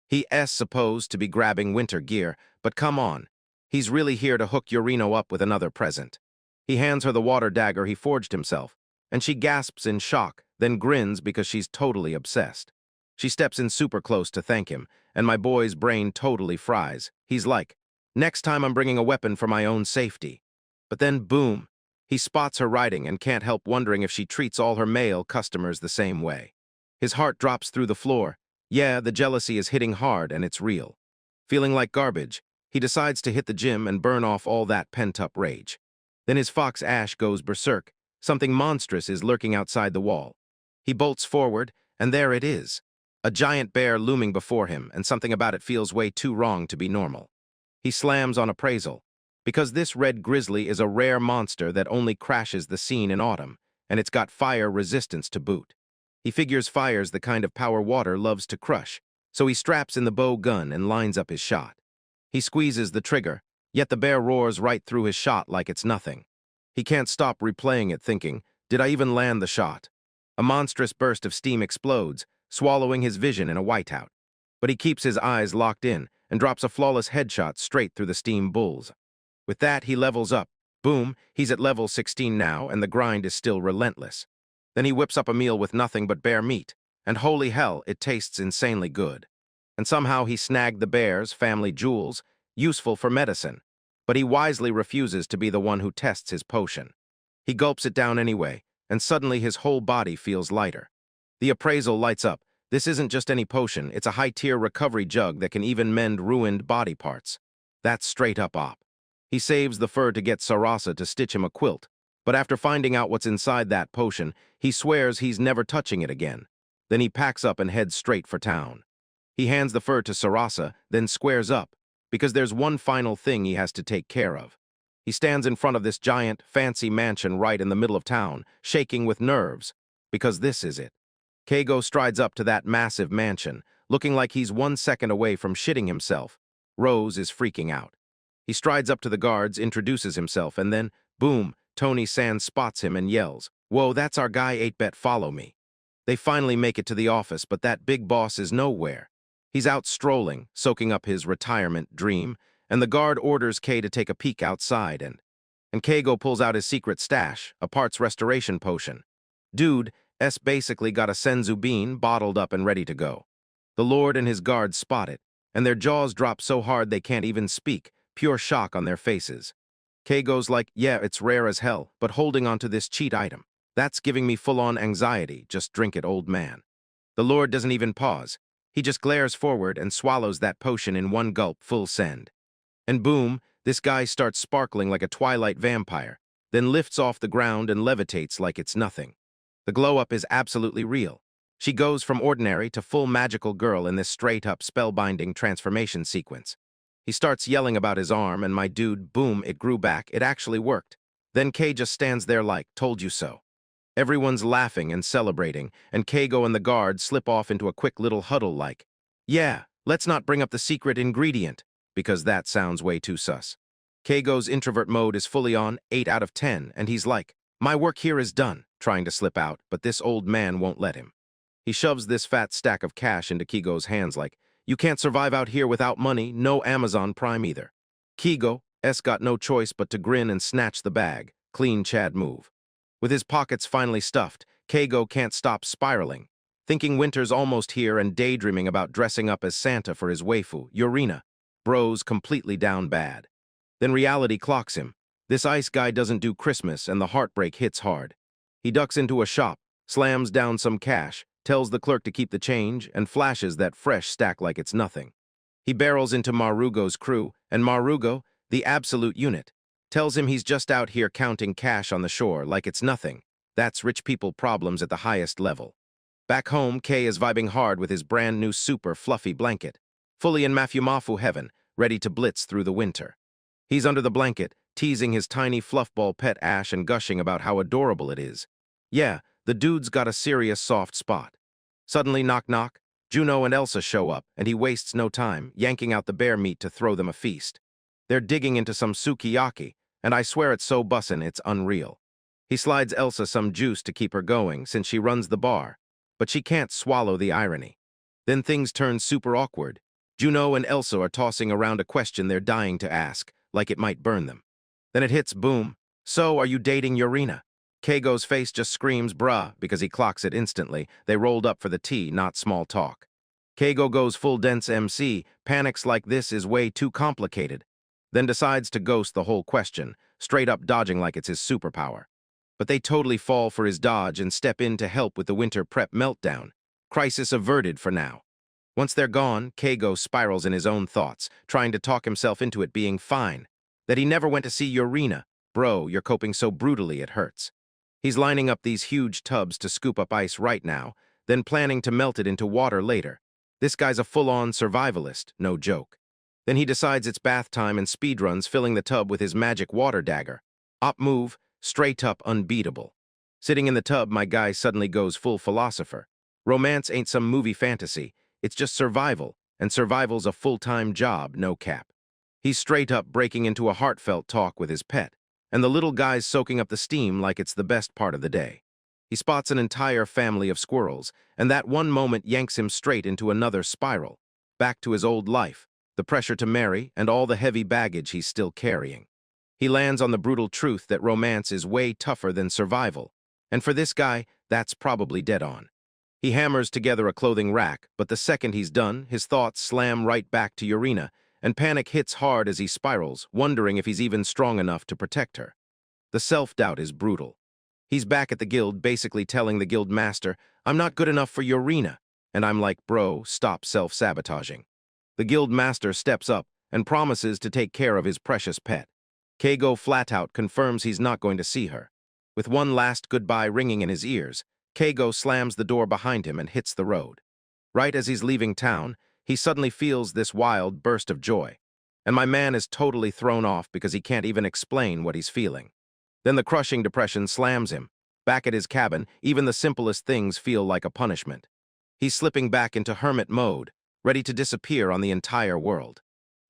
He's supposed to be grabbing winter gear, but come on. He's really here to hook Urino up with another present. He hands her the water dagger he forged himself, and she gasps in shock, then grins because she's totally obsessed. She steps in super close to thank him, and my boy's brain totally fries. He's like, next time I'm bringing a weapon for my own safety. But then, boom, he spots her riding and can't help wondering if she treats all her male customers the same way. His heart drops through the floor. Yeah, the jealousy is hitting hard and it's real. Feeling like garbage, he decides to hit the gym and burn off all that pent-up rage. Then his fox Ash goes berserk. Something monstrous is lurking outside the wall. He bolts forward, and there it is. A giant bear looming before him, and something about it feels way too wrong to be normal. He slams on appraisal, because this red grizzly is a rare monster that only crashes the scene in autumn, and it's got fire resistance to boot. He figures fire's the kind of power water loves to crush, so he straps in the bow gun and lines up his shot. He squeezes the trigger, yet the bear roars right through his shot like it's nothing. He can't stop replaying it thinking, did I even land the shot? A monstrous burst of steam explodes, swallowing his vision in a whiteout. But he keeps his eyes locked in and drops a flawless headshot straight through the steam bulls. With that, he levels up. Boom, he's at level 16 now, and the grind is still relentless. Then he whips up a meal with nothing but bear meat, and holy hell, it tastes insanely good. And somehow he snagged the bear's family jewels, useful for medicine. But he wisely refuses to be the one who tests his potion. He gulps it down anyway, and suddenly his whole body feels lighter. The appraisal lights up. This isn't just any potion, it's a high-tier recovery jug that can even mend ruined body parts. That's straight-up op. He saves the fur to get Sarasa to stitch him a quilt, but after finding out what's inside that potion, he swears he's never touching it again. Then he packs up and heads straight for town. He hands the fur to Sarasa, then squares up, because there's one final thing he has to take care of. He stands in front of this giant, fancy mansion right in the middle of town, shaking with nerves, because this is it. Keigo strides up to that massive mansion, looking like he's 1 second away from shitting himself. Rose is freaking out. He strides up to the guards, introduces himself, and then, boom, Tony San spots him and yells, "Whoa, that's our guy 8-bet, follow me." They finally make it to the office, but that big boss is nowhere. He's out strolling, soaking up his retirement dream, and the guard orders Kei to take a peek outside, and Keigo pulls out his secret stash, a parts restoration potion. Dude, basically got a senzu bean bottled up and ready to go. The Lord and his guards spot it, and their jaws drop so hard they can't even speak, pure shock on their faces. Keigo's like, yeah, it's rare as hell, but holding on to this cheat item. That's giving me full-on anxiety, just drink it, old man. The Lord doesn't even pause. He just glares forward and swallows that potion in one gulp, full send. And boom, this guy starts sparkling like a twilight vampire, then lifts off the ground and levitates like it's nothing. The glow-up is absolutely real. She goes from ordinary to full magical girl in this straight-up spellbinding transformation sequence. He starts yelling about his arm, and my dude, boom, it grew back, it actually worked. Then Kei just stands there like, told you so. Everyone's laughing and celebrating, and Keigo and the guard slip off into a quick little huddle like, yeah, let's not bring up the secret ingredient, because that sounds way too sus. Keigo's introvert mode is fully on, 8 out of 10, and he's like, my work here is done, trying to slip out, but this old man won't let him. He shoves this fat stack of cash into Keigo's hands like, you can't survive out here without money, no Amazon Prime either. Keigo's got no choice but to grin and snatch the bag, clean Chad move. With his pockets finally stuffed, Keigo can't stop spiraling, thinking winter's almost here and daydreaming about dressing up as Santa for his waifu, Urina. Bro's completely down bad. Then reality clocks him. This ice guy doesn't do Christmas, and the heartbreak hits hard. He ducks into a shop, slams down some cash, tells the clerk to keep the change, and flashes that fresh stack like it's nothing. He barrels into Marugo's crew, and Marugo, the absolute unit, tells him he's just out here counting cash on the shore like it's nothing. That's rich people problems at the highest level. Back home, Kay is vibing hard with his brand new super fluffy blanket, fully in mafumafu heaven, ready to blitz through the winter. He's under the blanket, teasing his tiny fluffball pet Ash and gushing about how adorable it is. Yeah, the dude's got a serious soft spot. Suddenly, knock knock, Juno and Elsa show up, and he wastes no time, yanking out the bear meat to throw them a feast. They're digging into some sukiyaki, and I swear it's so bussin' it's unreal. He slides Elsa some juice to keep her going since she runs the bar, but she can't swallow the irony. Then things turn super awkward. Juno and Elsa are tossing around a question they're dying to ask, like it might burn them. Then it hits boom. So, are you dating Yurina? Keigo's face just screams bruh because he clocks it instantly. They rolled up for the tea, not small talk. Keigo goes full dense MC, panics like this is way too complicated, then decides to ghost the whole question, straight up dodging like it's his superpower. But they totally fall for his dodge and step in to help with the winter prep meltdown. Crisis averted for now. Once they're gone, Keigo spirals in his own thoughts, trying to talk himself into it being fine. That he never went to see Yurina. Bro, you're coping so brutally it hurts. He's lining up these huge tubs to scoop up ice right now, then planning to melt it into water later. This guy's a full-on survivalist, no joke. Then he decides it's bath time and speedruns, filling the tub with his magic water dagger. Op move, straight up unbeatable. Sitting in the tub, my guy suddenly goes full philosopher. Romance ain't some movie fantasy, it's just survival, and survival's a full-time job, no cap. He's straight up breaking into a heartfelt talk with his pet, and the little guy's soaking up the steam like it's the best part of the day. He spots an entire family of squirrels, and that one moment yanks him straight into another spiral, back to his old life, the pressure to marry, and all the heavy baggage he's still carrying. He lands on the brutal truth that romance is way tougher than survival, and for this guy, that's probably dead on. He hammers together a clothing rack, but the second he's done, his thoughts slam right back to Yurina, and panic hits hard as he spirals, wondering if he's even strong enough to protect her. The self-doubt is brutal. He's back at the guild, basically telling the guild master, I'm not good enough for Yurina, and I'm like, bro, stop self-sabotaging. The guild master steps up and promises to take care of his precious pet. Keigo flat out confirms he's not going to see her. With one last goodbye ringing in his ears, Keigo slams the door behind him and hits the road. Right as he's leaving town, he suddenly feels this wild burst of joy. And my man is totally thrown off because he can't even explain what he's feeling. Then the crushing depression slams him. Back at his cabin, even the simplest things feel like a punishment. He's slipping back into hermit mode, ready to disappear on the entire world.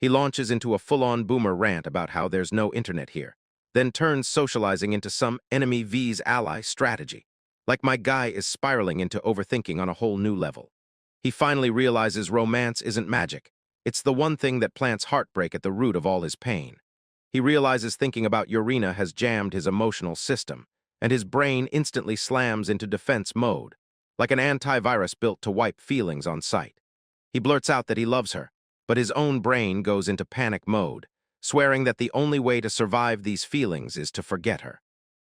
He launches into a full-on boomer rant about how there's no internet here, then turns socializing into some enemy vs ally strategy. Like my guy is spiraling into overthinking on a whole new level. He finally realizes romance isn't magic. It's the one thing that plants heartbreak at the root of all his pain. He realizes thinking about Yurina has jammed his emotional system, and his brain instantly slams into defense mode, like an antivirus built to wipe feelings on sight. He blurts out that he loves her, but his own brain goes into panic mode, swearing that the only way to survive these feelings is to forget her.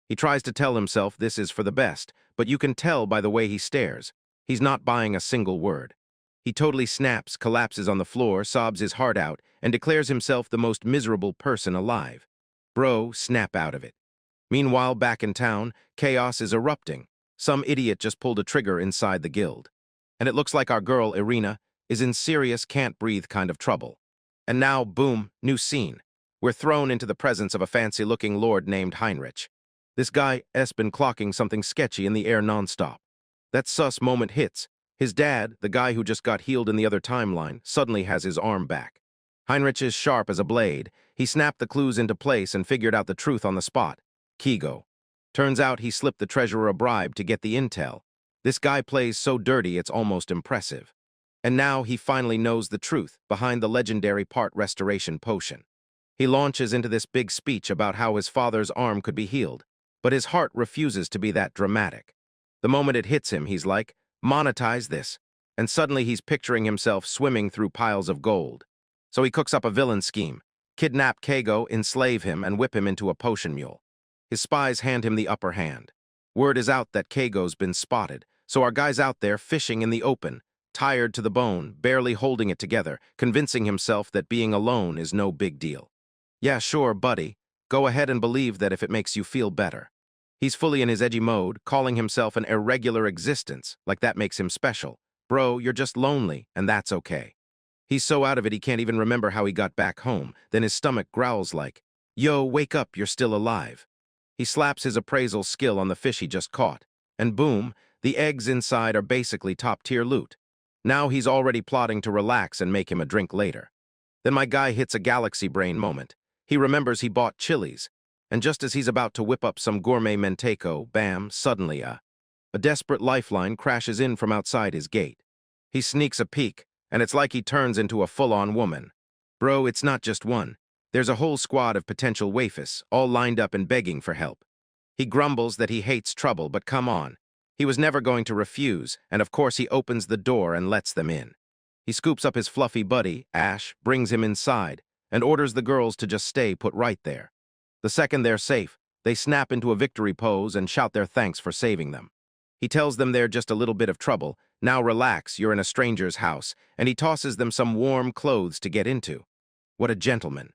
He tries to tell himself this is for the best, but you can tell by the way he stares. He's not buying a single word. He totally snaps, collapses on the floor, sobs his heart out, and declares himself the most miserable person alive. Bro, snap out of it. Meanwhile, back in town, chaos is erupting. Some idiot just pulled a trigger inside the guild. And it looks like our girl, Irina, is in serious can't-breathe kind of trouble. And now, boom, new scene. We're thrown into the presence of a fancy-looking lord named Heinrich. This guy has been clocking something sketchy in the air nonstop. That sus moment hits. His dad, the guy who just got healed in the other timeline, suddenly has his arm back. Heinrich is sharp as a blade. He snapped the clues into place and figured out the truth on the spot. Keigo. Turns out he slipped the treasurer a bribe to get the intel. This guy plays so dirty it's almost impressive. And now he finally knows the truth behind the legendary part restoration potion. He launches into this big speech about how his father's arm could be healed, but his heart refuses to be that dramatic. The moment it hits him, he's like, monetize this, and suddenly he's picturing himself swimming through piles of gold. So he cooks up a villain scheme, kidnap Keigo, enslave him, and whip him into a potion mule. His spies hand him the upper hand. Word is out that Keigo's been spotted, so our guy's out there fishing in the open, tired to the bone, barely holding it together, convincing himself that being alone is no big deal. Yeah, sure, buddy. Go ahead and believe that if it makes you feel better. He's fully in his edgy mode, calling himself an irregular existence, like that makes him special. Bro, you're just lonely, and that's okay. He's so out of it he can't even remember how he got back home. Then his stomach growls like, yo, wake up, you're still alive. He slaps his appraisal skill on the fish he just caught, and boom, the eggs inside are basically top-tier loot. Now he's already plotting to relax and make him a drink later. Then my guy hits a galaxy brain moment. He remembers he bought chilies, and just as he's about to whip up some gourmet menteco, bam, suddenly a desperate lifeline crashes in from outside his gate. He sneaks a peek, and it's like he turns into a full-on woman. Bro, it's not just one. There's a whole squad of potential waifus, all lined up and begging for help. He grumbles that he hates trouble, but come on. He was never going to refuse, and of course he opens the door and lets them in. He scoops up his fluffy buddy, Ash, brings him inside, and orders the girls to just stay put right there. The second they're safe, they snap into a victory pose and shout their thanks for saving them. He tells them they're just a little bit of trouble. Now relax, you're in a stranger's house, and he tosses them some warm clothes to get into. What a gentleman.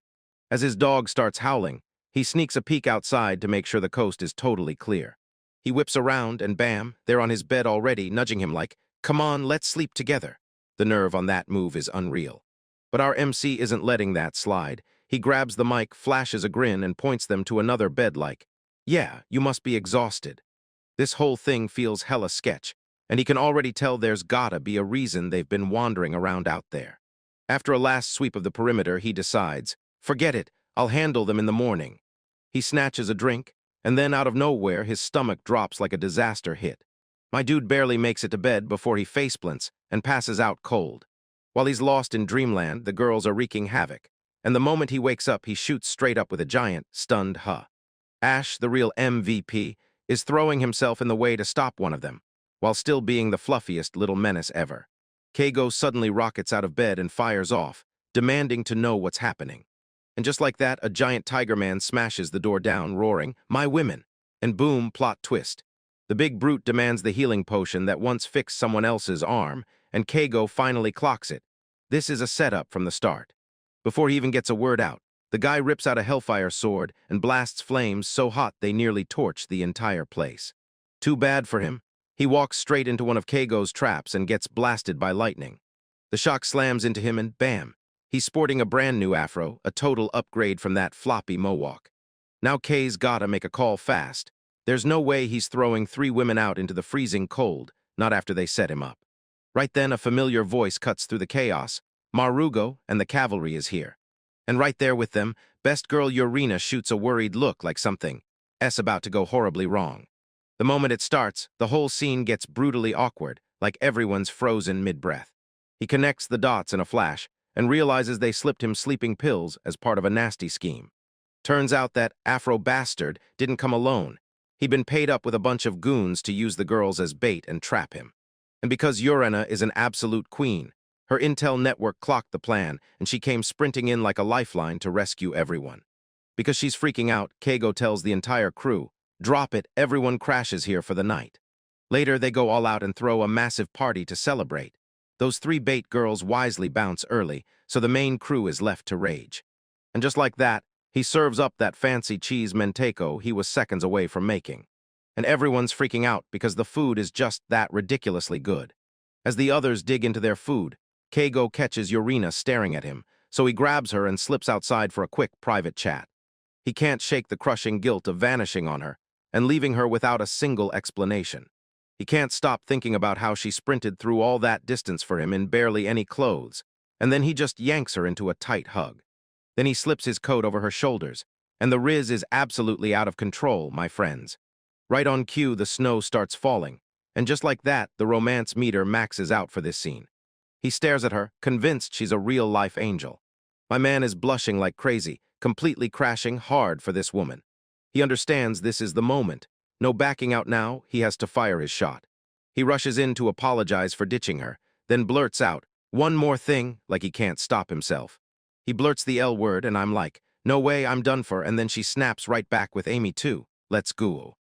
As his dog starts howling, he sneaks a peek outside to make sure the coast is totally clear. He whips around and bam, they're on his bed already, nudging him like, come on, let's sleep together. The nerve on that move is unreal. But our MC isn't letting that slide. He grabs the mic, flashes a grin, and points them to another bed like, yeah, you must be exhausted. This whole thing feels hella sketch, and he can already tell there's gotta be a reason they've been wandering around out there. After a last sweep of the perimeter, he decides, forget it, I'll handle them in the morning. He snatches a drink, and then out of nowhere, his stomach drops like a disaster hit. My dude barely makes it to bed before he faceplints and passes out cold. While he's lost in dreamland, the girls are wreaking havoc, and the moment he wakes up, he shoots straight up with a giant, stunned huh. Ash, the real MVP, is throwing himself in the way to stop one of them, while still being the fluffiest little menace ever. Keigo suddenly rockets out of bed and fires off, demanding to know what's happening. And just like that, a giant tiger man smashes the door down, roaring, my women! And boom, plot twist. The big brute demands the healing potion that once fixed someone else's arm, and Keigo finally clocks it. This is a setup from the start. Before he even gets a word out, the guy rips out a hellfire sword and blasts flames so hot they nearly torch the entire place. Too bad for him. He walks straight into one of Keigo's traps and gets blasted by lightning. The shock slams into him and bam! He's sporting a brand new afro, a total upgrade from that floppy mohawk. Now Kei's gotta make a call fast. There's no way he's throwing 3 women out into the freezing cold, not after they set him up. Right then, a familiar voice cuts through the chaos. Marugo and the cavalry is here. And right there with them, best girl Urina shoots a worried look like something's about to go horribly wrong. The moment it starts, the whole scene gets brutally awkward, like everyone's frozen mid-breath. He connects the dots in a flash and realizes they slipped him sleeping pills as part of a nasty scheme. Turns out that Afro bastard didn't come alone. He'd been paid up with a bunch of goons to use the girls as bait and trap him. And because Urena is an absolute queen, her intel network clocked the plan, and she came sprinting in like a lifeline to rescue everyone. Because she's freaking out, Keigo tells the entire crew, drop it, everyone crashes here for the night. Later, they go all out and throw a massive party to celebrate. Those 3 bait girls wisely bounce early, so the main crew is left to rage. And just like that, he serves up that fancy cheese menteco he was seconds away from making. And everyone's freaking out because the food is just that ridiculously good. As the others dig into their food, Keigo catches Urina staring at him, so he grabs her and slips outside for a quick private chat. He can't shake the crushing guilt of vanishing on her and leaving her without a single explanation. He can't stop thinking about how she sprinted through all that distance for him in barely any clothes, and then he just yanks her into a tight hug. Then he slips his coat over her shoulders, and the Riz is absolutely out of control, my friends. Right on cue, the snow starts falling, and just like that, the romance meter maxes out for this scene. He stares at her, convinced she's a real-life angel. My man is blushing like crazy, completely crashing hard for this woman. He understands this is the moment. No backing out now, he has to fire his shot. He rushes in to apologize for ditching her, then blurts out, one more thing, like he can't stop himself. He blurts the L word, and I'm like, no way, I'm done for, and then she snaps right back with Amy too. Let's go.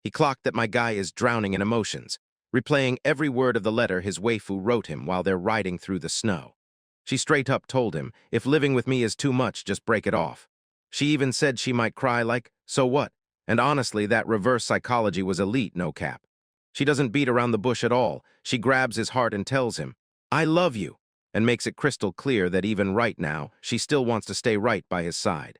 He clocked that my guy is drowning in emotions, replaying every word of the letter his waifu wrote him while they're riding through the snow. She straight up told him, if living with me is too much, just break it off. She even said she might cry like, so what? And honestly, that reverse psychology was elite, no cap. She doesn't beat around the bush at all. She grabs his heart and tells him, "I love you," and makes it crystal clear that even right now, she still wants to stay right by his side.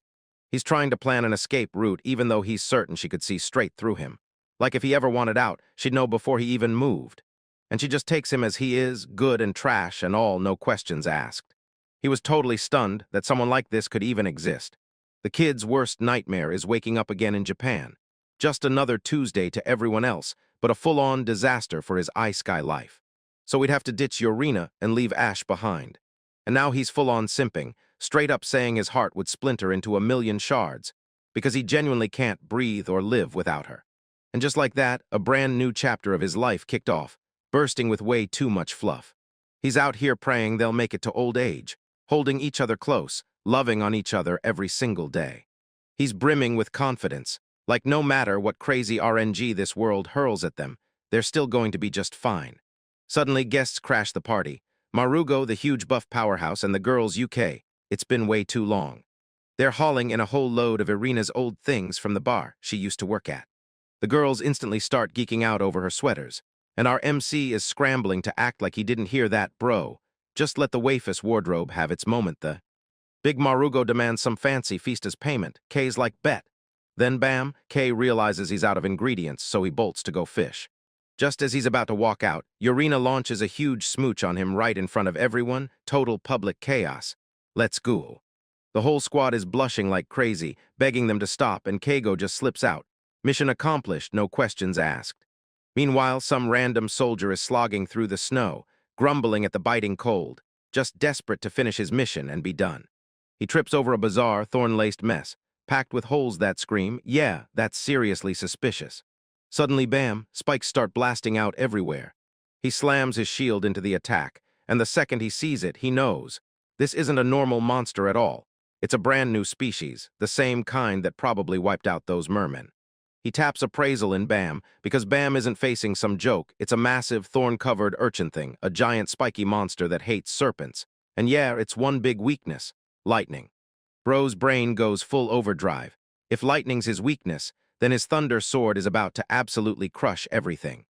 He's trying to plan an escape route even though he's certain she could see straight through him. Like if he ever wanted out, she'd know before he even moved. And she just takes him as he is, good and trash and all, no questions asked. He was totally stunned that someone like this could even exist. The kid's worst nightmare is waking up again in Japan. Just another Tuesday to everyone else, but a full-on disaster for his iSky life. So we'd have to ditch Yorina and leave Ash behind. And now he's full-on simping, straight up saying his heart would splinter into a million shards, because he genuinely can't breathe or live without her. And just like that, a brand new chapter of his life kicked off, bursting with way too much fluff. He's out here praying they'll make it to old age, holding each other close, loving on each other every single day. He's brimming with confidence, like no matter what crazy RNG this world hurls at them, they're still going to be just fine. Suddenly, guests crash the party. Marugo, the huge buff powerhouse, and the girls UK. It's been way too long. They're hauling in a whole load of Irina's old things from the bar she used to work at. The girls instantly start geeking out over her sweaters, and our MC is scrambling to act like he didn't hear that, bro. Just let the wafus wardrobe have its moment, the Big Marugo demands some fancy feast as payment. Kay's like, bet. Then bam, Kay realizes he's out of ingredients, so he bolts to go fish. Just as he's about to walk out, Yorina launches a huge smooch on him right in front of everyone, total public chaos. Let's go. The whole squad is blushing like crazy, begging them to stop, and Keigo just slips out. Mission accomplished, no questions asked. Meanwhile, some random soldier is slogging through the snow, grumbling at the biting cold, just desperate to finish his mission and be done. He trips over a bizarre, thorn-laced mess, packed with holes that scream, yeah, that's seriously suspicious. Suddenly, bam, spikes start blasting out everywhere. He slams his shield into the attack, and the second he sees it, he knows. This isn't a normal monster at all. It's a brand new species, the same kind that probably wiped out those mermen. He taps appraisal in Bam, because Bam isn't facing some joke. It's a massive, thorn-covered urchin thing, a giant spiky monster that hates serpents. And yeah, it's one big weakness, lightning. Bro's brain goes full overdrive. If lightning's his weakness, then his thunder sword is about to absolutely crush everything.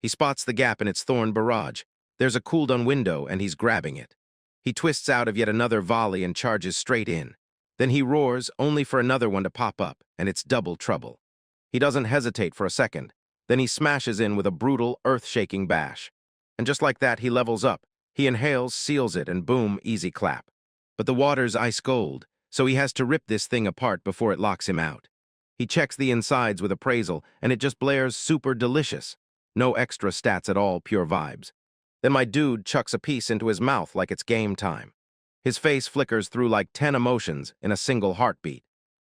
He spots the gap in its thorn barrage. There's a cooldown window, and he's grabbing it. He twists out of yet another volley and charges straight in. Then he roars, only for another one to pop up, and it's double trouble. He doesn't hesitate for a second. Then he smashes in with a brutal, earth-shaking bash. And just like that, he levels up. He inhales, seals it, and boom, easy clap. But the water's ice cold, so he has to rip this thing apart before it locks him out. He checks the insides with appraisal, and it just blares super delicious. No extra stats at all, pure vibes. Then my dude chucks a piece into his mouth like it's game time. His face flickers through like 10 emotions in a single heartbeat.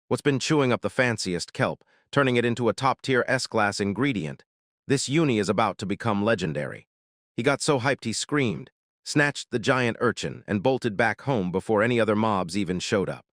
What's been chewing up the fanciest kelp, turning it into a top-tier S-class ingredient? This uni is about to become legendary. He got so hyped he screamed, snatched the giant urchin, and bolted back home before any other mobs even showed up.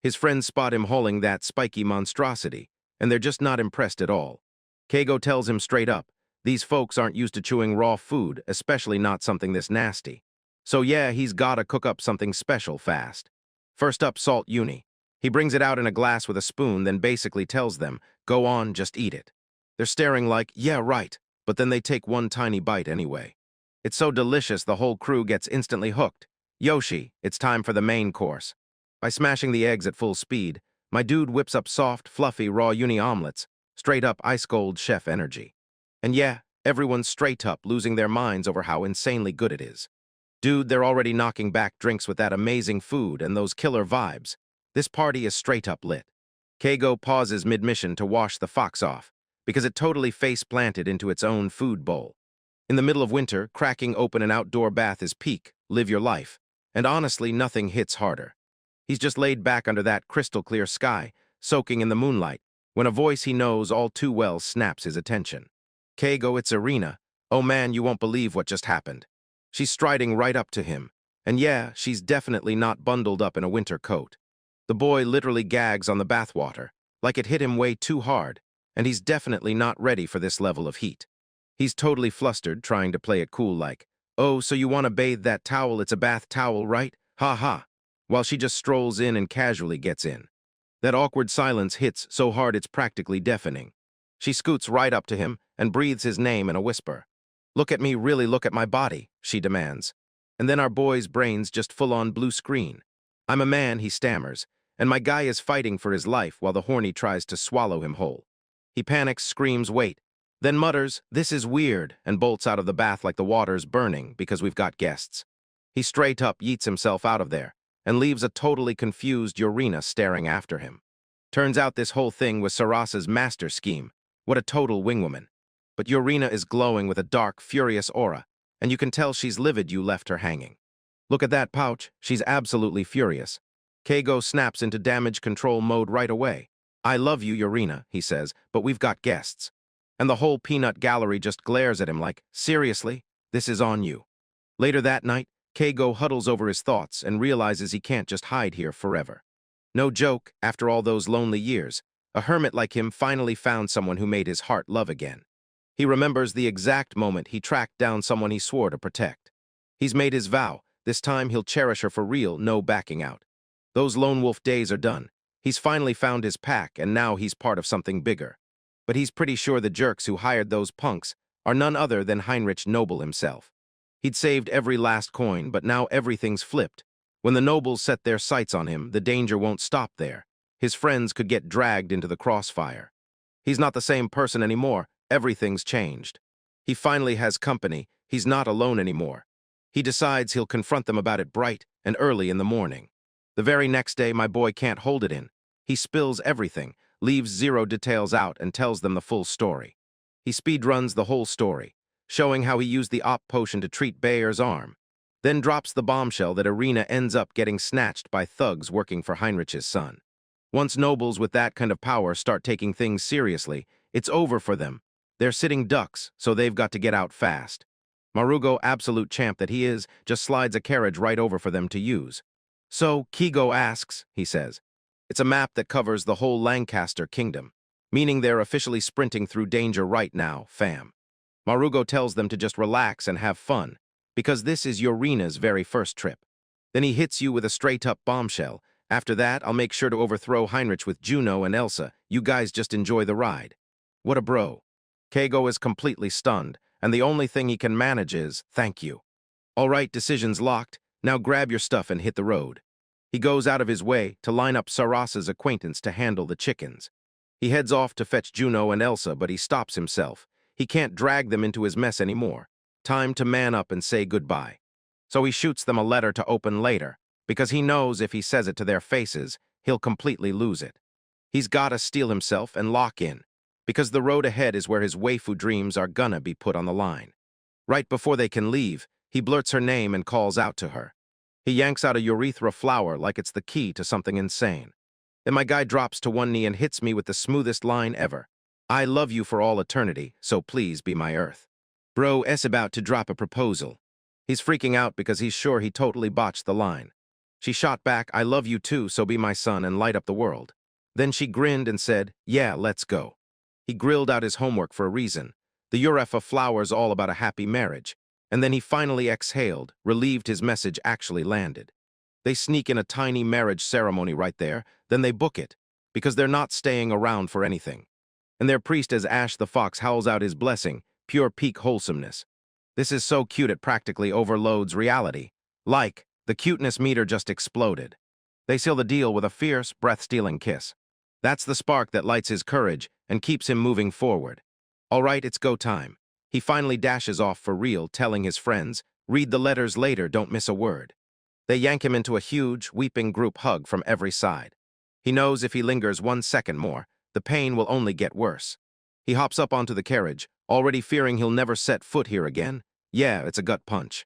His friends spot him hauling that spiky monstrosity, and they're just not impressed at all. Keigo tells him straight up, these folks aren't used to chewing raw food, especially not something this nasty. So yeah, he's gotta cook up something special fast. First up, salt uni. He brings it out in a glass with a spoon, then basically tells them, go on, just eat it. They're staring like, yeah, right, but then they take one tiny bite anyway. It's so delicious the whole crew gets instantly hooked. Yoshi, it's time for the main course. By smashing the eggs at full speed, my dude whips up soft, fluffy, raw uni omelets, straight up ice-cold chef energy. And yeah, everyone's straight up losing their minds over how insanely good it is. Dude, they're already knocking back drinks with that amazing food and those killer vibes. This party is straight up lit. Keigo pauses mid-mission to wash the fox off, because it totally face-planted into its own food bowl. In the middle of winter, cracking open an outdoor bath is peak, live your life. And honestly, nothing hits harder. He's just laid back under that crystal-clear sky, soaking in the moonlight, when a voice he knows all too well snaps his attention. Keigo, it's Irina. Oh man, you won't believe what just happened. She's striding right up to him. And yeah, she's definitely not bundled up in a winter coat. The boy literally gags on the bathwater, like it hit him way too hard, and he's definitely not ready for this level of heat. He's totally flustered, trying to play it cool like, oh, so you want to bathe that towel, it's a bath towel, right? Ha ha. While she just strolls in and casually gets in. That awkward silence hits so hard it's practically deafening. She scoots right up to him and breathes his name in a whisper. "Look at me, really look at my body," she demands. And then our boy's brain's just full-on blue screen. "I'm a man," he stammers, "and my guy is fighting for his life while the horny tries to swallow him whole." He panics, screams, "Wait," then mutters, "This is weird," and bolts out of the bath like the water's burning because we've got guests. He straight up yeets himself out of there and leaves a totally confused Urena staring after him. Turns out this whole thing was Sarasa's master scheme. What a total wingwoman. But Urena is glowing with a dark, furious aura, and you can tell she's livid you left her hanging. "Look at that pouch, she's absolutely furious." Keigo snaps into damage control mode right away. "I love you, Urena," he says, "but we've got guests." And the whole peanut gallery just glares at him like, "Seriously? This is on you." Later that night, Keigo huddles over his thoughts and realizes he can't just hide here forever. No joke, after all those lonely years, a hermit like him finally found someone who made his heart love again. He remembers the exact moment he tracked down someone he swore to protect. He's made his vow. This time he'll cherish her for real, no backing out. Those lone wolf days are done. He's finally found his pack, and now he's part of something bigger. But he's pretty sure the jerks who hired those punks are none other than Heinrich Noble himself. He'd saved every last coin, but now everything's flipped. When the nobles set their sights on him, the danger won't stop there. His friends could get dragged into the crossfire. He's not the same person anymore. Everything's changed. He finally has company. He's not alone anymore. He decides he'll confront them about it bright and early in the morning. The very next day, my boy can't hold it in. He spills everything, leaves zero details out, and tells them the full story. He speedruns the whole story, showing how he used the op potion to treat Bayer's arm, then drops the bombshell that Urena ends up getting snatched by thugs working for Heinrich's son. Once nobles with that kind of power start taking things seriously, it's over for them. They're sitting ducks, so they've got to get out fast. Marugo, absolute champ that he is, just slides a carriage right over for them to use. "So, Keigo asks," he says. "It's a map that covers the whole Lancaster kingdom, meaning they're officially sprinting through danger right now, fam." Marugo tells them to just relax and have fun, because this is Urena's very first trip. Then he hits you with a straight-up bombshell. "After that, I'll make sure to overthrow Heinrich with Juno and Elsa. You guys just enjoy the ride." What a bro. Keigo is completely stunned, and the only thing he can manage is, "Thank you." "All right, decision's locked. Now grab your stuff and hit the road." He goes out of his way to line up Sarasa's acquaintance to handle the chickens. He heads off to fetch Juno and Elsa, but he stops himself. He can't drag them into his mess anymore. Time to man up and say goodbye. So he shoots them a letter to open later, because he knows if he says it to their faces, he'll completely lose it. He's gotta steel himself and lock in, because the road ahead is where his waifu dreams are gonna be put on the line. Right before they can leave, he blurts her name and calls out to her. He yanks out a urethra flower like it's the key to something insane. Then my guy drops to one knee and hits me with the smoothest line ever. "I love you for all eternity, so please be my earth." Bro is about to drop a proposal. He's freaking out because he's sure he totally botched the line. She shot back, "I love you too, so be my son and light up the world." Then she grinned and said, "Yeah, let's go." He grilled out his homework for a reason. The Urefa flower's all about a happy marriage. And then he finally exhaled, relieved his message actually landed. They sneak in a tiny marriage ceremony right there, then they book it, because they're not staying around for anything. And their priest as Ash the Fox howls out his blessing, pure peak wholesomeness. This is so cute it practically overloads reality. Like, the cuteness meter just exploded. They seal the deal with a fierce, breath-stealing kiss. That's the spark that lights his courage and keeps him moving forward. All right, it's go time. He finally dashes off for real, telling his friends, "Read the letters later, don't miss a word." They yank him into a huge, weeping group hug from every side. He knows if he lingers 1 second more, the pain will only get worse. He hops up onto the carriage, already fearing he'll never set foot here again. Yeah, it's a gut punch.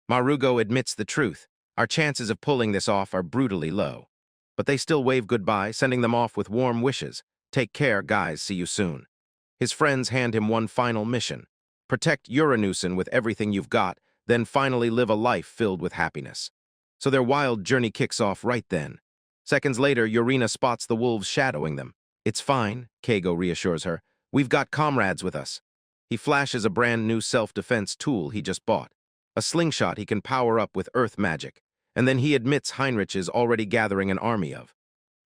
Marugo admits the truth. Our chances of pulling this off are brutally low. But they still wave goodbye, sending them off with warm wishes. "Take care, guys, see you soon." His friends hand him one final mission. Protect Uranusen with everything you've got, then finally live a life filled with happiness. So their wild journey kicks off right then. Seconds later, Urena spots the wolves shadowing them. "It's fine," Keigo reassures her. "We've got comrades with us." He flashes a brand new self-defense tool he just bought. A slingshot he can power up with earth magic. And then he admits Heinrich is already gathering an army of.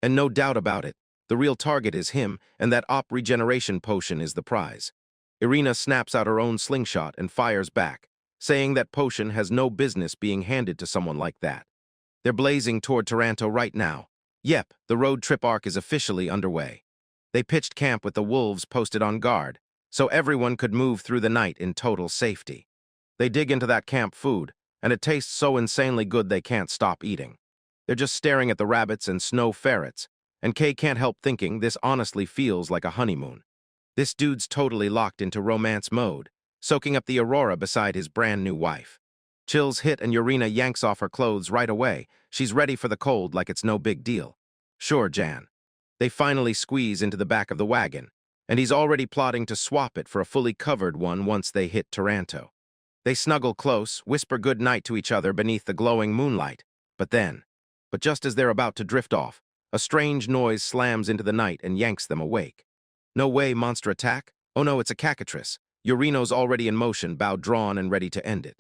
And no doubt about it, the real target is him, and that op regeneration potion is the prize. Irina snaps out her own slingshot and fires back, saying that potion has no business being handed to someone like that. They're blazing toward Taranto right now. Yep, the road trip arc is officially underway. They pitched camp with the wolves posted on guard, so everyone could move through the night in total safety. They dig into that camp food, and it tastes so insanely good they can't stop eating. They're just staring at the rabbits and snow ferrets, and Kay can't help thinking this honestly feels like a honeymoon. This dude's totally locked into romance mode, soaking up the aurora beside his brand new wife. Chills hit and Urina yanks off her clothes right away. She's ready for the cold like it's no big deal. Sure, Jan. They finally squeeze into the back of the wagon, and he's already plotting to swap it for a fully covered one once they hit Taranto. They snuggle close, whisper good night to each other beneath the glowing moonlight. But just as they're about to drift off, a strange noise slams into the night and yanks them awake. No way, monster attack? Oh no, it's a caccatrice. Urino's already in motion, bow drawn and ready to end it.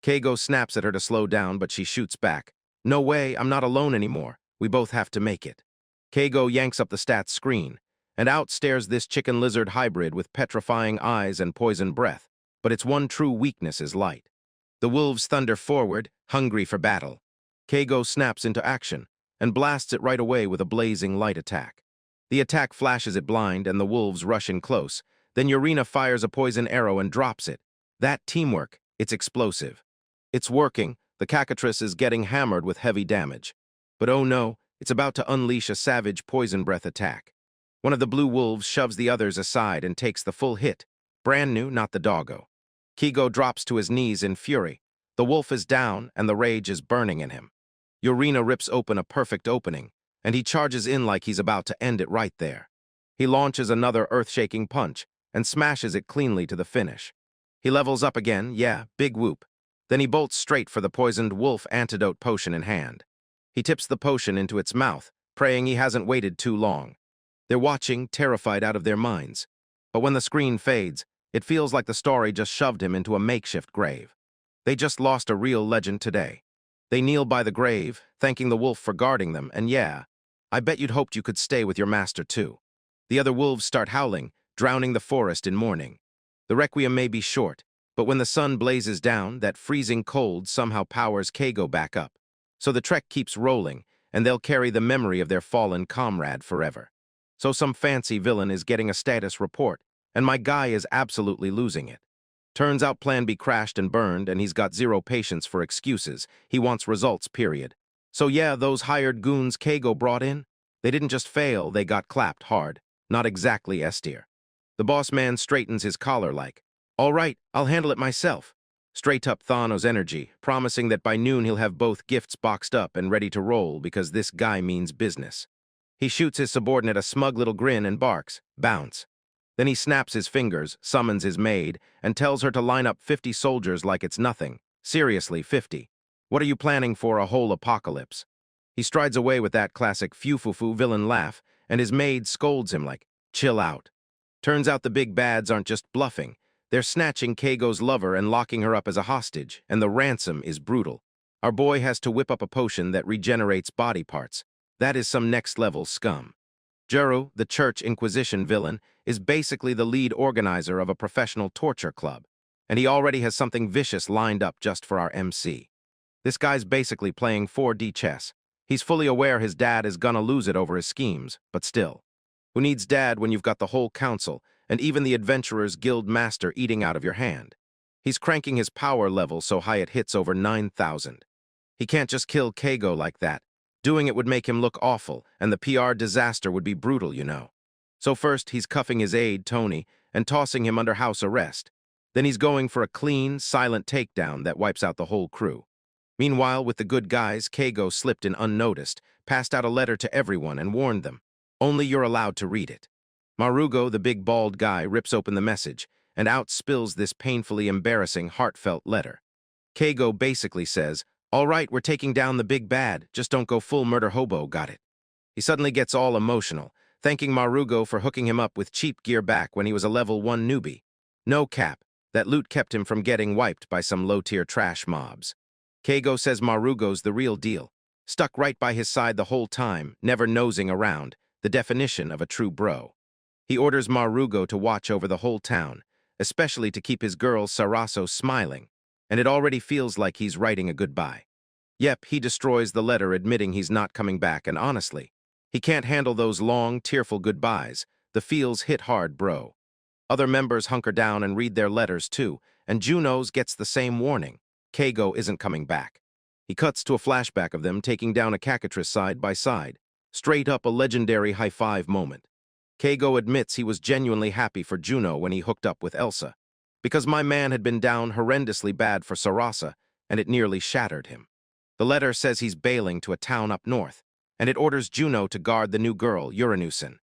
Keigo snaps at her to slow down, but she shoots back. No way, I'm not alone anymore. We both have to make it. Keigo yanks up the stats screen, and out stares this chicken-lizard hybrid with petrifying eyes and poison breath, but its one true weakness is light. The wolves thunder forward, hungry for battle. Keigo snaps into action, and blasts it right away with a blazing light attack. The attack flashes it blind, and the wolves rush in close. Then Urina fires a poison arrow and drops it. That teamwork, it's explosive. It's working. The caccatrice is getting hammered with heavy damage. But oh no, it's about to unleash a savage poison breath attack. One of the blue wolves shoves the others aside and takes the full hit. Brand new, not the doggo. Keigo drops to his knees in fury. The wolf is down, and the rage is burning in him. Urina rips open a perfect opening, and he charges in like he's about to end it right there. He launches another earth-shaking punch and smashes it cleanly to the finish. He levels up again, yeah, big whoop. Then he bolts straight for the poisoned wolf antidote potion in hand. He tips the potion into its mouth, praying he hasn't waited too long. They're watching, terrified out of their minds. But when the screen fades, it feels like the story just shoved him into a makeshift grave. They just lost a real legend today. They kneel by the grave, thanking the wolf for guarding them, and yeah, I bet you'd hoped you could stay with your master too. The other wolves start howling, drowning the forest in mourning. The requiem may be short, but when the sun blazes down, that freezing cold somehow powers Keigo back up. So the trek keeps rolling, and they'll carry the memory of their fallen comrade forever. So some fancy villain is getting a status report, and my guy is absolutely losing it. Turns out Plan B crashed and burned, and he's got zero patience for excuses. He wants results, period. So yeah, those hired goons Keigo brought in, they didn't just fail, they got clapped hard. Not exactly S-tier. The boss man straightens his collar like, all right, I'll handle it myself. Straight up Thanos energy, promising that by noon he'll have both gifts boxed up and ready to roll because this guy means business. He shoots his subordinate a smug little grin and barks, bounce. Then he snaps his fingers, summons his maid, and tells her to line up 50 soldiers like it's nothing. Seriously, 50. What are you planning for, a whole apocalypse? He strides away with that classic fufufu villain laugh, and his maid scolds him like, chill out. Turns out the big bads aren't just bluffing. They're snatching Keigo's lover and locking her up as a hostage, and the ransom is brutal. Our boy has to whip up a potion that regenerates body parts. That is some next-level scum. Juro, the Church Inquisition villain, is basically the lead organizer of a professional torture club, and he already has something vicious lined up just for our MC. This guy's basically playing 4D chess. He's fully aware his dad is gonna lose it over his schemes, but still. Who needs dad when you've got the whole council and even the Adventurers Guild Master eating out of your hand? He's cranking his power level so high it hits over 9,000. He can't just kill Keigo like that. Doing it would make him look awful, and the PR disaster would be brutal, you know. So first, he's cuffing his aide, Tony, and tossing him under house arrest. Then he's going for a clean, silent takedown that wipes out the whole crew. Meanwhile, with the good guys, Keigo slipped in unnoticed, passed out a letter to everyone and warned them. Only you're allowed to read it. Marugo, the big bald guy, rips open the message, and out spills this painfully embarrassing, heartfelt letter. Keigo basically says, all right, we're taking down the big bad, just don't go full murder hobo, got it? He suddenly gets all emotional, thanking Marugo for hooking him up with cheap gear back when he was a level 1 newbie. No cap, that loot kept him from getting wiped by some low-tier trash mobs. Keigo says Marugo's the real deal. stuck right by his side the whole time, never nosing around, the definition of a true bro. He orders Marugo to watch over the whole town, especially to keep his girl Saraso smiling, and it already feels like he's writing a goodbye. Yep, he destroys the letter admitting he's not coming back, and honestly, he can't handle those long, tearful goodbyes. The feels hit hard, bro. Other members hunker down and read their letters too, and Juno's gets the same warning. Keigo isn't coming back. He cuts to a flashback of them taking down a cactus side by side. Straight up a legendary high-five moment. Keigo admits he was genuinely happy for Juno when he hooked up with Elsa, because my man had been down horrendously bad for Sarasa, and it nearly shattered him. The letter says he's bailing to a town up north, and it orders Juno to guard the new girl, Uranusen.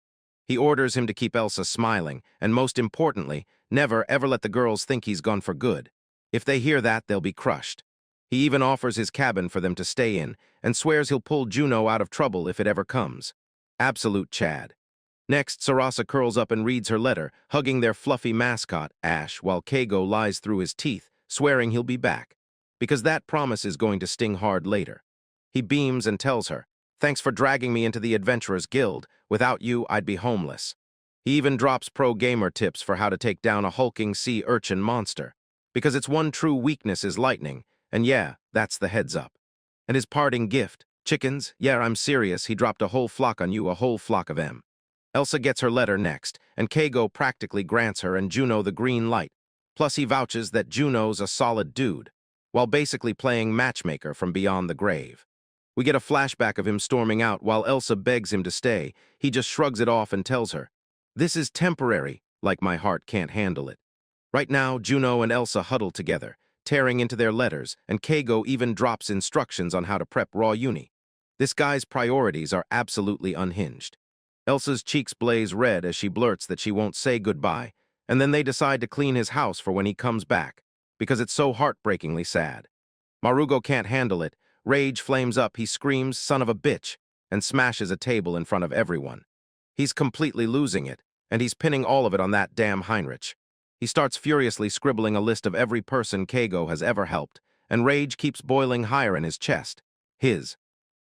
He orders him to keep Elsa smiling, and most importantly, never ever let the girls think he's gone for good. If they hear that, they'll be crushed. He even offers his cabin for them to stay in, and swears he'll pull Juno out of trouble if it ever comes. Absolute Chad. Next, Sarasa curls up and reads her letter, hugging their fluffy mascot, Ash, while Keigo lies through his teeth, swearing he'll be back. Because that promise is going to sting hard later. He beams and tells her, "Thanks for dragging me into the Adventurers Guild. Without you, I'd be homeless." He even drops pro-gamer tips for how to take down a hulking sea urchin monster. Because its one true weakness is lightning, and yeah, that's the heads up. And his parting gift, chickens, yeah, I'm serious, he dropped a whole flock on you, a whole flock of them. Elsa gets her letter next, and Keigo practically grants her and Juno the green light. Plus he vouches that Juno's a solid dude, while basically playing matchmaker from beyond the grave. We get a flashback of him storming out while Elsa begs him to stay. He just shrugs it off and tells her, "This is temporary, like my heart can't handle it." Right now, Juno and Elsa huddle together, tearing into their letters, and Keigo even drops instructions on how to prep raw uni. This guy's priorities are absolutely unhinged. Elsa's cheeks blaze red as she blurts that she won't say goodbye, and then they decide to clean his house for when he comes back, because it's so heartbreakingly sad. Marugo can't handle it. Rage flames up, he screams, "Son of a bitch," and smashes a table in front of everyone. He's completely losing it, and he's pinning all of it on that damn Heinrich. He starts furiously scribbling a list of every person Keigo has ever helped, and rage keeps boiling higher in his chest. His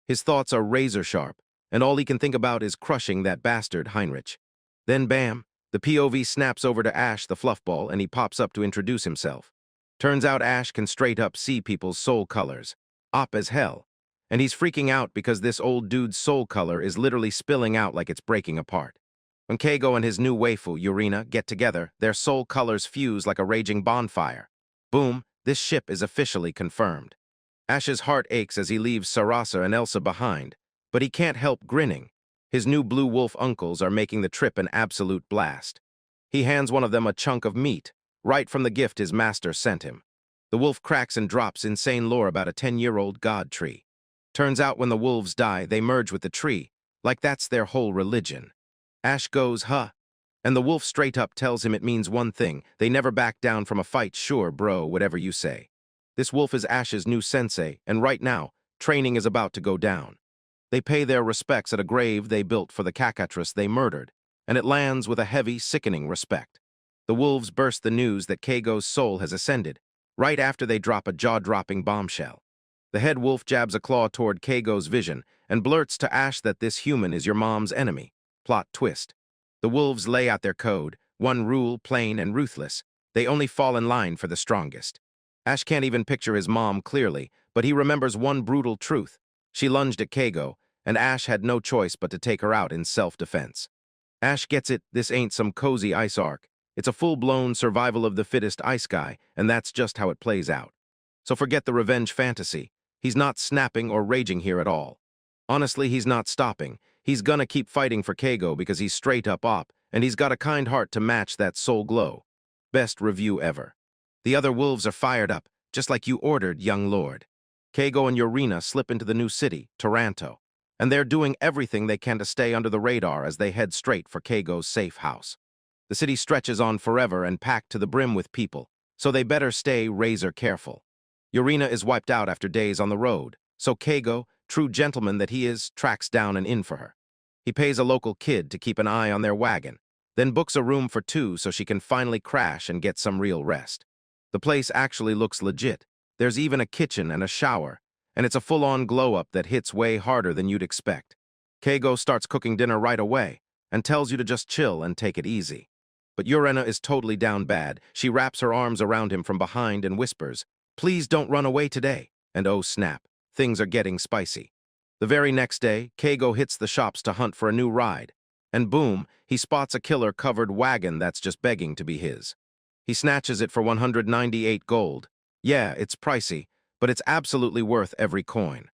thoughts are razor sharp, and all he can think about is crushing that bastard Heinrich. Then bam, the POV snaps over to Ash the fluffball, and he pops up to introduce himself. Turns out Ash can straight up see people's soul colors. Op as hell. And he's freaking out because this old dude's soul color is literally spilling out like it's breaking apart. When Keigo and his new waifu, Yurina, get together, their soul colors fuse like a raging bonfire. Boom, this ship is officially confirmed. Ash's heart aches as he leaves Sarasa and Elsa behind, but he can't help grinning. His new blue wolf uncles are making the trip an absolute blast. He hands one of them a chunk of meat, right from the gift his master sent him. The wolf cracks and drops insane lore about a 10-year-old god tree. Turns out when the wolves die, they merge with the tree, like that's their whole religion. Ash goes, "Huh?" And the wolf straight up tells him it means one thing: they never back down from a fight. Sure, bro, whatever you say. This wolf is Ash's new sensei, and right now, training is about to go down. They pay their respects at a grave they built for the cactus they murdered, and it lands with a heavy, sickening respect. The wolves burst the news that Keigo's soul has ascended, right after they drop a jaw-dropping bombshell. The head wolf jabs a claw toward Keigo's vision and blurts to Ash that this human is your mom's enemy. Plot twist. The wolves lay out their code, one rule, plain and ruthless: they only fall in line for the strongest. Ash can't even picture his mom clearly, but he remembers one brutal truth. She lunged at Keigo, and Ash had no choice but to take her out in self-defense. Ash gets it, this ain't some cozy ice arc. It's a full-blown survival of the fittest ice guy, and that's just how it plays out. So forget the revenge fantasy. He's not snapping or raging here at all. Honestly, he's not stopping. He's gonna keep fighting for Keigo because he's straight up op, and he's got a kind heart to match that soul glow. Best review ever. The other wolves are fired up, just like you ordered, young lord. Keigo and Yurina slip into the new city, Taranto, and they're doing everything they can to stay under the radar as they head straight for Keigo's safe house. The city stretches on forever and packed to the brim with people, so they better stay razor careful. Yurina is wiped out after days on the road, so Keigo, true gentleman that he is, tracks down an inn for her. He pays a local kid to keep an eye on their wagon, then books a room for two so she can finally crash and get some real rest. The place actually looks legit. There's even a kitchen and a shower, and it's a full-on glow-up that hits way harder than you'd expect. Keigo starts cooking dinner right away and tells you to just chill and take it easy. But Urena is totally down bad. She wraps her arms around him from behind and whispers, "Please don't run away today." And oh snap, things are getting spicy. The very next day, Keigo hits the shops to hunt for a new ride. And boom, he spots a killer-covered wagon that's just begging to be his. He snatches it for 198 gold. Yeah, it's pricey, but it's absolutely worth every coin.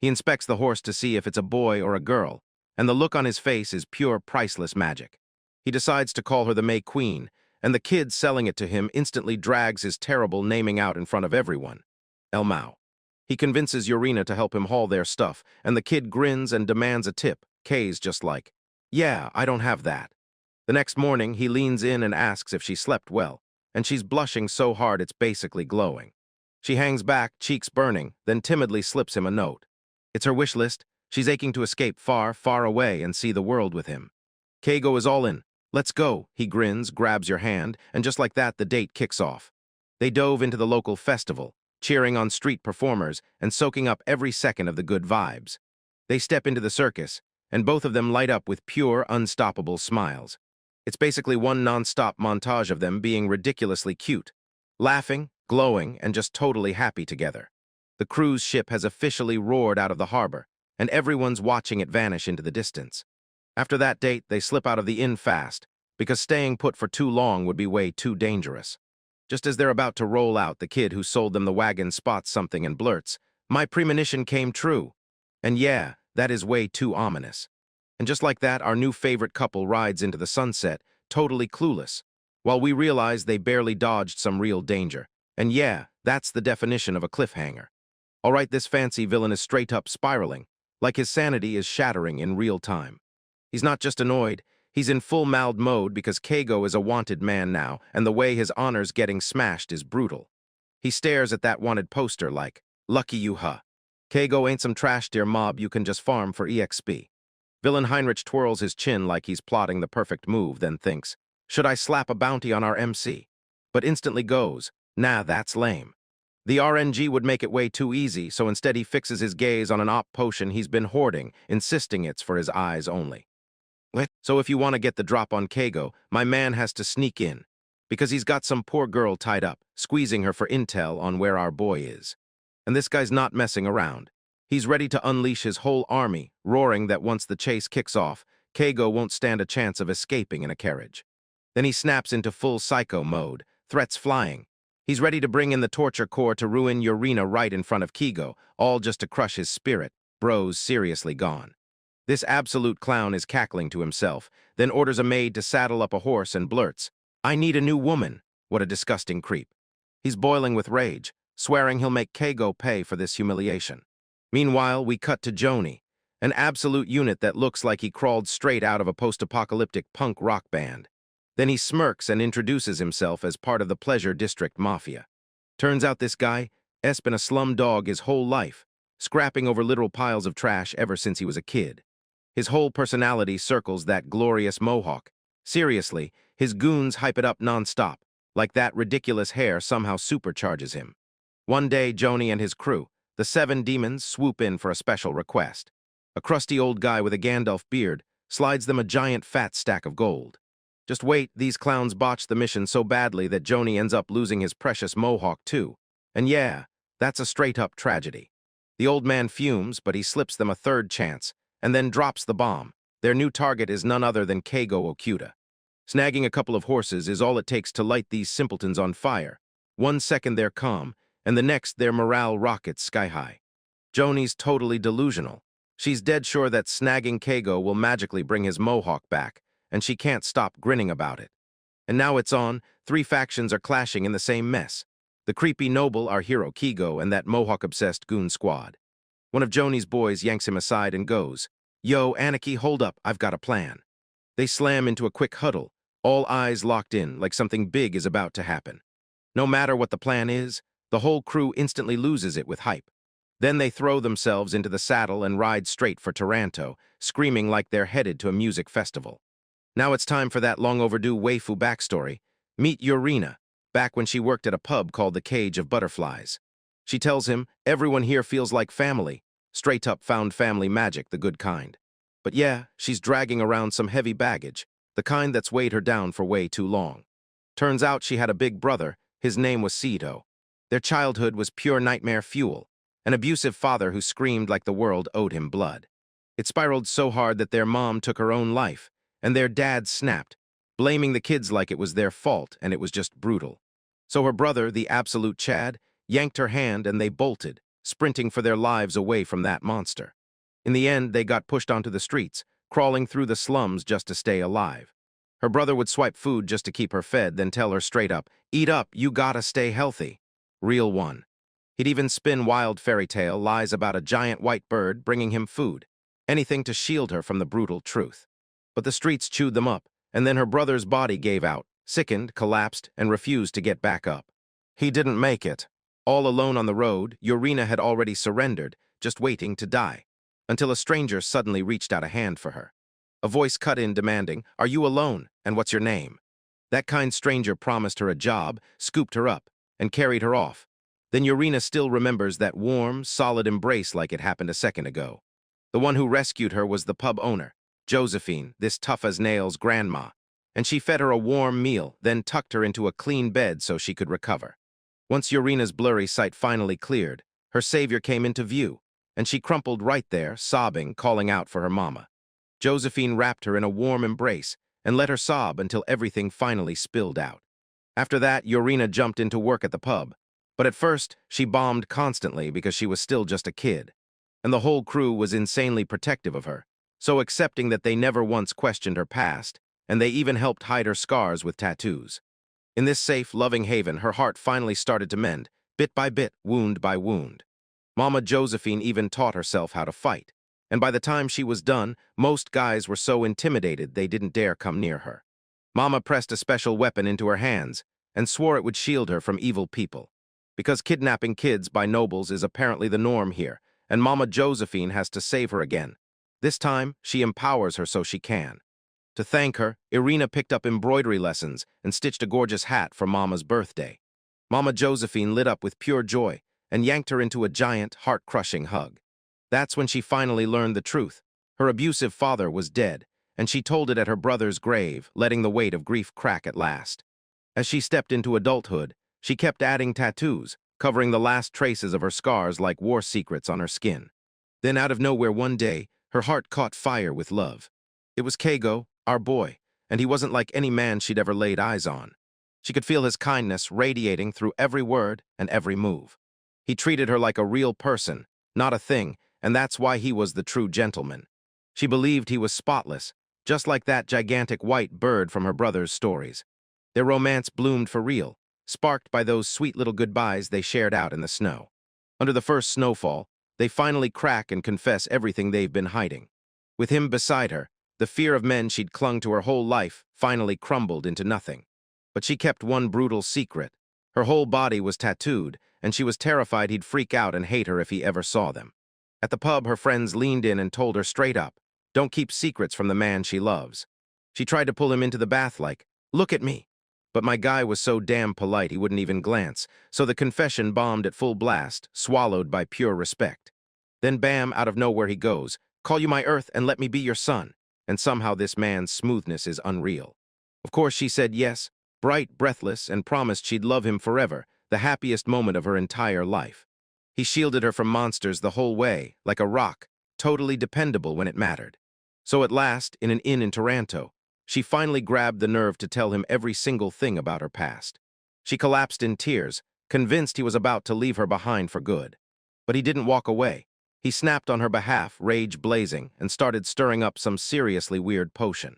He inspects the horse to see if it's a boy or a girl, and the look on his face is pure priceless magic. He decides to call her the May Queen, and the kid selling it to him instantly drags his terrible naming out in front of everyone. Elmao. He convinces Urena to help him haul their stuff, and the kid grins and demands a tip. Kay's just like, "Yeah, I don't have that." The next morning, he leans in and asks if she slept well, and she's blushing so hard it's basically glowing. She hangs back, cheeks burning, then timidly slips him a note. It's her wish list. She's aching to escape far, far away and see the world with him. Keigo is all in. "Let's go," he grins, grabs your hand, and just like that, the date kicks off. They dove into the local festival, cheering on street performers and soaking up every second of the good vibes. They step into the circus, and both of them light up with pure, unstoppable smiles. It's basically one non-stop montage of them being ridiculously cute, laughing, glowing, and just totally happy together. The cruise ship has officially roared out of the harbor, and everyone's watching it vanish into the distance. After that date, they slip out of the inn fast, because staying put for too long would be way too dangerous. Just as they're about to roll out, the kid who sold them the wagon spots something and blurts, "My premonition came true." And yeah, that is way too ominous. And just like that, our new favorite couple rides into the sunset, totally clueless, while we realize they barely dodged some real danger. And yeah, that's the definition of a cliffhanger. All right, this fancy villain is straight up spiraling, like his sanity is shattering in real time. He's not just annoyed, he's in full mad mode because Keigo is a wanted man now, and the way his honor's getting smashed is brutal. He stares at that wanted poster like, "Lucky you, huh? Keigo ain't some trash dear mob you can just farm for EXP. Villain Heinrich twirls his chin like he's plotting the perfect move, then thinks, "Should I slap a bounty on our MC?" But instantly goes, "Nah, that's lame." The RNG would make it way too easy, so instead he fixes his gaze on an op potion he's been hoarding, insisting it's for his eyes only. So if you want to get the drop on Keigo, my man has to sneak in, because he's got some poor girl tied up, squeezing her for intel on where our boy is. And this guy's not messing around. He's ready to unleash his whole army, roaring that once the chase kicks off, Keigo won't stand a chance of escaping in a carriage. Then he snaps into full psycho mode, threats flying. He's ready to bring in the torture corps to ruin Urena right in front of Keigo, all just to crush his spirit. Bro's seriously gone. This absolute clown is cackling to himself, then orders a maid to saddle up a horse and blurts, "I need a new woman." What a disgusting creep. He's boiling with rage, swearing he'll make Keigo pay for this humiliation. Meanwhile, we cut to Joni, an absolute unit that looks like he crawled straight out of a post-apocalyptic punk rock band. Then he smirks and introduces himself as part of the Pleasure District Mafia. Turns out this guy has been a slum dog his whole life, scrapping over literal piles of trash ever since he was a kid. His whole personality circles that glorious mohawk. Seriously, his goons hype it up non-stop, like that ridiculous hair somehow supercharges him. One day, Joni and his crew, the 7 demons, swoop in for a special request. A crusty old guy with a Gandalf beard slides them a giant fat stack of gold. Just wait, these clowns botch the mission so badly that Joni ends up losing his precious mohawk too. And yeah, that's a straight-up tragedy. The old man fumes, but he slips them a third chance, and then drops the bomb. Their new target is none other than Keigo Okuda. Snagging a couple of horses is all it takes to light these simpletons on fire. 1 second they're calm, and the next their morale rockets sky-high. Joni's totally delusional. She's dead sure that snagging Keigo will magically bring his mohawk back, and she can't stop grinning about it. And now it's on, 3 factions are clashing in the same mess. The creepy noble, our hero Keigo, and that mohawk-obsessed goon squad. One of Joni's boys yanks him aside and goes, "Yo, Aniki, hold up, I've got a plan." They slam into a quick huddle, all eyes locked in like something big is about to happen. No matter what the plan is, the whole crew instantly loses it with hype. Then they throw themselves into the saddle and ride straight for Taranto, screaming like they're headed to a music festival. Now it's time for that long-overdue waifu backstory. Meet Urena, back when she worked at a pub called the Cage of Butterflies. She tells him, everyone here feels like family. Straight up found family magic, the good kind. But yeah, she's dragging around some heavy baggage, the kind that's weighed her down for way too long. Turns out she had a big brother. His name was Sito. Their childhood was pure nightmare fuel, an abusive father who screamed like the world owed him blood. It spiraled so hard that their mom took her own life, and their dad snapped, blaming the kids like it was their fault and it was just brutal. So her brother, the absolute Chad, yanked her hand and they bolted, sprinting for their lives away from that monster. In the end, they got pushed onto the streets, crawling through the slums just to stay alive. Her brother would swipe food just to keep her fed, then tell her straight up, "Eat up, you gotta stay healthy." Real one. He'd even spin wild fairy tale lies about a giant white bird bringing him food, anything to shield her from the brutal truth. But the streets chewed them up, and then her brother's body gave out, sickened, collapsed, and refused to get back up. He didn't make it. All alone on the road, Urena had already surrendered, just waiting to die, until a stranger suddenly reached out a hand for her. A voice cut in demanding, "Are you alone, and what's your name?" That kind stranger promised her a job, scooped her up, and carried her off. Then Urena still remembers that warm, solid embrace like it happened a second ago. The one who rescued her was the pub owner, Josephine, this tough-as-nails grandma, and she fed her a warm meal, then tucked her into a clean bed so she could recover. Once Urena's blurry sight finally cleared, her savior came into view, and she crumpled right there, sobbing, calling out for her mama. Josephine wrapped her in a warm embrace and let her sob until everything finally spilled out. After that, Urena jumped into work at the pub, but at first, she bombed constantly because she was still just a kid, and the whole crew was insanely protective of her, so accepting that they never once questioned her past, and they even helped hide her scars with tattoos. In this safe, loving haven, her heart finally started to mend, bit by bit, wound by wound. Mama Josephine even taught herself how to fight, and by the time she was done, most guys were so intimidated they didn't dare come near her. Mama pressed a special weapon into her hands and swore it would shield her from evil people. Because kidnapping kids by nobles is apparently the norm here, and Mama Josephine has to save her again. This time, she empowers her so she can. To thank her, Urena picked up embroidery lessons and stitched a gorgeous hat for Mama's birthday. Mama Josephine lit up with pure joy and yanked her into a giant, heart-crushing hug. That's when she finally learned the truth. Her abusive father was dead, and she told it at her brother's grave, letting the weight of grief crack at last. As she stepped into adulthood, she kept adding tattoos, covering the last traces of her scars like war secrets on her skin. Then out of nowhere one day, her heart caught fire with love. It was Keigo, our boy, and he wasn't like any man she'd ever laid eyes on. She could feel his kindness radiating through every word and every move. He treated her like a real person, not a thing, and that's why he was the true gentleman. She believed he was spotless, just like that gigantic white bird from her brother's stories. Their romance bloomed for real, sparked by those sweet little goodbyes they shared out in the snow. Under the first snowfall, they finally crack and confess everything they've been hiding. With him beside her, the fear of men she'd clung to her whole life finally crumbled into nothing. But she kept one brutal secret. Her whole body was tattooed, and she was terrified he'd freak out and hate her if he ever saw them. At the pub, her friends leaned in and told her straight up, don't keep secrets from the man she loves. She tried to pull him into the bath like, look at me. But my guy was so damn polite he wouldn't even glance, so the confession bombed at full blast, swallowed by pure respect. Then bam, out of nowhere he goes, call you my earth and let me be your son. And somehow this man's smoothness is unreal. Of course she said yes, bright, breathless, and promised she'd love him forever, the happiest moment of her entire life. He shielded her from monsters the whole way, like a rock, totally dependable when it mattered. So at last, in an inn in Taranto, she finally grabbed the nerve to tell him every single thing about her past. She collapsed in tears, convinced he was about to leave her behind for good. But he didn't walk away. He snapped on her behalf, rage blazing, and started stirring up some seriously weird potion.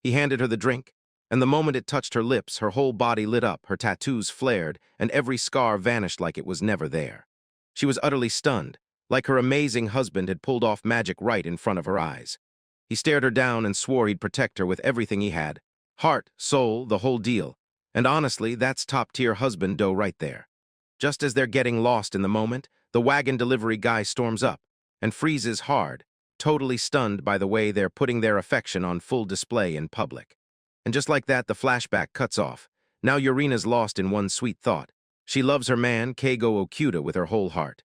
He handed her the drink, and the moment it touched her lips, her whole body lit up, her tattoos flared, and every scar vanished like it was never there. She was utterly stunned, like her amazing husband had pulled off magic right in front of her eyes. He stared her down and swore he'd protect her with everything he had. Heart, soul, the whole deal. And honestly, that's top-tier husband dough right there. Just as they're getting lost in the moment, the wagon delivery guy storms up and freezes hard, totally stunned by the way they're putting their affection on full display in public. And just like that, the flashback cuts off. Now Urena's lost in one sweet thought. She loves her man, Keigo Okuda, with her whole heart.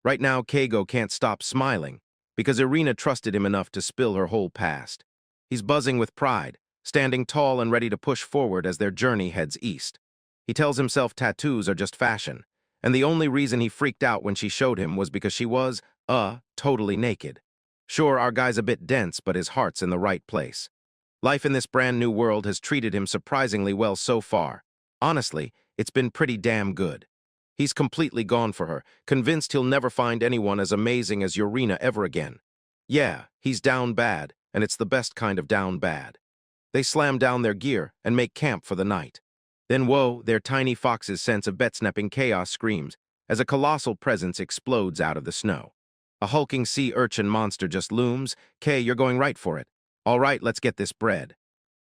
Right now, Keigo can't stop smiling because Irina trusted him enough to spill her whole past. He's buzzing with pride, standing tall and ready to push forward as their journey heads east. He tells himself tattoos are just fashion, and the only reason he freaked out when she showed him was because she was, totally naked. Sure, our guy's a bit dense, but his heart's in the right place. Life in this brand new world has treated him surprisingly well so far. Honestly, it's been pretty damn good. He's completely gone for her, convinced he'll never find anyone as amazing as Urina ever again. Yeah, he's down bad, and it's the best kind of down bad. They slam down their gear and make camp for the night. Then whoa, their tiny fox's sense of bet-snapping chaos screams as a colossal presence explodes out of the snow. A hulking sea urchin monster just looms. Kay, you're going right for it. All right, let's get this bread.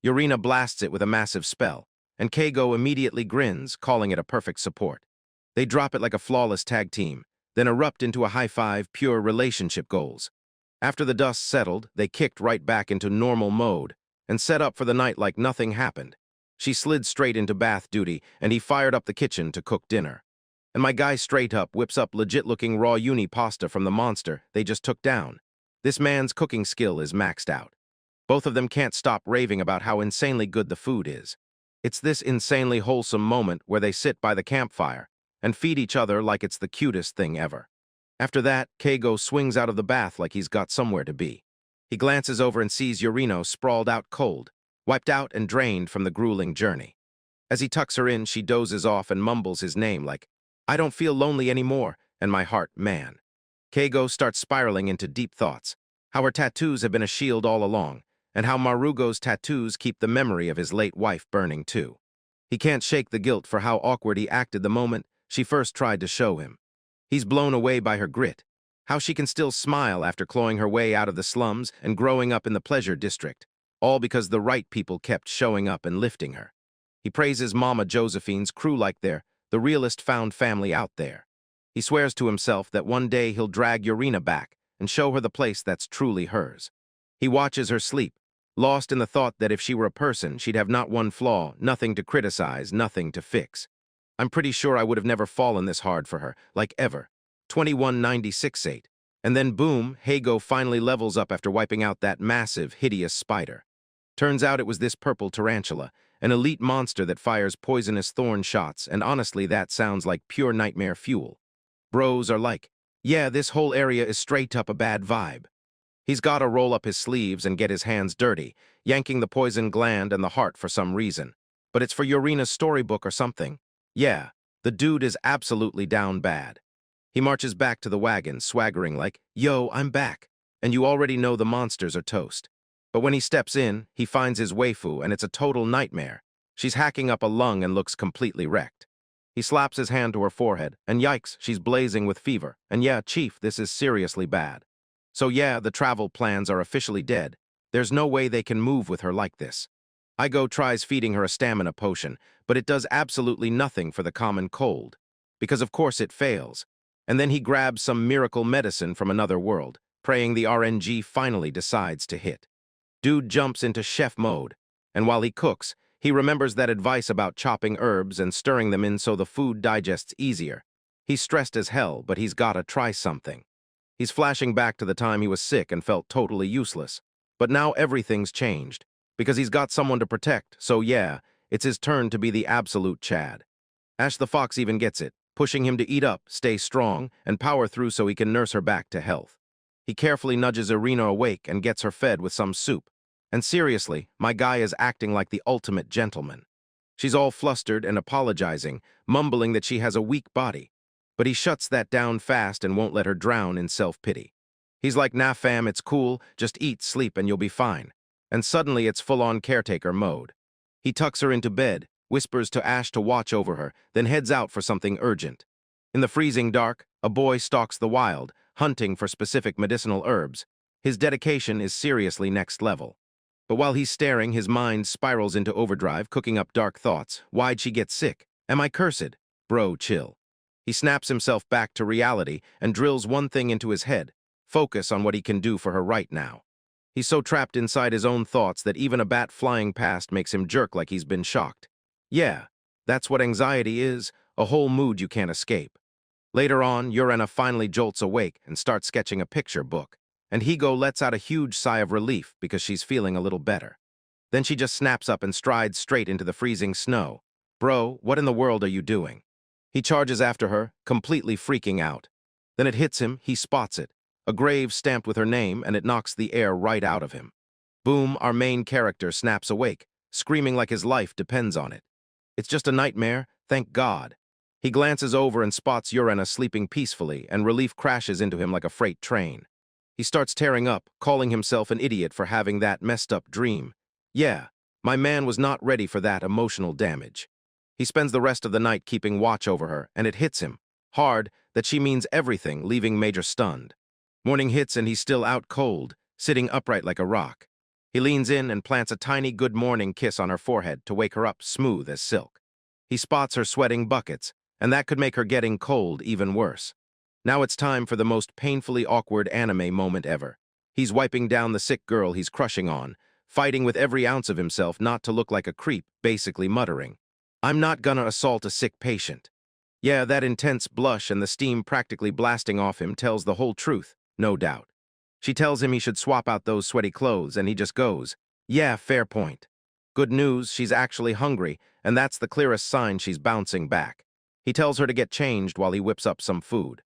Urina blasts it with a massive spell, and Keigo immediately grins, calling it a perfect support. They drop it like a flawless tag team, then erupt into a high-five, pure relationship goals. After the dust settled, they kicked right back into normal mode and set up for the night like nothing happened. She slid straight into bath duty, and he fired up the kitchen to cook dinner. And my guy straight up whips up legit-looking raw uni pasta from the monster they just took down. This man's cooking skill is maxed out. Both of them can't stop raving about how insanely good the food is. It's this insanely wholesome moment where they sit by the campfire and feed each other like it's the cutest thing ever. After that, Keigo swings out of the bath like he's got somewhere to be. He glances over and sees Urino sprawled out cold, wiped out and drained from the grueling journey. As he tucks her in, she dozes off and mumbles his name like, "I don't feel lonely anymore," and my heart, man. Keigo starts spiraling into deep thoughts, how her tattoos have been a shield all along, and how Marugo's tattoos keep the memory of his late wife burning too. He can't shake the guilt for how awkward he acted the moment she first tried to show him. He's blown away by her grit, how she can still smile after clawing her way out of the slums and growing up in the pleasure district, all because the right people kept showing up and lifting her. He praises Mama Josephine's crew like they're the realest found family out there. He swears to himself that one day he'll drag Urina back and show her the place that's truly hers. He watches her sleep, lost in the thought that if she were a person, she'd have not one flaw, nothing to criticize, nothing to fix. I'm pretty sure I would have never fallen this hard for her, like ever. 2196-8. And then boom, Heigo finally levels up after wiping out that massive, hideous spider. Turns out it was this purple tarantula, an elite monster that fires poisonous thorn shots, and honestly that sounds like pure nightmare fuel. Bros are like, yeah, this whole area is straight up a bad vibe. He's gotta roll up his sleeves and get his hands dirty, yanking the poison gland and the heart for some reason. But it's for Urina's storybook or something. Yeah, the dude is absolutely down bad. He marches back to the wagon, swaggering like, "Yo, I'm back," and you already know the monsters are toast. But when he steps in, he finds his waifu, and it's a total nightmare. She's hacking up a lung and looks completely wrecked. He slaps his hand to her forehead, and yikes, she's blazing with fever. And yeah, Chief, this is seriously bad. So yeah, the travel plans are officially dead. There's no way they can move with her like this. Igo tries feeding her a stamina potion, but it does absolutely nothing for the common cold. Because of course it fails. And then he grabs some miracle medicine from another world, praying the RNG finally decides to hit. Dude jumps into chef mode, and while he cooks, he remembers that advice about chopping herbs and stirring them in so the food digests easier. He's stressed as hell, but he's gotta try something. He's flashing back to the time he was sick and felt totally useless. But now everything's changed, because he's got someone to protect, so yeah, it's his turn to be the absolute Chad. Ash the Fox even gets it, pushing him to eat up, stay strong, and power through so he can nurse her back to health. He carefully nudges Irina awake and gets her fed with some soup. And seriously, my guy is acting like the ultimate gentleman. She's all flustered and apologizing, mumbling that she has a weak body. But he shuts that down fast and won't let her drown in self-pity. He's like, "Nah fam, it's cool, just eat, sleep, and you'll be fine." And suddenly it's full-on caretaker mode. He tucks her into bed, whispers to Ash to watch over her, then heads out for something urgent. In the freezing dark, a boy stalks the wild, hunting for specific medicinal herbs. His dedication is seriously next level. But while he's staring, his mind spirals into overdrive, cooking up dark thoughts. Why'd she get sick? Am I cursed? Bro, chill. He snaps himself back to reality and drills one thing into his head. Focus on what he can do for her right now. He's so trapped inside his own thoughts that even a bat flying past makes him jerk like he's been shocked. Yeah, that's what anxiety is, a whole mood you can't escape. Later on, Urena finally jolts awake and starts sketching a picture book, and Higo lets out a huge sigh of relief because she's feeling a little better. Then she just snaps up and strides straight into the freezing snow. Bro, what in the world are you doing? He charges after her, completely freaking out. Then it hits him, he spots it. A grave stamped with her name, and it knocks the air right out of him. Boom, our main character snaps awake, screaming like his life depends on it. It's just a nightmare, thank God. He glances over and spots Urena sleeping peacefully, and relief crashes into him like a freight train. He starts tearing up, calling himself an idiot for having that messed up dream. Yeah, my man was not ready for that emotional damage. He spends the rest of the night keeping watch over her, and it hits him hard that she means everything, leaving Major stunned. Morning hits and he's still out cold, sitting upright like a rock. He leans in and plants a tiny good morning kiss on her forehead to wake her up smooth as silk. He spots her sweating buckets, and that could make her getting cold even worse. Now it's time for the most painfully awkward anime moment ever. He's wiping down the sick girl he's crushing on, fighting with every ounce of himself not to look like a creep, basically muttering, "I'm not gonna assault a sick patient." Yeah, that intense blush and the steam practically blasting off him tells the whole truth, no doubt. She tells him he should swap out those sweaty clothes, and he just goes, "Yeah, fair point." Good news, she's actually hungry, and that's the clearest sign she's bouncing back. He tells her to get changed while he whips up some food.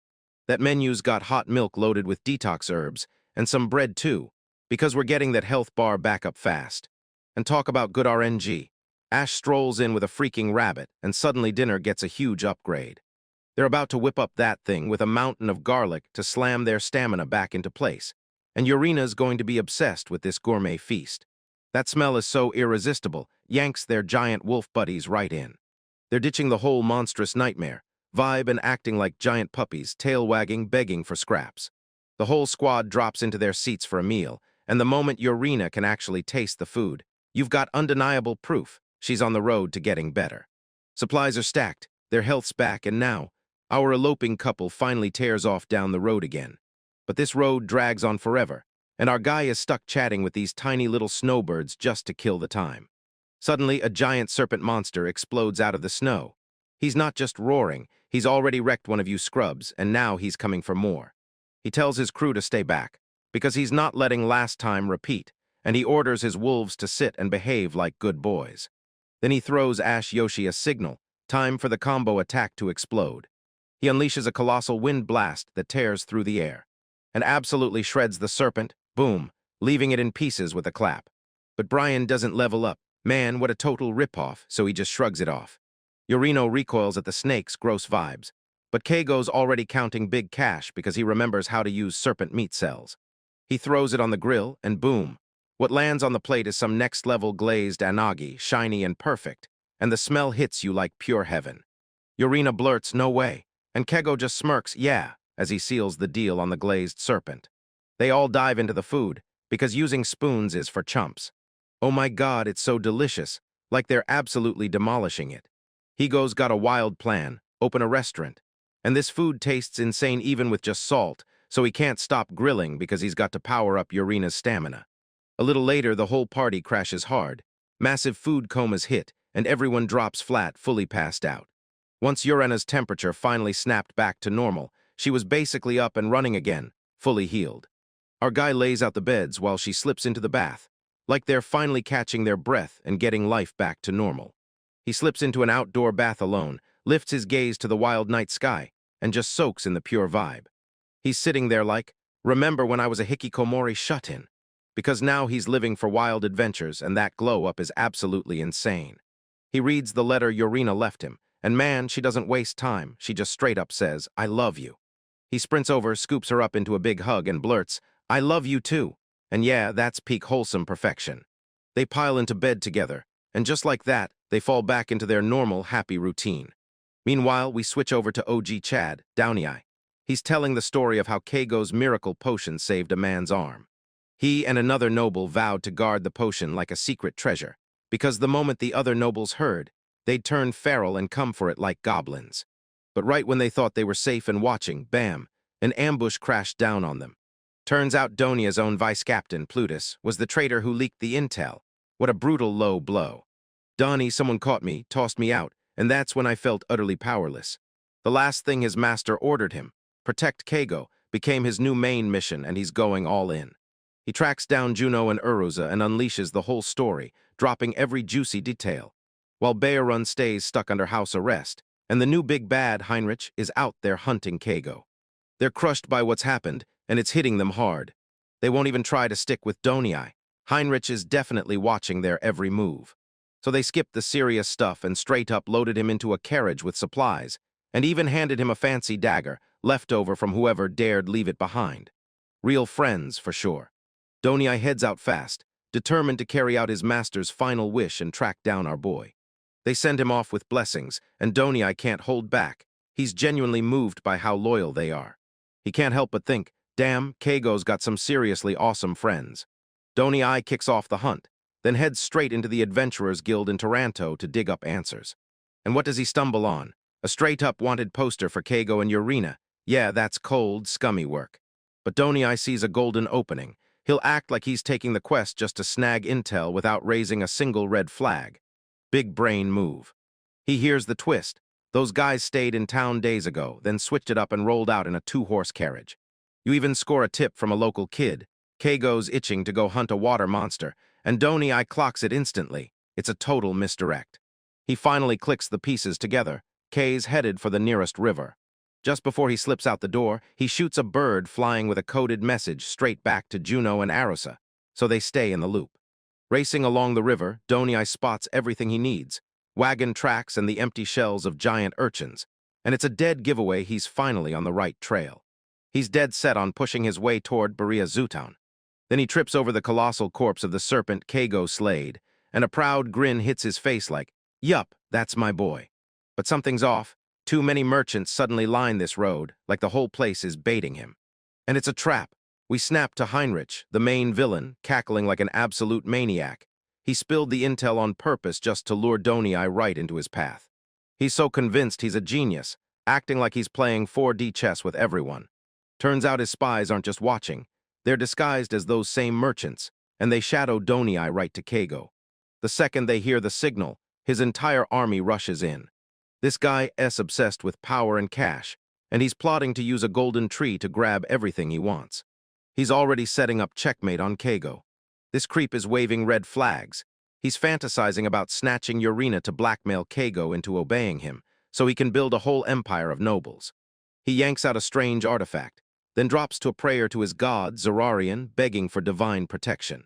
That menu's got hot milk loaded with detox herbs, and some bread too, because we're getting that health bar back up fast. And talk about good RNG. Ash strolls in with a freaking rabbit, and suddenly dinner gets a huge upgrade. They're about to whip up that thing with a mountain of garlic to slam their stamina back into place, and Urena's going to be obsessed with this gourmet feast. That smell is so irresistible, yanks their giant wolf buddies right in. They're ditching the whole monstrous nightmare vibe and acting like giant puppies, tail wagging, begging for scraps. The whole squad drops into their seats for a meal, and the moment Urena can actually taste the food, you've got undeniable proof she's on the road to getting better. Supplies are stacked, their health's back, and now, our eloping couple finally tears off down the road again. But this road drags on forever, and our guy is stuck chatting with these tiny little snowbirds just to kill the time. Suddenly, a giant serpent monster explodes out of the snow. He's not just roaring, he's already wrecked one of you scrubs, and now he's coming for more. He tells his crew to stay back, because he's not letting last time repeat, and he orders his wolves to sit and behave like good boys. Then he throws Ash Yoshi a signal, time for the combo attack to explode. He unleashes a colossal wind blast that tears through the air, and absolutely shreds the serpent, boom, leaving it in pieces with a clap. But Brian doesn't level up. Man, what a total ripoff, so he just shrugs it off. Ureno recoils at the snake's gross vibes, but Keigo's already counting big cash because he remembers how to use serpent meat cells. He throws it on the grill, and boom. What lands on the plate is some next-level glazed anagi, shiny and perfect, and the smell hits you like pure heaven. Urena blurts, "No way," and Keigo just smirks, "Yeah," as he seals the deal on the glazed serpent. They all dive into the food, because using spoons is for chumps. Oh my God, it's so delicious, like they're absolutely demolishing it. Higo's got a wild plan, open a restaurant. And this food tastes insane even with just salt, so he can't stop grilling because he's got to power up Urena's stamina. A little later, the whole party crashes hard. Massive food comas hit, and everyone drops flat, fully passed out. Once Urena's temperature finally snapped back to normal, she was basically up and running again, fully healed. Our guy lays out the beds while she slips into the bath, like they're finally catching their breath and getting life back to normal. He slips into an outdoor bath alone, lifts his gaze to the wild night sky, and just soaks in the pure vibe. He's sitting there like, remember when I was a hikikomori shut-in? Because now he's living for wild adventures, and that glow-up is absolutely insane. He reads the letter Urena left him, and man, she doesn't waste time. She just straight up says, "I love you." He sprints over, scoops her up into a big hug, and blurts, "I love you too." And yeah, that's peak wholesome perfection. They pile into bed together, and just like that, they fall back into their normal, happy routine. Meanwhile, we switch over to OG Chad, Downy Eye. He's telling the story of how Keigo's miracle potion saved a man's arm. He and another noble vowed to guard the potion like a secret treasure, because the moment the other nobles heard, they'd turn feral and come for it like goblins. But right when they thought they were safe and watching, bam, an ambush crashed down on them. Turns out Donia's own vice-captain, Plutus, was the traitor who leaked the intel. What a brutal low blow. "Donnie, someone caught me, tossed me out, and that's when I felt utterly powerless. The last thing his master ordered him, protect Keigo, became his new main mission, and he's going all in. He tracks down Juno and Uruza and unleashes the whole story, dropping every juicy detail, while Bayerun stays stuck under house arrest, and the new big bad, Heinrich, is out there hunting Keigo. They're crushed by what's happened, and it's hitting them hard. They won't even try to stick with Donii. Heinrich is definitely watching their every move. So they skipped the serious stuff and straight up loaded him into a carriage with supplies, and even handed him a fancy dagger, left over from whoever dared leave it behind. Real friends, for sure. Donii heads out fast, determined to carry out his master's final wish and track down our boy. They send him off with blessings, and Donii can't hold back. He's genuinely moved by how loyal they are. He can't help but think, damn, Keigo's got some seriously awesome friends. Donii kicks off the hunt, then heads straight into the Adventurers Guild in Taranto to dig up answers. And what does he stumble on? A straight-up wanted poster for Keigo and Urina. Yeah, that's cold, scummy work. But Donii sees a golden opening. He'll act like he's taking the quest just to snag intel without raising a single red flag. Big brain move. He hears the twist. Those guys stayed in town days ago, then switched it up and rolled out in a 2-horse carriage. You even score a tip from a local kid. Keigo's itching to go hunt a water monster, and Donii clocks it instantly. It's a total misdirect. He finally clicks the pieces together. Kei's headed for the nearest river. Just before he slips out the door, he shoots a bird flying with a coded message straight back to Juno and Arusa, so they stay in the loop. Racing along the river, Donii spots everything he needs, wagon tracks and the empty shells of giant urchins, and it's a dead giveaway he's finally on the right trail. He's dead set on pushing his way toward Berea Zootown. Then he trips over the colossal corpse of the serpent Keigo slayed, and a proud grin hits his face like, yup, that's my boy. But something's off. Too many merchants suddenly line this road, like the whole place is baiting him. And it's a trap. We snap to Heinrich, the main villain, cackling like an absolute maniac. He spilled the intel on purpose just to lure Donii right into his path. He's so convinced he's a genius, acting like he's playing 4D chess with everyone. Turns out his spies aren't just watching. They're disguised as those same merchants, and they shadow Donii right to Keigo. The second they hear the signal, his entire army rushes in. This guy is obsessed with power and cash, and he's plotting to use a golden tree to grab everything he wants. He's already setting up checkmate on Keigo. This creep is waving red flags. He's fantasizing about snatching Urina to blackmail Keigo into obeying him, so he can build a whole empire of nobles. He yanks out a strange artifact, then drops to a prayer to his god, Zerarian, begging for divine protection.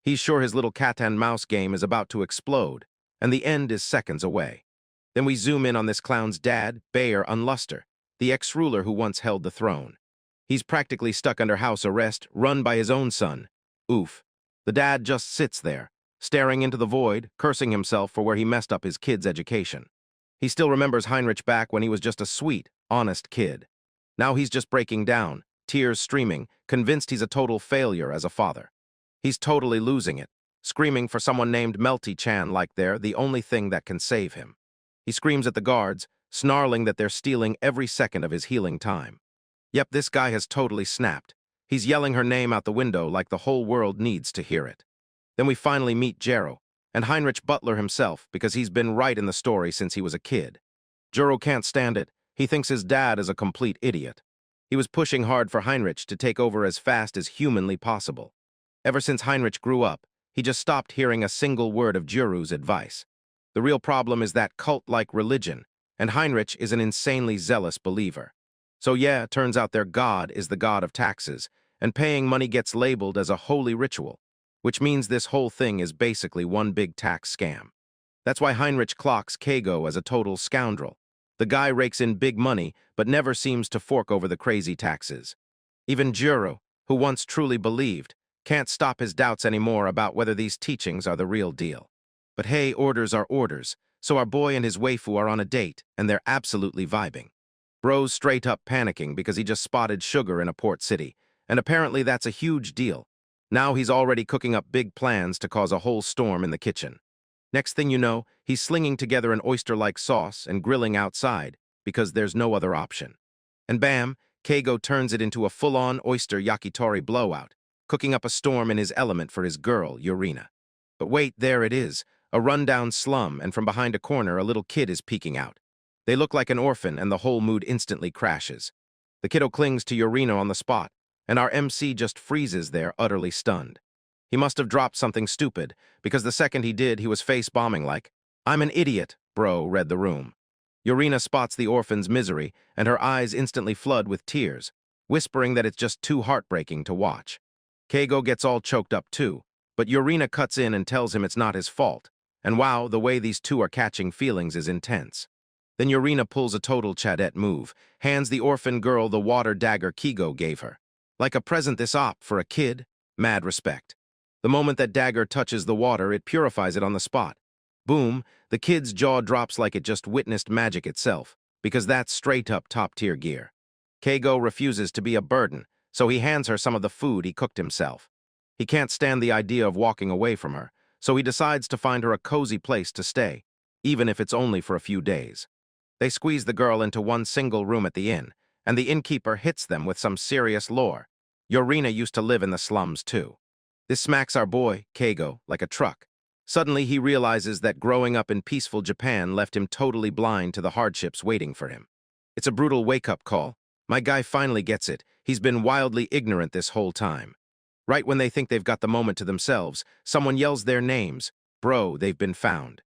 He's sure his little cat-and-mouse game is about to explode, and the end is seconds away. Then we zoom in on this clown's dad, Bayer Unluster, the ex-ruler who once held the throne. He's practically stuck under house arrest, run by his own son. Oof. The dad just sits there, staring into the void, cursing himself for where he messed up his kid's education. He still remembers Heinrich back when he was just a sweet, honest kid. Now he's just breaking down, tears streaming, convinced he's a total failure as a father. He's totally losing it, screaming for someone named Melty-chan like they're the only thing that can save him. He screams at the guards, snarling that they're stealing every second of his healing time. Yep, this guy has totally snapped. He's yelling her name out the window like the whole world needs to hear it. Then we finally meet Jero, and Heinrich Butler himself, because he's been right in the story since he was a kid. Jero can't stand it. He thinks his dad is a complete idiot. He was pushing hard for Heinrich to take over as fast as humanly possible. Ever since Heinrich grew up, he just stopped hearing a single word of Jero's advice. The real problem is that cult-like religion, and Heinrich is an insanely zealous believer. So yeah, turns out their god is the god of taxes, and paying money gets labeled as a holy ritual, which means this whole thing is basically one big tax scam. That's why Heinrich clocks Keigo as a total scoundrel. The guy rakes in big money, but never seems to fork over the crazy taxes. Even Jero, who once truly believed, can't stop his doubts anymore about whether these teachings are the real deal. But hey, orders are orders, so our boy and his waifu are on a date, and they're absolutely vibing. Bro's straight up panicking because he just spotted sugar in a port city, and apparently that's a huge deal. Now he's already cooking up big plans to cause a whole storm in the kitchen. Next thing you know, he's slinging together an oyster-like sauce and grilling outside, because there's no other option. And bam, Keigo turns it into a full-on oyster yakitori blowout, cooking up a storm in his element for his girl, Urina. But wait, there it is, A rundown slum, and from behind a corner, a little kid is peeking out. They look like an orphan, and the whole mood instantly crashes. The kiddo clings to Yorina on the spot, and our MC just freezes there, utterly stunned. He must have dropped something stupid, because the second he did, he was face-bombing like, "I'm an idiot," bro, read the room. Yorina spots the orphan's misery, and her eyes instantly flood with tears, whispering that it's just too heartbreaking to watch. Keigo gets all choked up too, but Yorina cuts in and tells him it's not his fault, and wow, the way these two are catching feelings is intense. Then Yorina pulls a total Chadette move, hands the orphan girl the water dagger Keigo gave her. Like a present this op for a kid, mad respect. The moment that dagger touches the water, it purifies it on the spot. Boom, the kid's jaw drops like it just witnessed magic itself, because that's straight-up top-tier gear. Keigo refuses to be a burden, so he hands her some of the food he cooked himself. He can't stand the idea of walking away from her, so he decides to find her a cozy place to stay, even if it's only for a few days. They squeeze the girl into one single room at the inn, and the innkeeper hits them with some serious lore. Yorina used to live in the slums too. This smacks our boy, Keigo, like a truck. Suddenly he realizes that growing up in peaceful Japan left him totally blind to the hardships waiting for him. It's a brutal wake-up call. My guy finally gets it. He's been wildly ignorant this whole time. Right when they think they've got the moment to themselves, someone yells their names. Bro, they've been found.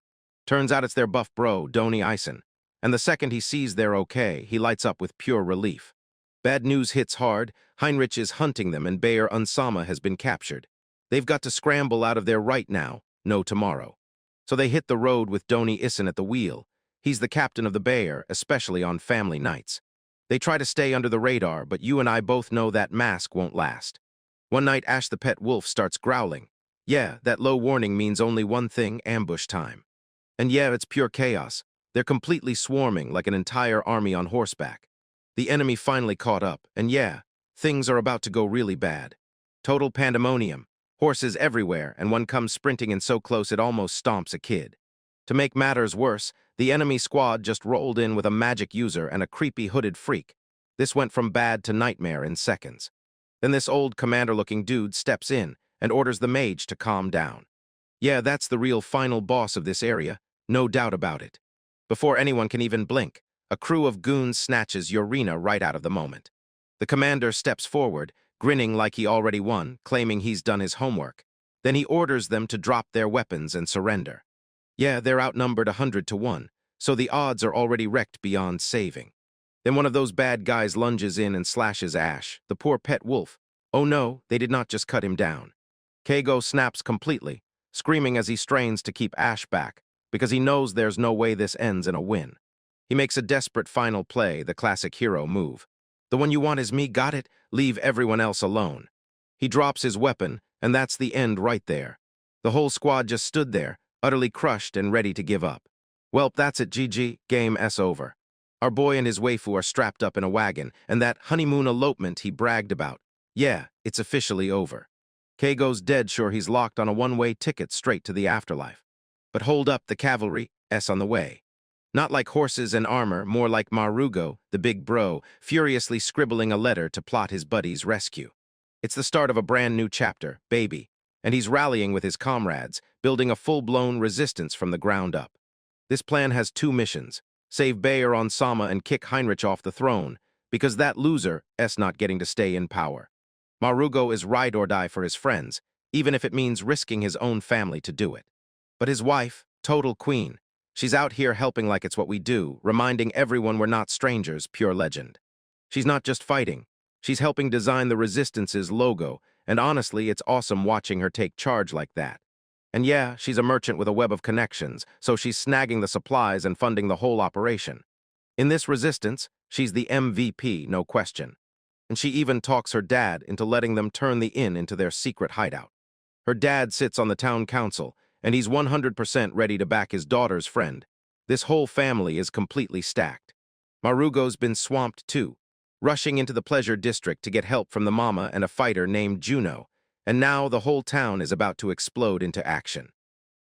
Turns out it's their buff bro, Doni Ison. And the second he sees they're okay, he lights up with pure relief. Bad news hits hard. Heinrich is hunting them, and Bayer Unsama has been captured. They've got to scramble out of there right now, no tomorrow. So they hit the road with Doni Ison at the wheel. He's the captain of the Bayer, especially on family nights. They try to stay under the radar, but you and I both know that mask won't last. One night, Ash the pet wolf starts growling. Yeah, that low warning means only one thing: ambush time. And yeah, it's pure chaos. They're completely swarming like an entire army on horseback. The enemy finally caught up, and yeah, things are about to go really bad. Total pandemonium, horses everywhere, and one comes sprinting in so close it almost stomps a kid. To make matters worse, the enemy squad just rolled in with a magic user and a creepy hooded freak. This went from bad to nightmare in seconds. Then this old commander-looking dude steps in and orders the mage to calm down. Yeah, that's the real final boss of this area, no doubt about it. Before anyone can even blink, a crew of goons snatches Yorina right out of the moment. The commander steps forward, grinning like he already won, claiming he's done his homework. Then he orders them to drop their weapons and surrender. Yeah, they're outnumbered 100 to 1, so the odds are already wrecked beyond saving. Then one of those bad guys lunges in and slashes Ash, the poor pet wolf. Oh no, they did not just cut him down. Keigo snaps completely, screaming as he strains to keep Ash back, because he knows there's no way this ends in a win. He makes a desperate final play, the classic hero move. The one you want is me, got it? Leave everyone else alone. He drops his weapon, and that's the end right there. The whole squad just stood there, utterly crushed and ready to give up. Well, that's it, GG, game S over. Our boy and his waifu are strapped up in a wagon, and that honeymoon elopement he bragged about. Yeah, it's officially over. Keigo's dead sure he's locked on a one-way ticket straight to the afterlife. But hold up, the cavalry, S on the way. Not like horses and armor, more like Marugo, the big bro, furiously scribbling a letter to plot his buddy's rescue. It's the start of a brand new chapter, baby, and he's rallying with his comrades, building a full-blown resistance from the ground up. This plan has two missions: save Bayer Onsama and kick Heinrich off the throne, because that loser, S not getting to stay in power. Marugo is ride or die for his friends, even if it means risking his own family to do it. But his wife, total queen, she's out here helping like it's what we do, reminding everyone we're not strangers, pure legend. She's not just fighting, she's helping design the Resistance's logo, and honestly, it's awesome watching her take charge like that. And yeah, she's a merchant with a web of connections, so she's snagging the supplies and funding the whole operation. In this Resistance, she's the MVP, no question. And she even talks her dad into letting them turn the inn into their secret hideout. Her dad sits on the town council, and he's 100% ready to back his daughter's friend. This whole family is completely stacked. Marugo's been swamped too, rushing into the pleasure district to get help from the mama and a fighter named Juno, and now the whole town is about to explode into action.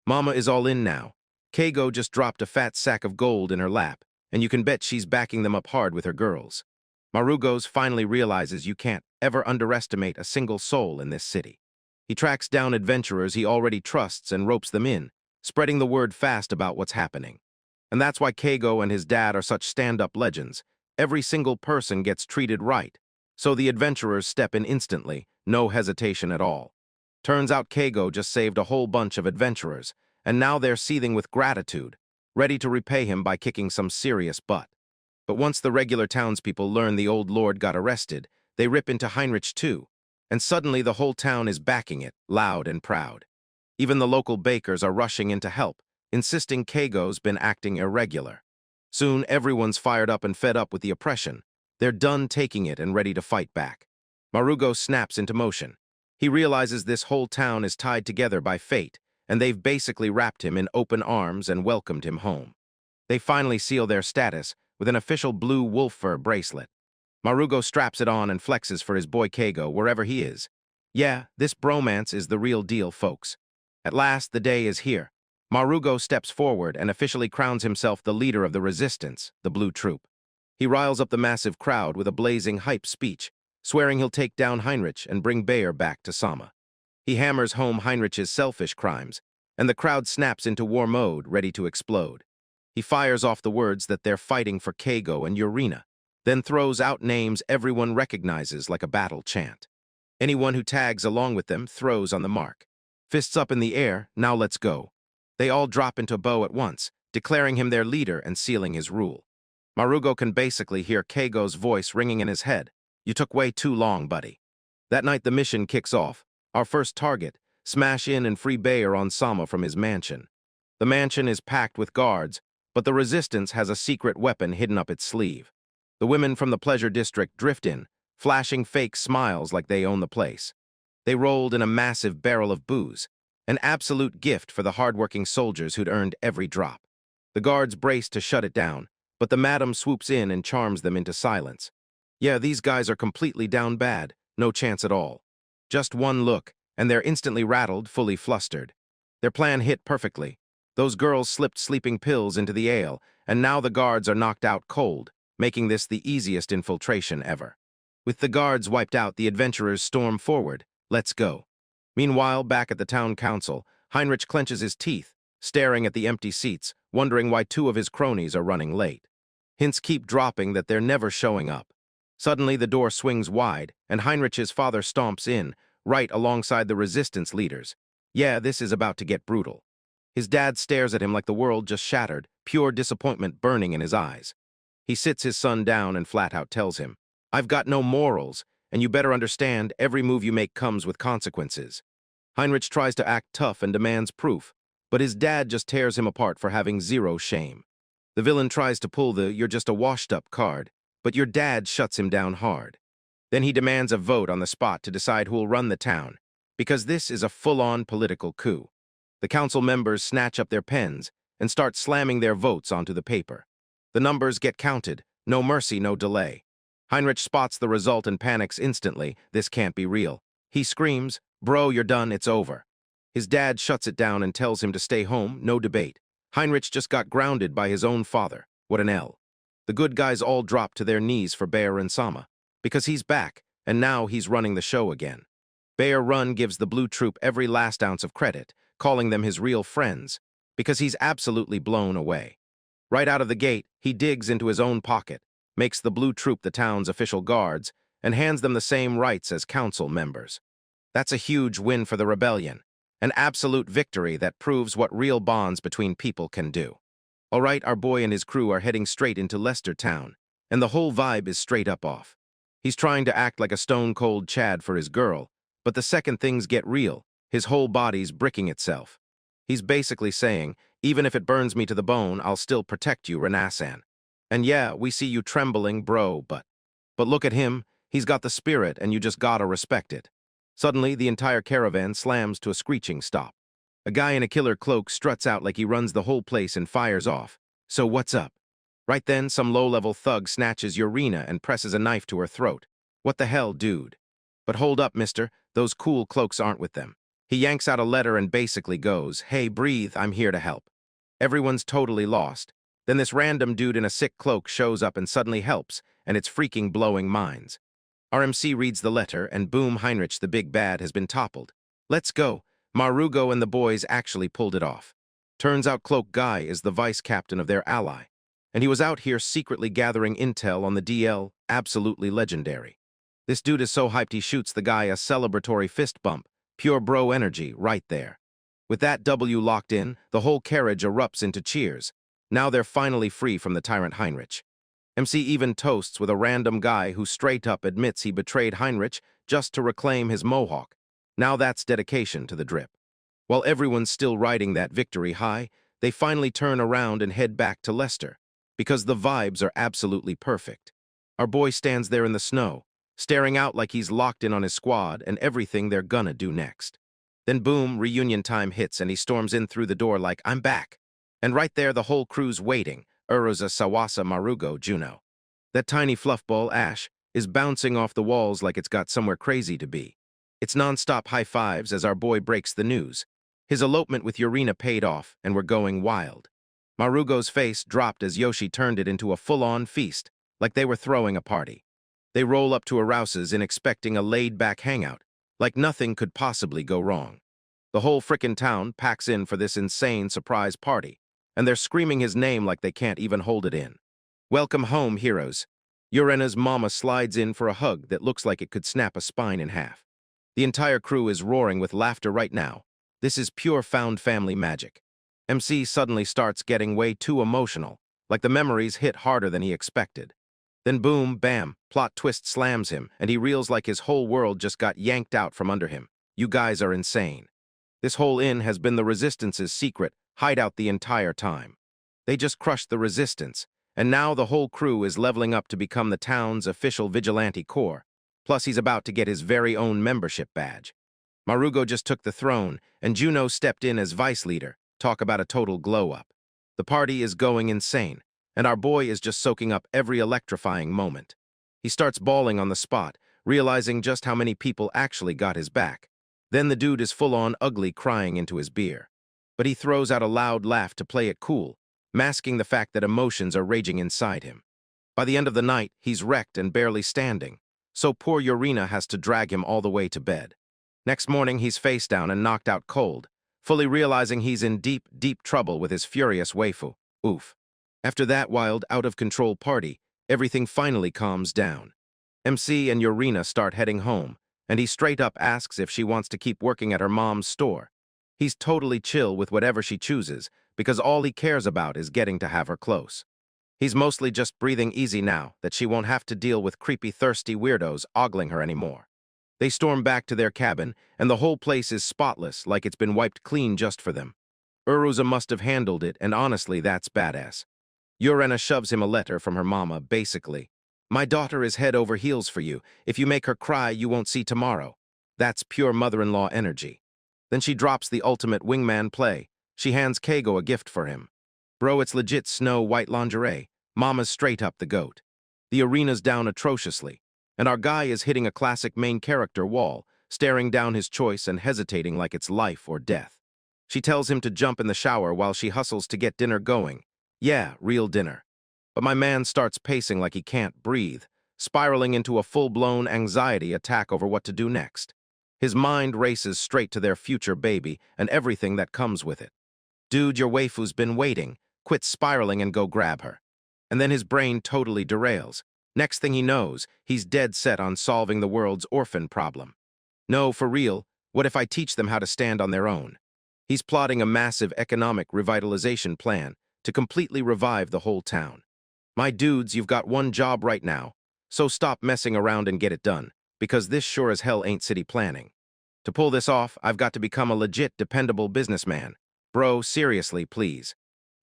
Mama is all in now. Keigo just dropped a fat sack of gold in her lap, and you can bet she's backing them up hard with her girls. Marugo's finally realizes you can't ever underestimate a single soul in this city. He tracks down adventurers he already trusts and ropes them in, spreading the word fast about what's happening. And that's why Keigo and his dad are such stand-up legends. Every single person gets treated right. So the adventurers step in instantly, no hesitation at all. Turns out Keigo just saved a whole bunch of adventurers, and now they're seething with gratitude, ready to repay him by kicking some serious butt. But once the regular townspeople learn the old lord got arrested, they rip into Heinrich too, and suddenly the whole town is backing it, loud and proud. Even the local bakers are rushing in to help, insisting Keigo's been acting irregular. Soon everyone's fired up and fed up with the oppression. They're done taking it and ready to fight back. Marugo snaps into motion. He realizes this whole town is tied together by fate, and they've basically wrapped him in open arms and welcomed him home. They finally seal their status with an official blue wolf fur bracelet. Marugo straps it on and flexes for his boy Keigo wherever he is. Yeah, this bromance is the real deal, folks. At last, the day is here. Marugo steps forward and officially crowns himself the leader of the resistance, the Blue Troop. He riles up the massive crowd with a blazing hype speech, swearing he'll take down Heinrich and bring Bayer back to Sama. He hammers home Heinrich's selfish crimes, and the crowd snaps into war mode, ready to explode. He fires off the words that they're fighting for Keigo and Yurina, then throws out names everyone recognizes like a battle chant. Anyone who tags along with them throws on the mark. Fists up in the air, now let's go. They all drop into bow at once, declaring him their leader and sealing his rule. Marugo can basically hear Keigo's voice ringing in his head. You took way too long, buddy. That night the mission kicks off. Our first target, smash in and free Bayer on Sama from his mansion. The mansion is packed with guards, but the resistance has a secret weapon hidden up its sleeve. The women from the pleasure district drift in, flashing fake smiles like they own the place. They rolled in a massive barrel of booze, an absolute gift for the hardworking soldiers who'd earned every drop. The guards brace to shut it down, but the madam swoops in and charms them into silence. Yeah, these guys are completely down bad, no chance at all. Just one look, and they're instantly rattled, fully flustered. Their plan hit perfectly. Those girls slipped sleeping pills into the ale, and now the guards are knocked out cold, making this the easiest infiltration ever. With the guards wiped out, the adventurers storm forward. Let's go. Meanwhile, back at the town council, Heinrich clenches his teeth, staring at the empty seats, wondering why two of his cronies are running late. Hints keep dropping that they're never showing up. Suddenly, the door swings wide, and Heinrich's father stomps in, right alongside the resistance leaders. Yeah, this is about to get brutal. His dad stares at him like the world just shattered, pure disappointment burning in his eyes. He sits his son down and flat out tells him, I've got no morals, and you better understand every move you make comes with consequences. Heinrich tries to act tough and demands proof, but his dad just tears him apart for having zero shame. The villain tries to pull the "you're just a washed-up" card, but your dad shuts him down hard. Then he demands a vote on the spot to decide who'll run the town, because this is a full-on political coup. The council members snatch up their pens and start slamming their votes onto the paper. The numbers get counted, no mercy, no delay. Heinrich spots the result and panics instantly. This can't be real. He screams, Bro, you're done, it's over. His dad shuts it down and tells him to stay home, no debate. Heinrich just got grounded by his own father. What an L. The good guys all drop to their knees for Bayer and Sama, because he's back, and now he's running the show again. Bayer Run gives the Blue Troop every last ounce of credit, calling them his real friends, because he's absolutely blown away. Right out of the gate, he digs into his own pocket, makes the Blue Troop the town's official guards, and hands them the same rights as council members. That's a huge win for the rebellion, an absolute victory that proves what real bonds between people can do. All right, our boy and his crew are heading straight into Leicester Town, and the whole vibe is straight up off. He's trying to act like a stone-cold Chad for his girl, but the second things get real, his whole body's bricking itself. He's basically saying, even if it burns me to the bone, I'll still protect you, Renasan. And yeah, we see you trembling, bro, but look at him, he's got the spirit and you just gotta respect it. Suddenly, the entire caravan slams to a screeching stop. A guy in a killer cloak struts out like he runs the whole place and fires off. So what's up? Right then, some low-level thug snatches Yurina and presses a knife to her throat. What the hell, dude? But hold up, mister, those cool cloaks aren't with them. He yanks out a letter and basically goes, hey, breathe, I'm here to help. Everyone's totally lost. Then this random dude in a sick cloak shows up and suddenly helps, and it's freaking blowing minds. RMC reads the letter, and boom, Heinrich the big bad has been toppled. Let's go. Marugo and the boys actually pulled it off. Turns out Cloak Guy is the vice captain of their ally, and he was out here secretly gathering intel on the DL, absolutely legendary. This dude is so hyped he shoots the guy a celebratory fist bump, pure bro energy right there. With that W locked in, the whole carriage erupts into cheers. Now they're finally free from the tyrant Heinrich. MC even toasts with a random guy who straight up admits he betrayed Heinrich just to reclaim his mohawk. Now that's dedication to the drip. While everyone's still riding that victory high, they finally turn around and head back to Leicester, because the vibes are absolutely perfect. Our boy stands there in the snow, staring out like he's locked in on his squad and everything they're gonna do next. Then boom, reunion time hits and he storms in through the door like, I'm back. And right there the whole crew's waiting, Uruza Sawasa Marugo Juno. That tiny fluffball, Ash, is bouncing off the walls like it's got somewhere crazy to be. It's non-stop high fives as our boy breaks the news. His elopement with Yurina paid off, and we're going wild. Marugo's face dropped as Yoshi turned it into a full-on feast, like they were throwing a party. They roll up to Arouse's in expecting a laid-back hangout, like nothing could possibly go wrong. The whole frickin' town packs in for this insane surprise party, and they're screaming his name like they can't even hold it in. Welcome home, heroes. Yurena's mama slides in for a hug that looks like it could snap a spine in half. The entire crew is roaring with laughter right now. This is pure found family magic. MC suddenly starts getting way too emotional, like the memories hit harder than he expected. Then boom, bam, plot twist slams him, and he reels like his whole world just got yanked out from under him. You guys are insane. This whole inn has been the Resistance's secret hideout the entire time. They just crushed the Resistance, and now the whole crew is leveling up to become the town's official vigilante corps. Plus he's about to get his very own membership badge. Marugo just took the throne, and Juno stepped in as vice leader. Talk about a total glow-up. The party is going insane, and our boy is just soaking up every electrifying moment. He starts bawling on the spot, realizing just how many people actually got his back. Then the dude is full-on ugly crying into his beer. But he throws out a loud laugh to play it cool, masking the fact that emotions are raging inside him. By the end of the night, he's wrecked and barely standing, so poor Yurina has to drag him all the way to bed. Next morning, he's face down and knocked out cold, fully realizing he's in deep, deep trouble with his furious waifu. Oof. After that wild, out-of-control party, everything finally calms down. MC and Yurina start heading home, and he straight up asks if she wants to keep working at her mom's store. He's totally chill with whatever she chooses, because all he cares about is getting to have her close. He's mostly just breathing easy now that she won't have to deal with creepy, thirsty weirdos ogling her anymore. They storm back to their cabin, and the whole place is spotless, like it's been wiped clean just for them. Uruza must have handled it, and honestly, that's badass. Yurena shoves him a letter from her mama, basically. My daughter is head over heels for you. If you make her cry, you won't see tomorrow. That's pure mother-in-law energy. Then she drops the ultimate wingman play. She hands Keigo a gift for him. Bro, it's legit snow white lingerie. Mama's straight up the goat. The arena's down atrociously, and our guy is hitting a classic main character wall, staring down his choice and hesitating like it's life or death. She tells him to jump in the shower while she hustles to get dinner going. Yeah, real dinner. But my man starts pacing like he can't breathe, spiraling into a full-blown anxiety attack over what to do next. His mind races straight to their future baby and everything that comes with it. Dude, your waifu's been waiting. Quit spiraling and go grab her. And then his brain totally derails. Next thing he knows, he's dead set on solving the world's orphan problem. No, for real, what if I teach them how to stand on their own? He's plotting a massive economic revitalization plan to completely revive the whole town. My dudes, you've got one job right now, so stop messing around and get it done, because this sure as hell ain't city planning. To pull this off, I've got to become a legit, dependable businessman. Bro, seriously, please.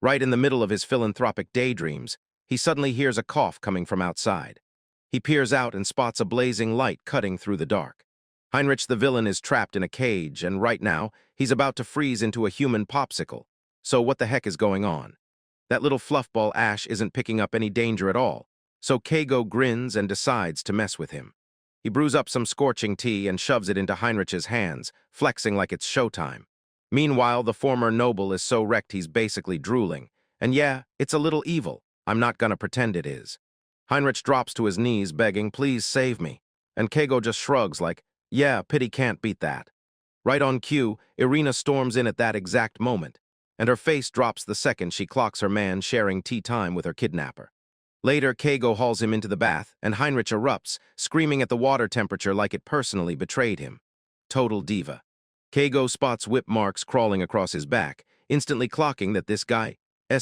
Right in the middle of his philanthropic daydreams, he suddenly hears a cough coming from outside. He peers out and spots a blazing light cutting through the dark. Heinrich the villain is trapped in a cage, and right now, he's about to freeze into a human popsicle. So what the heck is going on? That little fluffball Ash isn't picking up any danger at all, so Keigo grins and decides to mess with him. He brews up some scorching tea and shoves it into Heinrich's hands, flexing like it's showtime. Meanwhile, the former noble is so wrecked he's basically drooling. And yeah, it's a little evil. I'm not gonna pretend it is. Heinrich drops to his knees begging, please save me. And Keigo just shrugs like, yeah, pity can't beat that. Right on cue, Irina storms in at that exact moment. and her face drops the second she clocks her man sharing tea time with her kidnapper. Later, Keigo hauls him into the bath, and Heinrich erupts, screaming at the water temperature like it personally betrayed him. Total diva. Keigo spots whip marks crawling across his back, instantly clocking that this guy's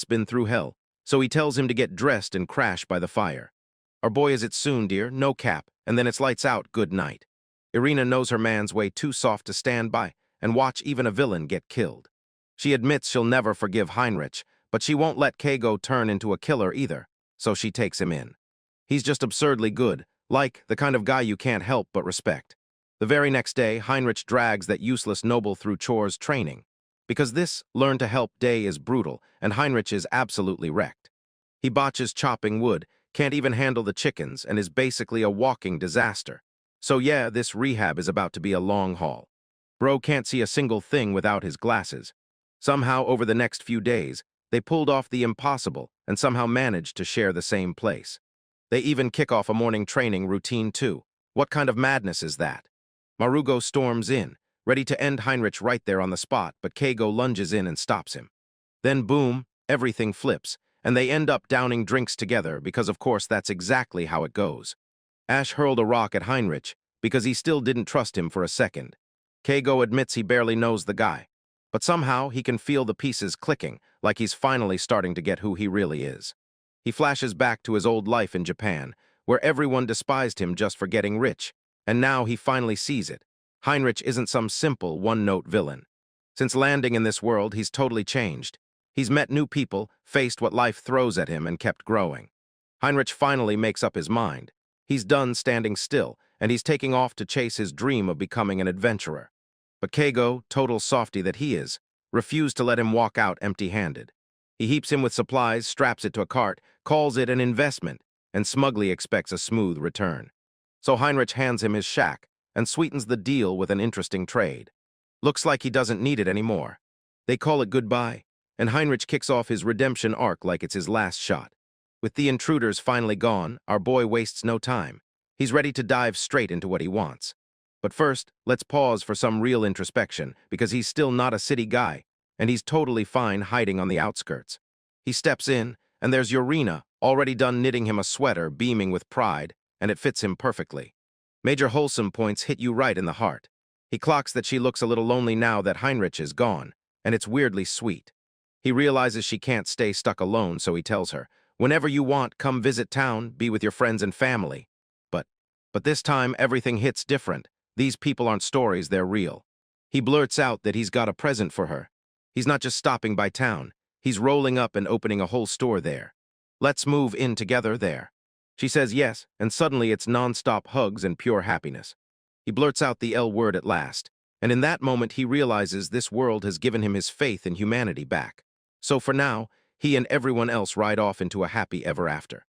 been through hell, so he tells him to get dressed and crash by the fire. Our boy is it soon, dear, no cap, and then it's lights out, good night. Irina knows her man's way too soft to stand by and watch even a villain get killed. She admits she'll never forgive Heinrich, but she won't let Keigo turn into a killer either, so she takes him in. He's just absurdly good, like the kind of guy you can't help but respect. The very next day, Heinrich drags that useless noble through chores training, because this learn-to-help day is brutal, and Heinrich is absolutely wrecked. He botches chopping wood, can't even handle the chickens, and is basically a walking disaster. So yeah, this rehab is about to be a long haul. Bro can't see a single thing without his glasses. Somehow, over the next few days, they pulled off the impossible and somehow managed to share the same place. They even kick off a morning training routine too. What kind of madness is that? Marugo storms in, ready to end Heinrich right there on the spot, but Keigo lunges in and stops him. Then boom, everything flips, and they end up downing drinks together because of course that's exactly how it goes. Ash hurled a rock at Heinrich because he still didn't trust him for a second. Keigo admits he barely knows the guy, but somehow he can feel the pieces clicking, like he's finally starting to get who he really is. He flashes back to his old life in Japan, where everyone despised him just for getting rich, and now he finally sees it. Heinrich isn't some simple one-note villain. Since landing in this world, he's totally changed. He's met new people, faced what life throws at him, and kept growing. Heinrich finally makes up his mind. He's done standing still, and he's taking off to chase his dream of becoming an adventurer. But Keigo, total softy that he is, refused to let him walk out empty-handed. He heaps him with supplies, straps it to a cart, calls it an investment, and smugly expects a smooth return. So Heinrich hands him his shack and sweetens the deal with an interesting trade. Looks like he doesn't need it anymore. They call it goodbye, and Heinrich kicks off his redemption arc like it's his last shot. With the intruders finally gone, our boy wastes no time. He's ready to dive straight into what he wants. But first, let's pause for some real introspection, because he's still not a city guy, and he's totally fine hiding on the outskirts. He steps in, and there's Urina, already done knitting him a sweater, beaming with pride, and it fits him perfectly. Major wholesome points hit you right in the heart. He clocks that she looks a little lonely now that Heinrich is gone, and it's weirdly sweet. He realizes she can't stay stuck alone, so he tells her, "Whenever you want, come visit town, be with your friends and family." But this time, everything hits different. These people aren't stories, they're real. He blurts out that he's got a present for her. He's not just stopping by town. He's rolling up and opening a whole store there. Let's move in together there. She says yes, and suddenly it's non-stop hugs and pure happiness. He blurts out the L word at last, and in that moment he realizes this world has given him his faith in humanity back. So for now, he and everyone else ride off into a happy ever after.